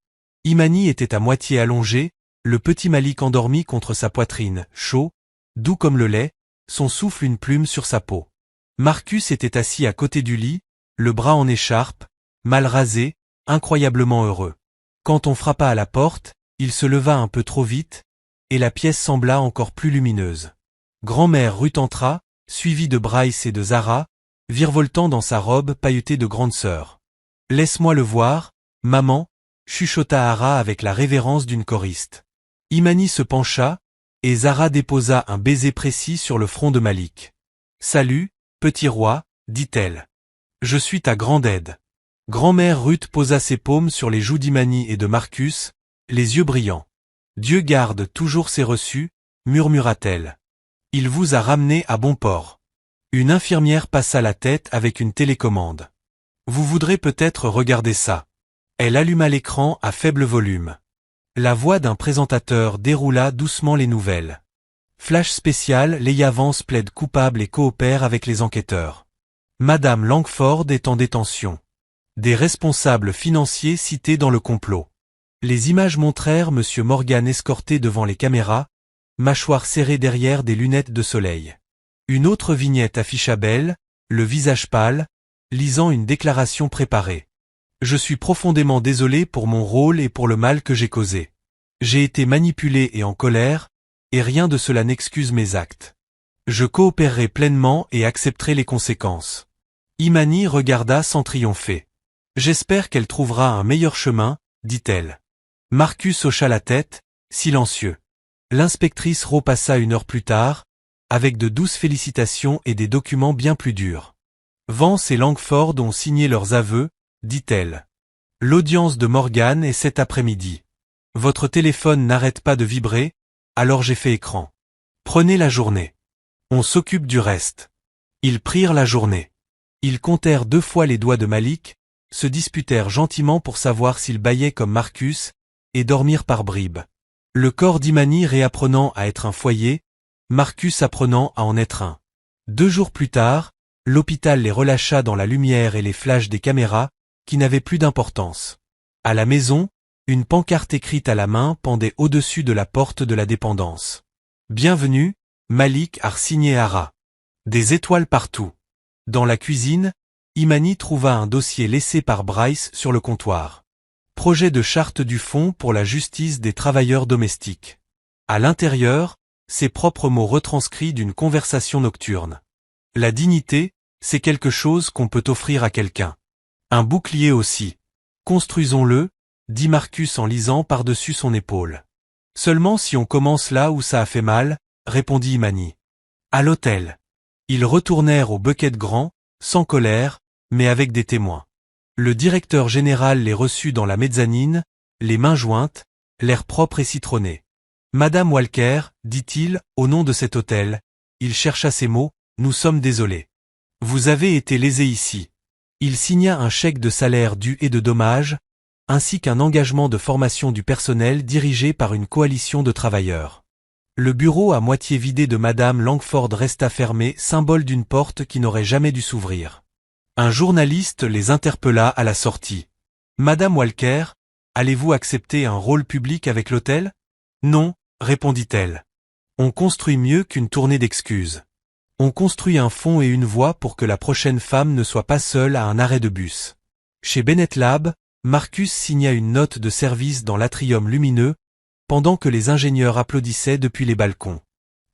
Imani était à moitié allongé, le petit Malik endormi contre sa poitrine, chaud, doux comme le lait, son souffle une plume sur sa peau. Marcus était assis à côté du lit, le bras en écharpe, mal rasé, incroyablement heureux. Quand on frappa à la porte, il se leva un peu trop vite, et la pièce sembla encore plus lumineuse. Grand-mère Ruth entra, suivie de Bryce et de Zara, virevoltant dans sa robe pailletée de grande sœur. « Laisse-moi le voir, maman » chuchota Hara avec la révérence d'une choriste. Imani se pencha, et Zara déposa un baiser précis sur le front de Malik. « Salut, petit roi » dit-elle. « Je suis ta grande aide. » Grand-mère Ruth posa ses paumes sur les joues d'Imani et de Marcus, les yeux brillants. « Dieu garde toujours ses reçus » murmura-t-elle. « Il vous a ramené à bon port. » Une infirmière passa la tête avec une télécommande. « Vous voudrez peut-être regarder ça. » Elle alluma l'écran à faible volume. La voix d'un présentateur déroula doucement les nouvelles. Flash spécial, Leia Vance plaide coupable et coopère avec les enquêteurs. Madame Langford est en détention. Des responsables financiers cités dans le complot. Les images montrèrent Monsieur Morgan escorté devant les caméras, mâchoire serrée derrière des lunettes de soleil. Une autre vignette afficha Belle, le visage pâle, lisant une déclaration préparée. Je suis profondément désolé pour mon rôle et pour le mal que j'ai causé. J'ai été manipulé et en colère, et rien de cela n'excuse mes actes. Je coopérerai pleinement et accepterai les conséquences. Imani regarda sans triompher. J'espère qu'elle trouvera un meilleur chemin, dit-elle. Marcus hocha la tête, silencieux. L'inspectrice repassa 1 heure plus tard, avec de douces félicitations et des documents bien plus durs. Vance et Langford ont signé leurs aveux, dit-elle. L'audience de Morgan est cet après-midi. Votre téléphone n'arrête pas de vibrer, alors j'ai fait écran. Prenez la journée. On s'occupe du reste. Ils prirent la journée. Ils comptèrent 2 fois les doigts de Malik, se disputèrent gentiment pour savoir s'il bâillait comme Marcus, et dormirent par bribes. Le corps d'Imani réapprenant à être un foyer, Marcus apprenant à en être un. 2 jours plus tard, l'hôpital les relâcha dans la lumière et les flashs des caméras, qui n'avaient plus d'importance. À la maison, une pancarte écrite à la main pendait au-dessus de la porte de la dépendance. Bienvenue, Malik a signé Hara. Des étoiles partout. Dans la cuisine, Imani trouva un dossier laissé par Bryce sur le comptoir. Projet de charte du Fonds pour la justice des travailleurs domestiques. À l'intérieur, ses propres mots retranscrits d'une conversation nocturne. La dignité, c'est quelque chose qu'on peut offrir à quelqu'un. Un bouclier aussi. Construisons-le, dit Marcus en lisant par-dessus son épaule. Seulement si on commence là où ça a fait mal, répondit Imani. À l'hôtel. Ils retournèrent au Bucket Grand, sans colère, mais avec des témoins. Le directeur général les reçut dans la mezzanine, les mains jointes, l'air propre et citronné. Madame Walker, dit-il, au nom de cet hôtel, il chercha ses mots, nous sommes désolés. Vous avez été lésés ici. Il signa un chèque de salaire dû et de dommages, ainsi qu'un engagement de formation du personnel dirigé par une coalition de travailleurs. Le bureau à moitié vidé de Madame Langford resta fermé, symbole d'une porte qui n'aurait jamais dû s'ouvrir. Un journaliste les interpella à la sortie. Madame Walker, allez-vous accepter un rôle public avec l'hôtel? Non, répondit-elle. On construit mieux qu'une tournée d'excuses. On construit un fond et une voie pour que la prochaine femme ne soit pas seule à un arrêt de bus. Chez Bennett Lab, Marcus signa une note de service dans l'atrium lumineux, pendant que les ingénieurs applaudissaient depuis les balcons.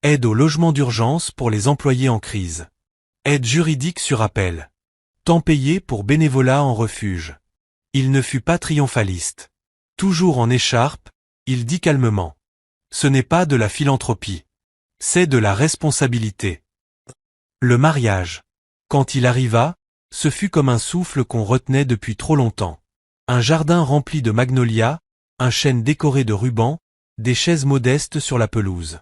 Aide au logement d'urgence pour les employés en crise. Aide juridique sur appel. Temps payé pour bénévolat en refuge. Il ne fut pas triomphaliste. Toujours en écharpe, il dit calmement. Ce n'est pas de la philanthropie. C'est de la responsabilité. Le mariage. Quand il arriva, ce fut comme un souffle qu'on retenait depuis trop longtemps. Un jardin rempli de magnolias, un chêne décoré de rubans, des chaises modestes sur la pelouse.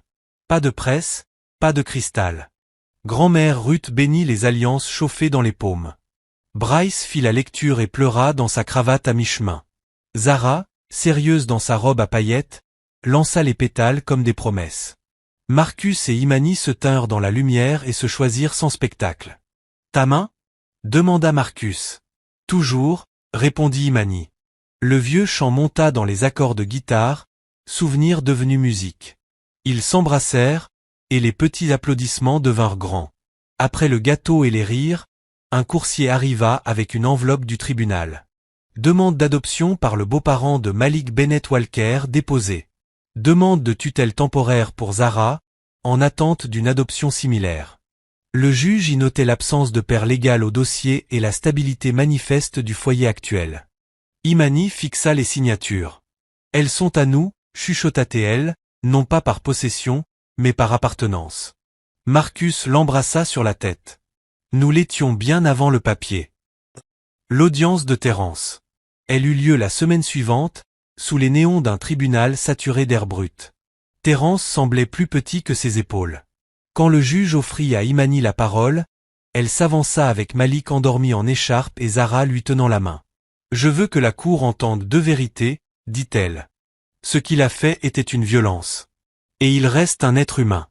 Pas de presse, pas de cristal. Grand-mère Ruth bénit les alliances chauffées dans les paumes. Bryce fit la lecture et pleura dans sa cravate à mi-chemin. Zara, sérieuse dans sa robe à paillettes, lança les pétales comme des promesses. Marcus et Imani se tinrent dans la lumière et se choisirent sans spectacle. Ta main? Demanda Marcus. Toujours, répondit Imani. Le vieux chant monta dans les accords de guitare, souvenir devenu musique. Ils s'embrassèrent, et les petits applaudissements devinrent grands. Après le gâteau et les rires, un coursier arriva avec une enveloppe du tribunal. Demande d'adoption par le beau-parent de Malik Bennett Walker déposée. Demande de tutelle temporaire pour Zara, en attente d'une adoption similaire. Le juge y notait l'absence de père légal au dossier et la stabilité manifeste du foyer actuel. Imani fixa les signatures. Elles sont à nous, chuchota-t-elle, non pas par possession, mais par appartenance. Marcus l'embrassa sur la tête. Nous l'étions bien avant le papier. L'audience de Terence. Elle eut lieu la semaine suivante, sous les néons d'un tribunal saturé d'air brut. Terence semblait plus petit que ses épaules. Quand le juge offrit à Imani la parole, elle s'avança avec Malik endormi en écharpe et Zara lui tenant la main. « Je veux que la cour entende 2 vérités, dit-elle. Ce qu'il a fait était une violence. Et il reste un être humain.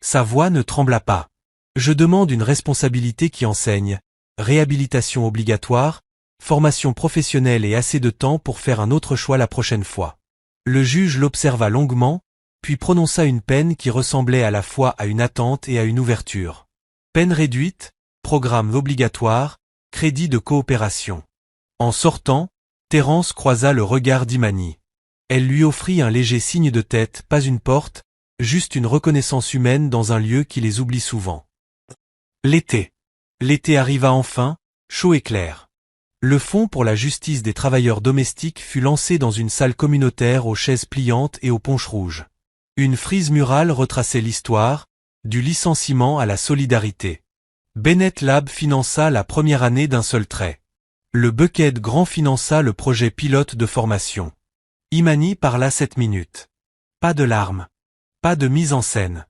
Sa voix ne trembla pas. Je demande une responsabilité qui enseigne, réhabilitation obligatoire, formation professionnelle et assez de temps pour faire un autre choix la prochaine fois. Le juge l'observa longuement, puis prononça une peine qui ressemblait à la fois à une attente et à une ouverture. Peine réduite, programme obligatoire, crédit de coopération. En sortant, Terence croisa le regard d'Imani. Elle lui offrit un léger signe de tête, pas une porte, juste une reconnaissance humaine dans un lieu qui les oublie souvent. L'été. L'été arriva enfin, chaud et clair. Le Fonds pour la justice des travailleurs domestiques fut lancé dans une salle communautaire aux chaises pliantes et aux ponches rouges. Une frise murale retraçait l'histoire, du licenciement à la solidarité. Bennett Lab finança la première année d'un seul trait. Le Bucket Grand finança le projet pilote de formation. Imani parla 7 minutes. Pas de larmes. Pas de mise en scène.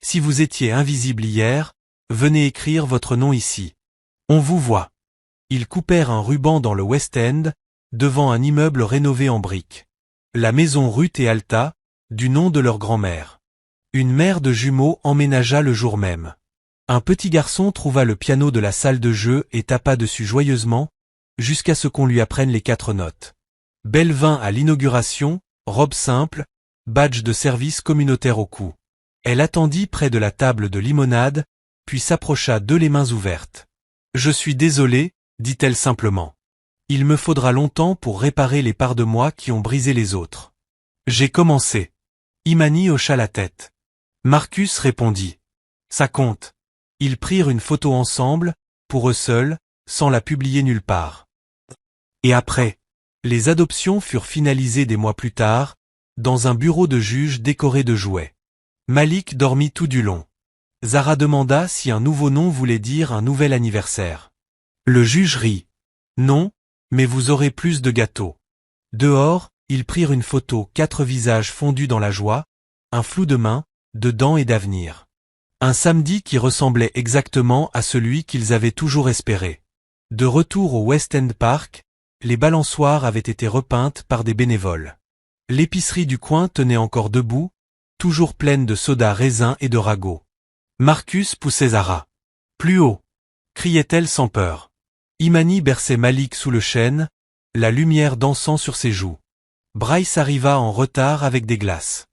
Si vous étiez invisible hier, venez écrire votre nom ici. On vous voit. Ils coupèrent un ruban dans le West End, devant un immeuble rénové en briques. La maison Ruth et Alta, du nom de leur grand-mère. Une mère de jumeaux emménagea le jour même. Un petit garçon trouva le piano de la salle de jeu et tapa dessus joyeusement, jusqu'à ce qu'on lui apprenne les 4 notes. Belle vint à l'inauguration, robe simple, badge de service communautaire au cou. Elle attendit près de la table de limonade, puis s'approcha d'eux les mains ouvertes. « Je suis désolée, dit-elle simplement. Il me faudra longtemps pour réparer les parts de moi qui ont brisé les autres. J'ai commencé. Imani hocha la tête. Marcus répondit. Ça compte. Ils prirent une photo ensemble, pour eux seuls, sans la publier nulle part. Et après, les adoptions furent finalisées des mois plus tard, dans un bureau de juge décoré de jouets. Malik dormit tout du long. Zara demanda si un nouveau nom voulait dire un nouvel anniversaire. Le juge rit. Non, mais vous aurez plus de gâteaux. Dehors, ils prirent une photo, 4 visages fondus dans la joie, un flou de mains, de dents et d'avenir. Un samedi qui ressemblait exactement à celui qu'ils avaient toujours espéré. De retour au West End Park, les balançoires avaient été repeintes par des bénévoles. L'épicerie du coin tenait encore debout, toujours pleine de sodas raisins et de ragots. Marcus poussait Zara. Plus haut, criait-elle sans peur. Imani berçait Malik sous le chêne, la lumière dansant sur ses joues. Bryce arriva en retard avec des glaces.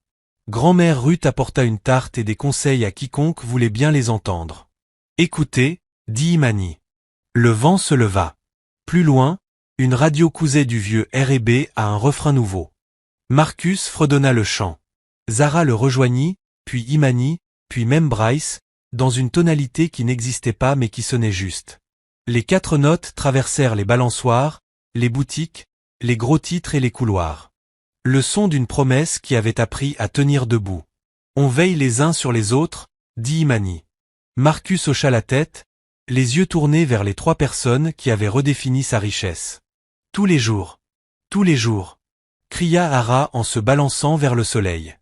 Grand-mère Ruth apporta une tarte et des conseils à quiconque voulait bien les entendre. Écoutez, dit Imani. Le vent se leva. Plus loin, une radio cousait du vieux R&B à un refrain nouveau. Marcus fredonna le chant. Zara le rejoignit, puis Imani, puis même Bryce, dans une tonalité qui n'existait pas mais qui sonnait juste. Les 4 notes traversèrent les balançoires, les boutiques, les gros titres et les couloirs. Le son d'une promesse qui avait appris à tenir debout. On veille les uns sur les autres, dit Imani. Marcus hocha la tête, les yeux tournés vers les 3 personnes qui avaient redéfini sa richesse. Tous les jours, cria Hara en se balançant vers le soleil.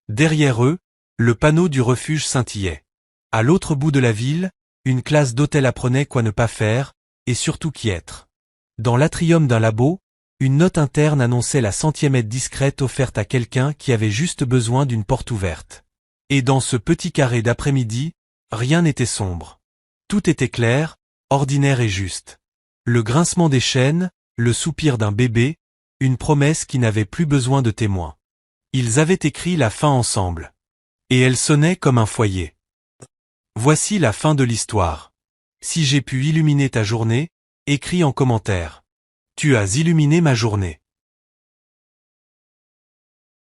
Derrière eux, le panneau du refuge scintillait. À l'autre bout de la ville, une classe d'hôtel apprenait quoi ne pas faire, et surtout qui être. Dans l'atrium d'un labo, une note interne annonçait la 100e aide discrète offerte à quelqu'un qui avait juste besoin d'une porte ouverte. Et dans ce petit carré d'après-midi, rien n'était sombre. Tout était clair, ordinaire et juste. Le grincement des chaînes, le soupir d'un bébé, une promesse qui n'avait plus besoin de témoins. Ils avaient écrit la fin ensemble. Et elle sonnait comme un foyer. Voici la fin de l'histoire. Si j'ai pu illuminer ta journée, écris en commentaire. Tu as illuminé ma journée.